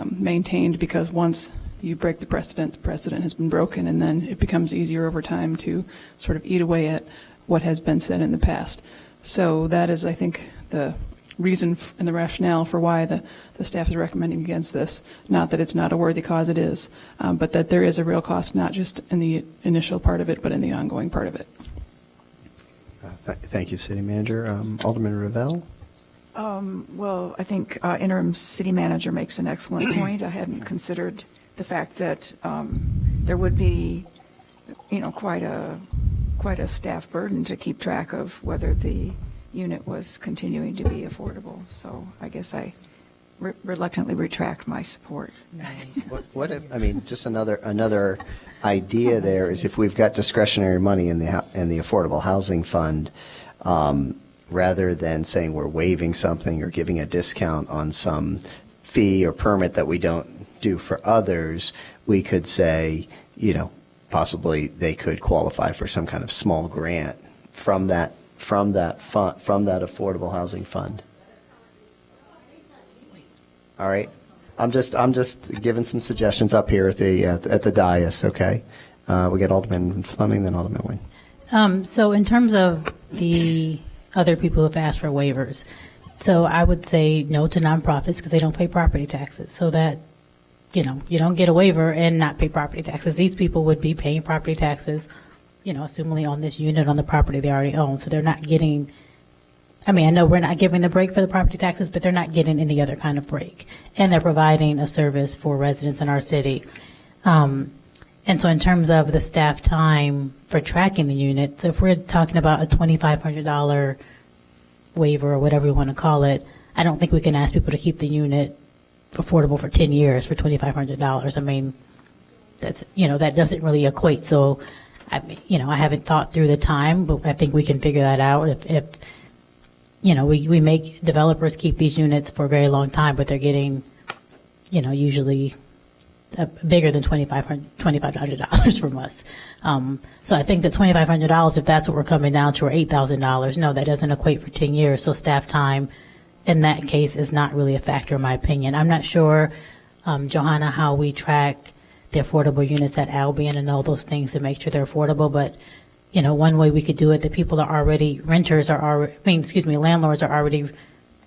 [SPEAKER 10] maintained, because once you break the precedent has been broken, and then it becomes easier over time to sort of eat away at what has been said in the past. So that is, I think, the reason and the rationale for why the staff is recommending against this. Not that it's not a worthy cause, it is, but that there is a real cost, not just in the initial part of it, but in the ongoing part of it.
[SPEAKER 1] Thank you, City Manager. Alderman Ravel?
[SPEAKER 17] Well, I think interim city manager makes an excellent point. I hadn't considered the fact that there would be, quite a staff burden to keep track of whether the unit was continuing to be affordable. So I guess I reluctantly retract my support.
[SPEAKER 1] What if, I mean, just another idea there is if we've got discretionary money in the Affordable Housing Fund, rather than saying we're waiving something or giving a discount on some fee or permit that we don't do for others, we could say, possibly they could qualify for some kind of small grant from that Affordable Housing Fund. All right, I'm just giving some suggestions up here at the dais. Okay, we got Alderman Fleming, then Alderman Nguyen.
[SPEAKER 13] So in terms of the other people who have asked for waivers, so I would say no to nonprofits because they don't pay property taxes. So that, you don't get a waiver and not pay property taxes. These people would be paying property taxes, assumingly on this unit on the property they already own. So they're not getting, I know we're not giving the break for the property taxes, but they're not getting any other kind of break. And they're providing a service for residents in our city. And so in terms of the staff time for tracking the unit, so if we're talking about a $2,500 waiver or whatever we want to call it, I don't think we can ask people to keep the unit affordable for 10 years for $2,500. That's, that doesn't really equate. So, I haven't thought through the time, but I think we can figure that out. If we make developers keep these units for a very long time, but they're getting, usually bigger than $2,500 from us. So I think that $2,500, if that's what we're coming down to, or $8,000, no, that doesn't equate for 10 years. So staff time in that case is not really a factor in my opinion. I'm not sure, Johanna, how we track the affordable units at Albion and all those things to make sure they're affordable. But, one way we could do it, the people are already, landlords are already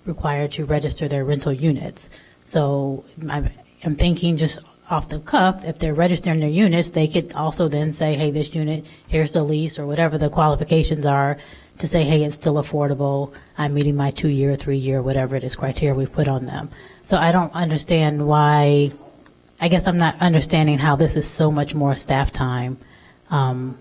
[SPEAKER 13] required to register their rental units. So I'm thinking just off the cuff, if they're registering their units, they could also then say, hey, this unit, here's the lease or whatever the qualifications are to say, hey, it's still affordable. I'm meeting my 2-year, 3-year, whatever it is criteria we put on them. So I don't understand why, I guess I'm not understanding how this is so much more staff time for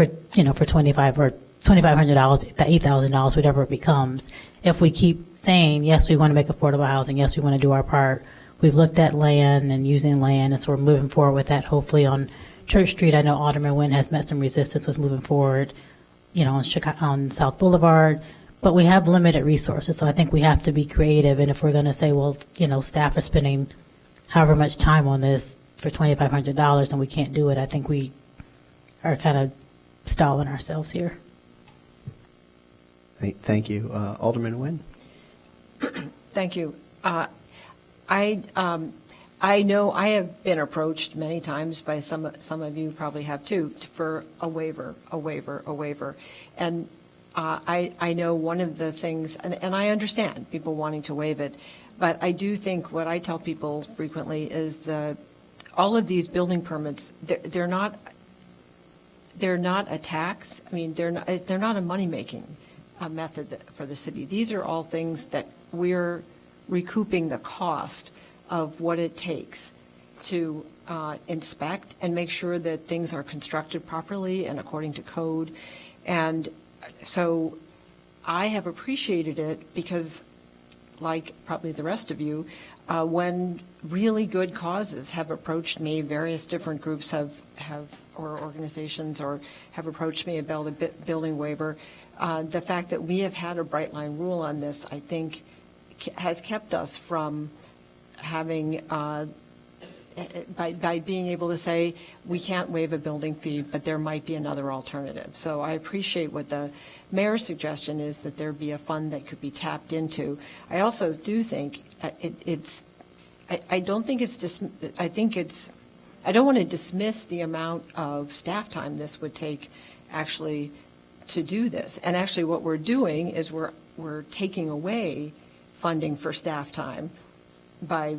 [SPEAKER 13] $2,500 or $2,500, that $8,000, whatever it becomes. If we keep saying, yes, we want to make affordable housing, yes, we want to do our part. We've looked at land and using land, and so we're moving forward with that. Hopefully on Church Street, I know Alderman Nguyen has met some resistance with moving forward, on South Boulevard, but we have limited resources. So I think we have to be creative. And if we're going to say, well, staff are spending however much time on this for $2,500 and we can't do it, I think we are kind of stalling ourselves here.
[SPEAKER 1] Thank you. Alderman Nguyen.
[SPEAKER 15] Thank you. I know I have been approached many times by some of you probably have too, for a waiver. And I know one of the things, and I understand people wanting to waive it, but I do think what I tell people frequently is all of these building permits, they're not a tax. They're not a money-making method for the city. These are all things that we're recouping the cost of what it takes to inspect and make sure that things are constructed properly and according to code. And so I have appreciated it because, like probably the rest of you, when really good causes have approached me, various different groups or organizations have approached me about a building waiver, the fact that we have had a bright line rule on this, I think, has kept us from having, by being able to say, we can't waive a building fee, but there might be another alternative. So I appreciate what the mayor's suggestion is, that there be a fund that could be tapped into. I also do think I don't want to dismiss the amount of staff time this would take actually to do this. And actually what we're doing is we're taking away funding for staff time by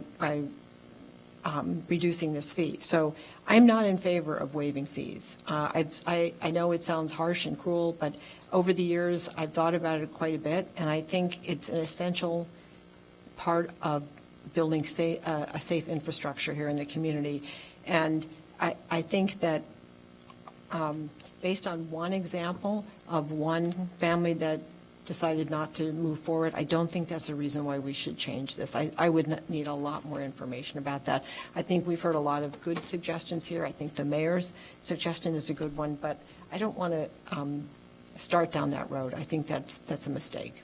[SPEAKER 15] reducing this fee. So I'm not in favor of waiving fees. I know it sounds harsh and cruel, but over the years, I've thought about it quite a bit, and I think it's an essential part of building a safe infrastructure here in the community. And I think that based on one example of one family that decided not to move forward, I don't think that's a reason why we should change this. I would need a lot more information about that. I think we've heard a lot of good suggestions here. I think the mayor's suggestion is a good one, but I don't want to start down that road. I think that's a mistake.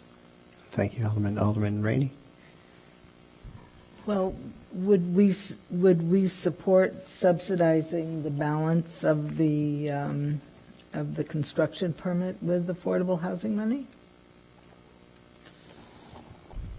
[SPEAKER 1] Thank you, Alderman Rainey.
[SPEAKER 12] Well, would we support subsidizing the balance of the construction permit with affordable housing money?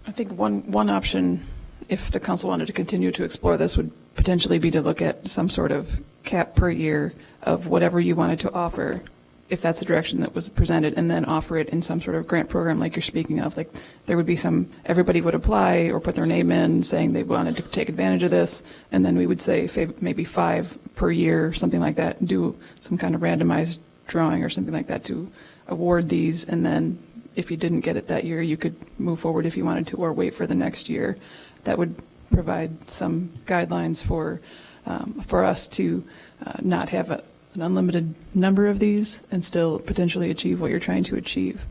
[SPEAKER 10] I think one option, if the council wanted to continue to explore this, would potentially be to look at some sort of cap per year of whatever you wanted to offer, if that's the direction that was presented, and then offer it in some sort of grant program like you're speaking of. Like there would be everybody would apply or put their name in saying they wanted to take advantage of this, and then we would say maybe 5 per year, something like that, and do some kind of randomized drawing or something like that to award these, and then if you didn't get it that year, you could move forward if you wanted to, or wait for the next year. That would provide some guidelines for us to not have an unlimited number of these and still potentially achieve what you're trying to achieve.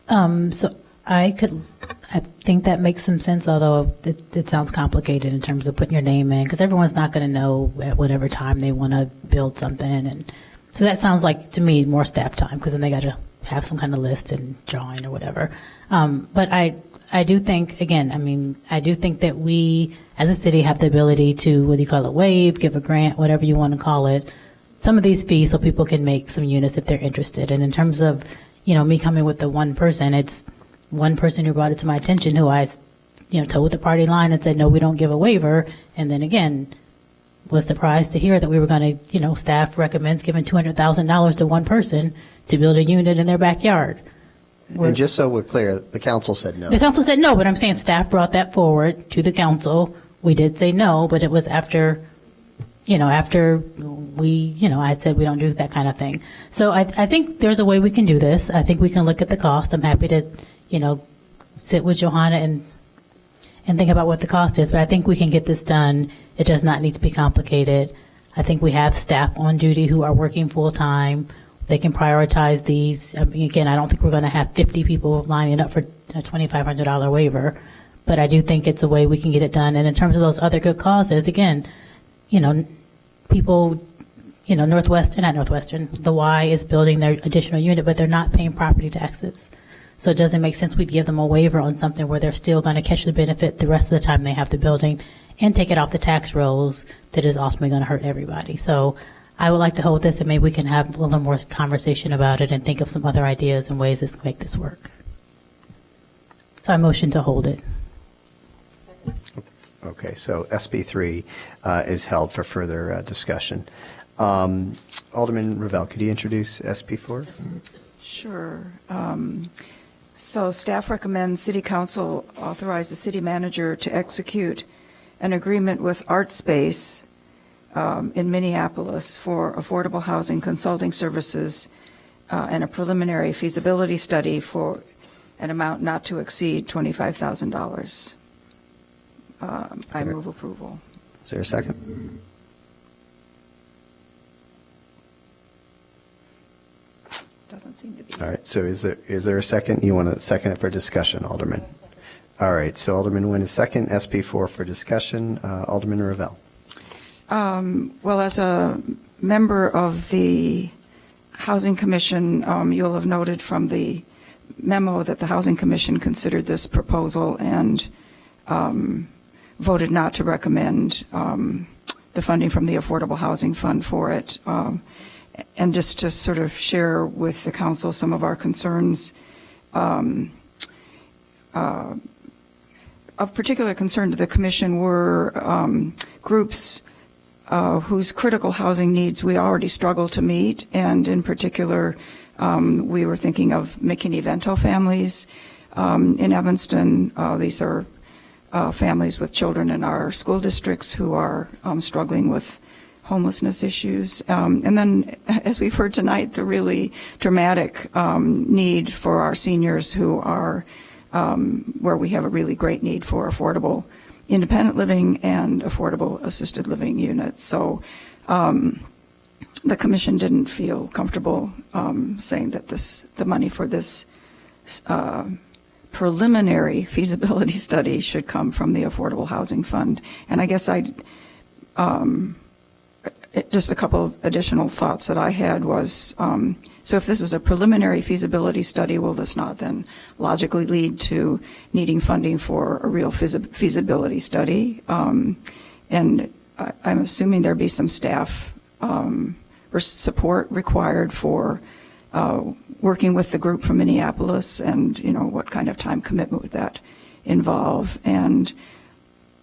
[SPEAKER 13] So I think that makes some sense, although it sounds complicated in terms of putting your name in, because everyone's not going to know at whatever time they want to build something. And so that sounds like, to me, more staff time, because then they got to have some kind of list and drawing or whatever. But I do think, again, I do think that we, as a city, have the ability to, whether you call it waive, give a grant, whatever you want to call it, some of these fees so people can make some units if they're interested. And in terms of, me coming with the one person, it's one person who brought it to my attention who I, told the party line and said, no, we don't give a waiver. And then again, was surprised to hear that we were going to, staff recommends giving $200,000 to one person to build a unit in their backyard.
[SPEAKER 1] And just so we're clear, the council said no.
[SPEAKER 13] The council said no, but I'm saying staff brought that forward to the council. We did say no, but it was after we, I said we don't do that kind of thing. So I think there's a way we can do this. I think we can look at the cost. I'm happy to, sit with Johanna and think about what the cost is, but I think we can get this done. It does not need to be complicated. I think we have staff on duty who are working full time. They can prioritize these. Again, I don't think we're going to have 50 people lining up for a $2,500 waiver, but I do think it's a way we can get it done. And in terms of those other good causes, again, people, the Y is building their additional unit, but they're not paying property taxes. So it doesn't make sense we'd give them a waiver on something where they're still going to catch the benefit the rest of the time they have the building and take it off the tax rolls that is ultimately going to hurt everybody. So I would like to hold this, and maybe we can have a little more conversation about it and think of some other ideas and ways to make this work. So I motion to hold it.
[SPEAKER 1] Okay, so SB3 is held for further discussion. Alderman Ravel, could you introduce SB4?
[SPEAKER 17] Sure. So staff recommends City Council authorize the city manager to execute an agreement with ArtSpace in Minneapolis for affordable housing consulting services and a preliminary feasibility study for an amount not to exceed $25,000. I move approval.
[SPEAKER 1] Is there a second?
[SPEAKER 17] Doesn't seem to be.
[SPEAKER 1] All right, so is there a second? You want to second it for discussion, Alderman? All right, so Alderman Nguyen is second, SB4 for discussion. Alderman Ravel.
[SPEAKER 17] Well, as a member of the Housing Commission, you'll have noted from the memo that the Housing Commission considered this proposal and voted not to recommend the funding from the Affordable Housing Fund for it. And just to sort of share with the council some of our concerns, of particular concern to the commission were groups whose critical housing needs we already struggle to meet, and in particular, we were thinking of McKinney-Vento families in Evanston. These are families with children in our school districts who are struggling with homelessness issues. And then, as we've heard tonight, the really dramatic need for our seniors who are, where we have a really great need for affordable independent living and affordable assisted living units. So the commission didn't feel comfortable saying that the money for this preliminary feasibility study should come from the Affordable Housing Fund. And I guess just a couple of additional thoughts that I had was, so if this is a preliminary feasibility study, will this not then logically lead to needing funding for a real feasibility study? And I'm assuming there'd be some staff support required for working with the group from Minneapolis, and what kind of time commitment would that involve? And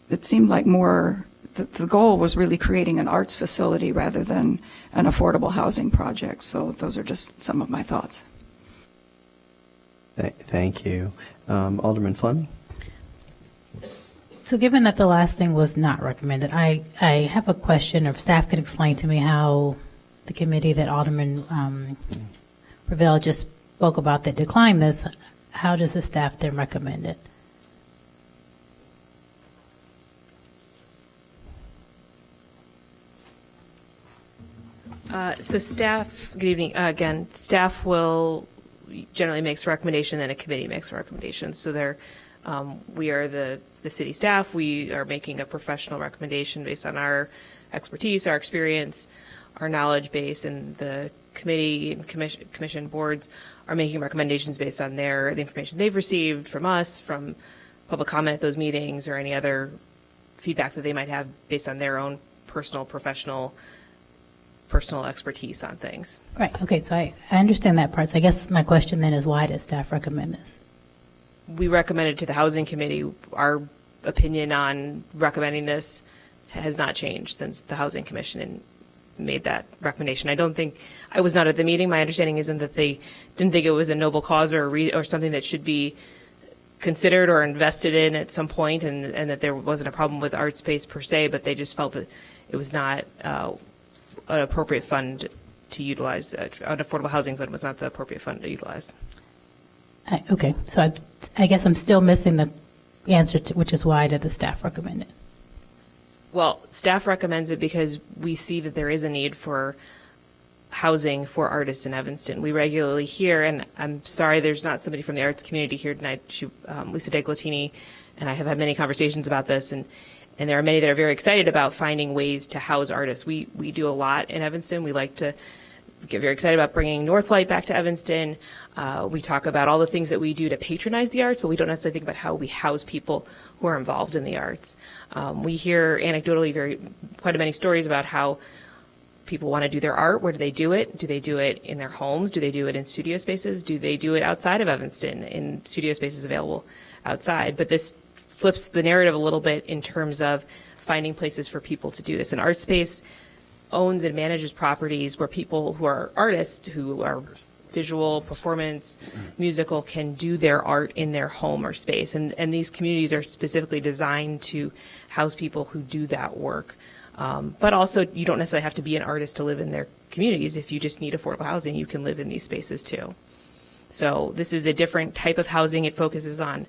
[SPEAKER 17] it seemed like the goal was really creating an arts facility rather than an affordable housing project. So those are just some of my thoughts.
[SPEAKER 1] Thank you. Alderman Fleming?
[SPEAKER 13] So given that the last thing was not recommended, I have a question, or if staff could explain to me how the committee that Alderman Ravel just spoke about that declined this, how does the staff then recommend it?
[SPEAKER 14] So staff, good evening, again, staff will generally makes a recommendation, then a committee makes a recommendation. So we are the city staff, we are making a professional recommendation based on our expertise, our experience, our knowledge base, and the committee and commission boards are making recommendations based on the information they've received from us, from public comment at those meetings, or any other feedback that they might have based on their own personal expertise on things.
[SPEAKER 13] Right. Okay. So I understand that part. So I guess my question then is, why does staff recommend this?
[SPEAKER 14] We recommended to the Housing Committee. Our opinion on recommending this has not changed since the Housing Commission made that recommendation. I was not at the meeting. My understanding isn't that they didn't think it was a noble cause or something that should be considered or invested in at some point, and that there wasn't a problem with art space per se, but they just felt that it was not an appropriate fund to utilize. An affordable housing fund was not the appropriate fund to utilize.
[SPEAKER 13] Okay, so I guess I'm still missing the answer, which is why did the staff recommend it?
[SPEAKER 14] Well, staff recommends it because we see that there is a need for housing for artists in Evanston. We regularly hear, and I'm sorry there's not somebody from the arts community here tonight, Lisa DeGlatini and I have had many conversations about this, and there are many that are very excited about finding ways to house artists. We do a lot in Evanston. We like to get very excited about bringing Northlight back to Evanston. We talk about all the things that we do to patronize the arts, but we don't necessarily think about how we house people who are involved in the arts. We hear anecdotally quite many stories about how people want to do their art. Where do they do it? Do they do it in their homes? Do they do it in studio spaces? Do they do it outside of Evanston in studio spaces available outside? But this flips the narrative a little bit in terms of finding places for people to do this. An art space owns and manages properties where people who are artists, who are visual, performance, musical, can do their art in their home or space. And these communities are specifically designed to house people who do that work. But also, you don't necessarily have to be an artist to live in their communities. If you just need affordable housing, you can live in these spaces too. So this is a different type of housing. It focuses on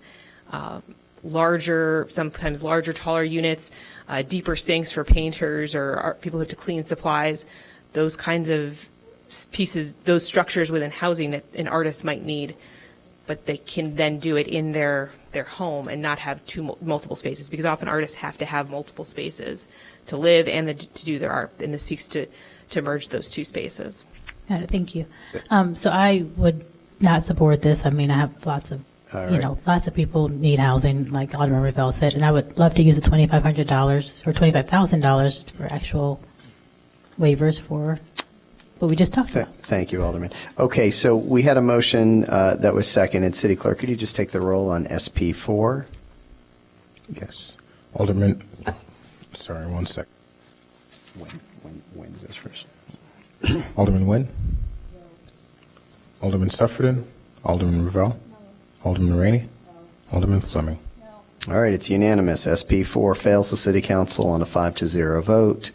[SPEAKER 14] sometimes larger, taller units, deeper sinks for painters or people who have to clean supplies, those kinds of pieces, those structures within housing that an artist might need, but they can then do it in their home and not have multiple spaces, because often artists have to have multiple spaces to live and to do their art, and this seeks to merge those two spaces.
[SPEAKER 13] Got it. Thank you. So I would not support this. I mean, I have lots of lots of people need housing, like Alderman Ravel said, and I would love to use the $2,500 or $25,000 for actual waivers for what we just talked about.
[SPEAKER 1] Thank you, Alderman. Okay, so we had a motion that was seconded. City Clerk, could you just take the roll on SP4?
[SPEAKER 2] Yes. Alderman, sorry, 1 sec.
[SPEAKER 1] When is this first?
[SPEAKER 2] Alderman Nguyen? Alderman Sufferton? Alderman Ravel? Alderman Rainey. Alderman Fleming.
[SPEAKER 1] All right, it's unanimous. SP4 fails the City Council on a 5-0 vote,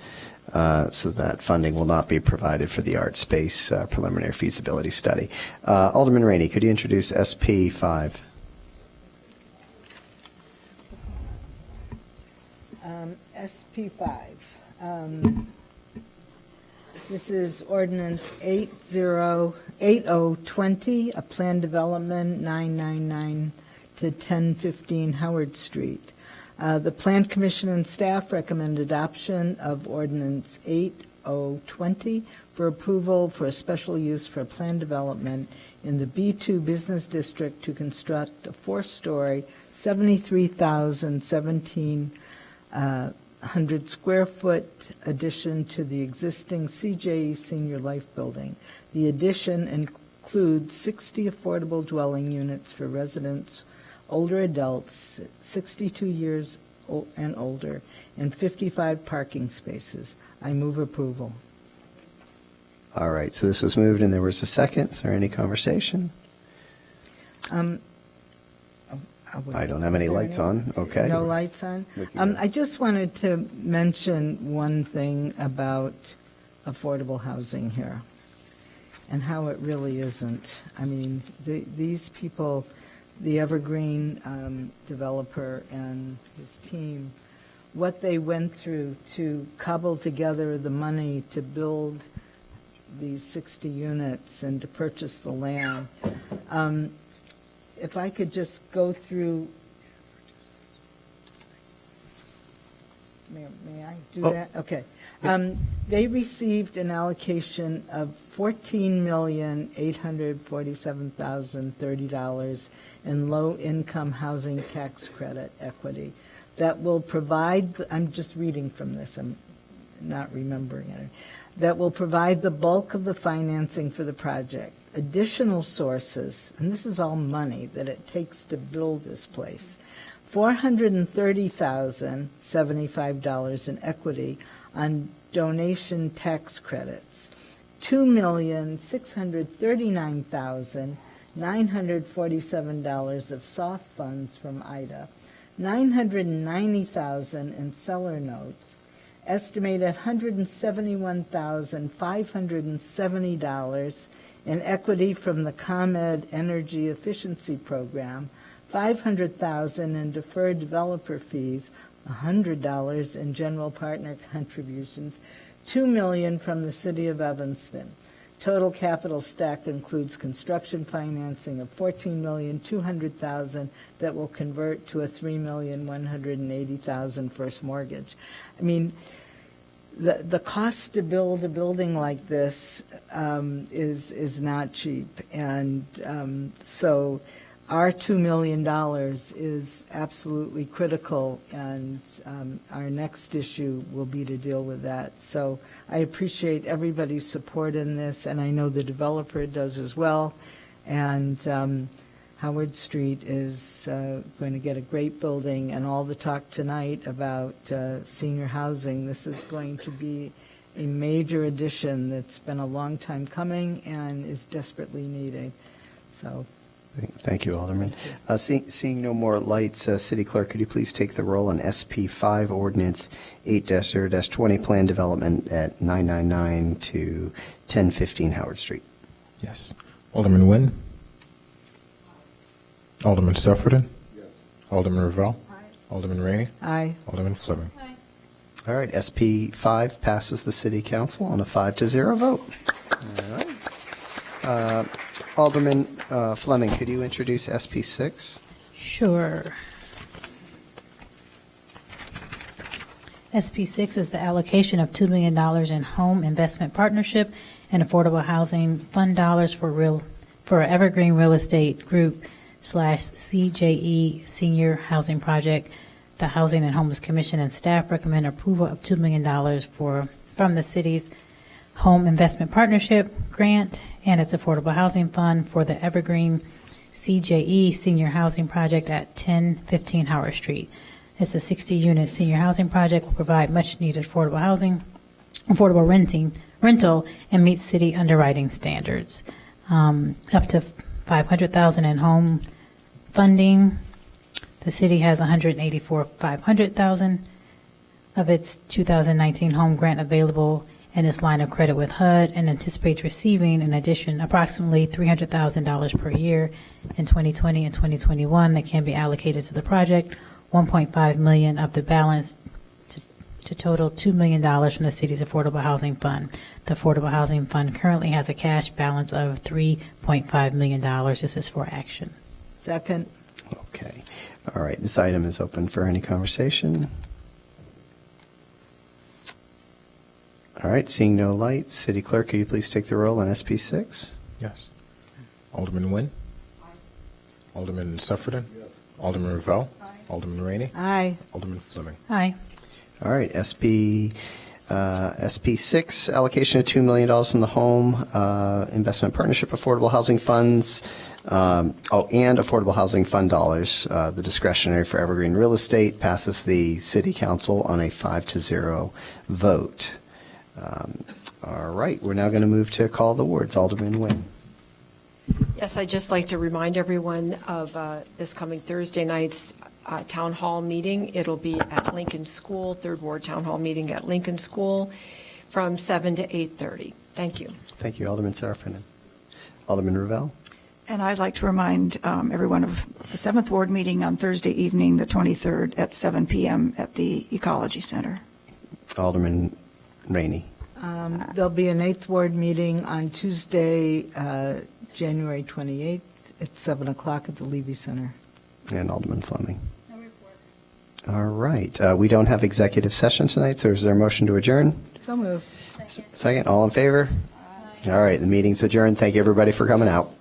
[SPEAKER 1] so that funding will not be provided for the art space preliminary feasibility study. Alderman Rainey, could you introduce SP5?
[SPEAKER 12] SP5. This is ordinance 8020, a plan development 999 to 1015 Howard Street. The Plan Commission and staff recommend adoption of ordinance 8020 for approval for a special use for plan development in the B2 Business District to construct a 4-story, 73,017 square foot addition to the existing CJE Senior Life Building. The addition includes 60 affordable dwelling units for residents, older adults, 62 years and older, and 55 parking spaces. I move approval.
[SPEAKER 1] All right, so this was moved and there was a second. Is there any conversation? I don't have any lights on. Okay.
[SPEAKER 12] No lights on? I just wanted to mention one thing about affordable housing here and how it really isn't. I mean, these people, the Evergreen developer and his team, what they went through to cobble together the money to build these 60 units and to purchase the land. If I could just go through, may I do that? Okay. They received an allocation of $14,847,030 in low-income housing tax credit equity that will provide, I'm just reading from this, I'm not remembering it, that will provide the bulk of the financing for the project. Additional sources, and this is all money that it takes to build this place, $430,075 in equity on donation tax credits, $2,639,947 of soft funds from IDA, $990,000 in seller notes, estimated $171,570 in equity from the ComEd Energy Efficiency Program, $500,000 in deferred developer fees, $100 in general partner contributions, $2 million from the City of Evanston. Total capital stack includes construction financing of $14,200,000 that will convert to a $3,180,000 first mortgage. I mean, the cost to build a building like this is not cheap, and so our $2 million is absolutely critical, and our next issue will be to deal with that. So I appreciate everybody's support in this, and I know the developer does as well, and Howard Street is going to get a great building, and all the talk tonight about senior housing, this is going to be a major addition that's been a long time coming and is desperately needed. So,
[SPEAKER 1] thank you, Alderman. Seeing no more lights, City Clerk, could you please take the roll on SP5 Ordinance 8-0-20 Plan Development at 999 to 1015 Howard Street?
[SPEAKER 2] Yes. Alderman Nguyen. Alderman Sufferton. Yes. Alderman Ravel. Aye. Alderman Rainey.
[SPEAKER 12] Aye.
[SPEAKER 2] Alderman Fleming.
[SPEAKER 12] Aye.
[SPEAKER 1] All right, SP5 passes the City Council on a 5-0 vote. All right. Alderman Fleming, could you introduce SP6?
[SPEAKER 13] Sure. SP6 is the allocation of $2 million in home investment partnership and affordable housing fund dollars for Evergreen Real Estate Group / CJE Senior Housing Project. The Housing and Homeless Commission and staff recommend approval of $2 million from the city's Home Investment Partnership Grant and its Affordable Housing Fund for the Evergreen CJE Senior Housing Project at 1015 Howard Street. It's a 60-unit senior housing project, will provide much-needed affordable housing, affordable rental, and meet city underwriting standards. Up to $500,000 in home funding, the city has $184,500,000 of its 2019 home grant available in its line of credit with HUD, and anticipates receiving, in addition, approximately $300,000 per year in 2020 and 2021 that can be allocated to the project. $1.5 million of the balance to total $2 million from the city's Affordable Housing Fund. The Affordable Housing Fund currently has a cash balance of $3.5 million. This is for action.
[SPEAKER 12] Second.
[SPEAKER 1] Okay. All right. This item is open for any conversation. All right. Seeing no light, City Clerk, could you please take the roll on SP 6?
[SPEAKER 2] Yes. Alderman Nguyen. Alderman Sufferton. Yes. Alderman Ravel. Alderman Rainey.
[SPEAKER 12] Aye.
[SPEAKER 2] Alderman Fleming.
[SPEAKER 13] Aye.
[SPEAKER 1] All right, SP 6, allocation of $2 million in the home investment partnership, affordable housing funds, and affordable housing fund dollars. The discretionary for Evergreen Real Estate passes the City Council on a 5-0 vote. All right, we're now going to move to call the wards. Alderman Nguyen.
[SPEAKER 15] Yes, I'd just like to remind everyone of this coming Thursday night's town hall meeting. It'll be at Lincoln School, Third Ward Town Hall meeting at Lincoln School from 7 to 8:30. Thank you.
[SPEAKER 1] Thank you, Alderman Sarafinan. Alderman Ravel.
[SPEAKER 17] And I'd like to remind everyone of the 7th Ward meeting on Thursday evening, the 23rd at 7 p.m. at the Ecology Center.
[SPEAKER 1] Alderman Rainey.
[SPEAKER 12] There'll be an 8th Ward meeting on Tuesday, January 28th at 7 o'clock at the Levy Center.
[SPEAKER 1] And Alderman Fleming. All right. We don't have executive session tonight, so is there a motion to adjourn?
[SPEAKER 12] So moved.
[SPEAKER 1] Second. All in favor? All right. The meeting's adjourned. Thank you, everybody, for coming out.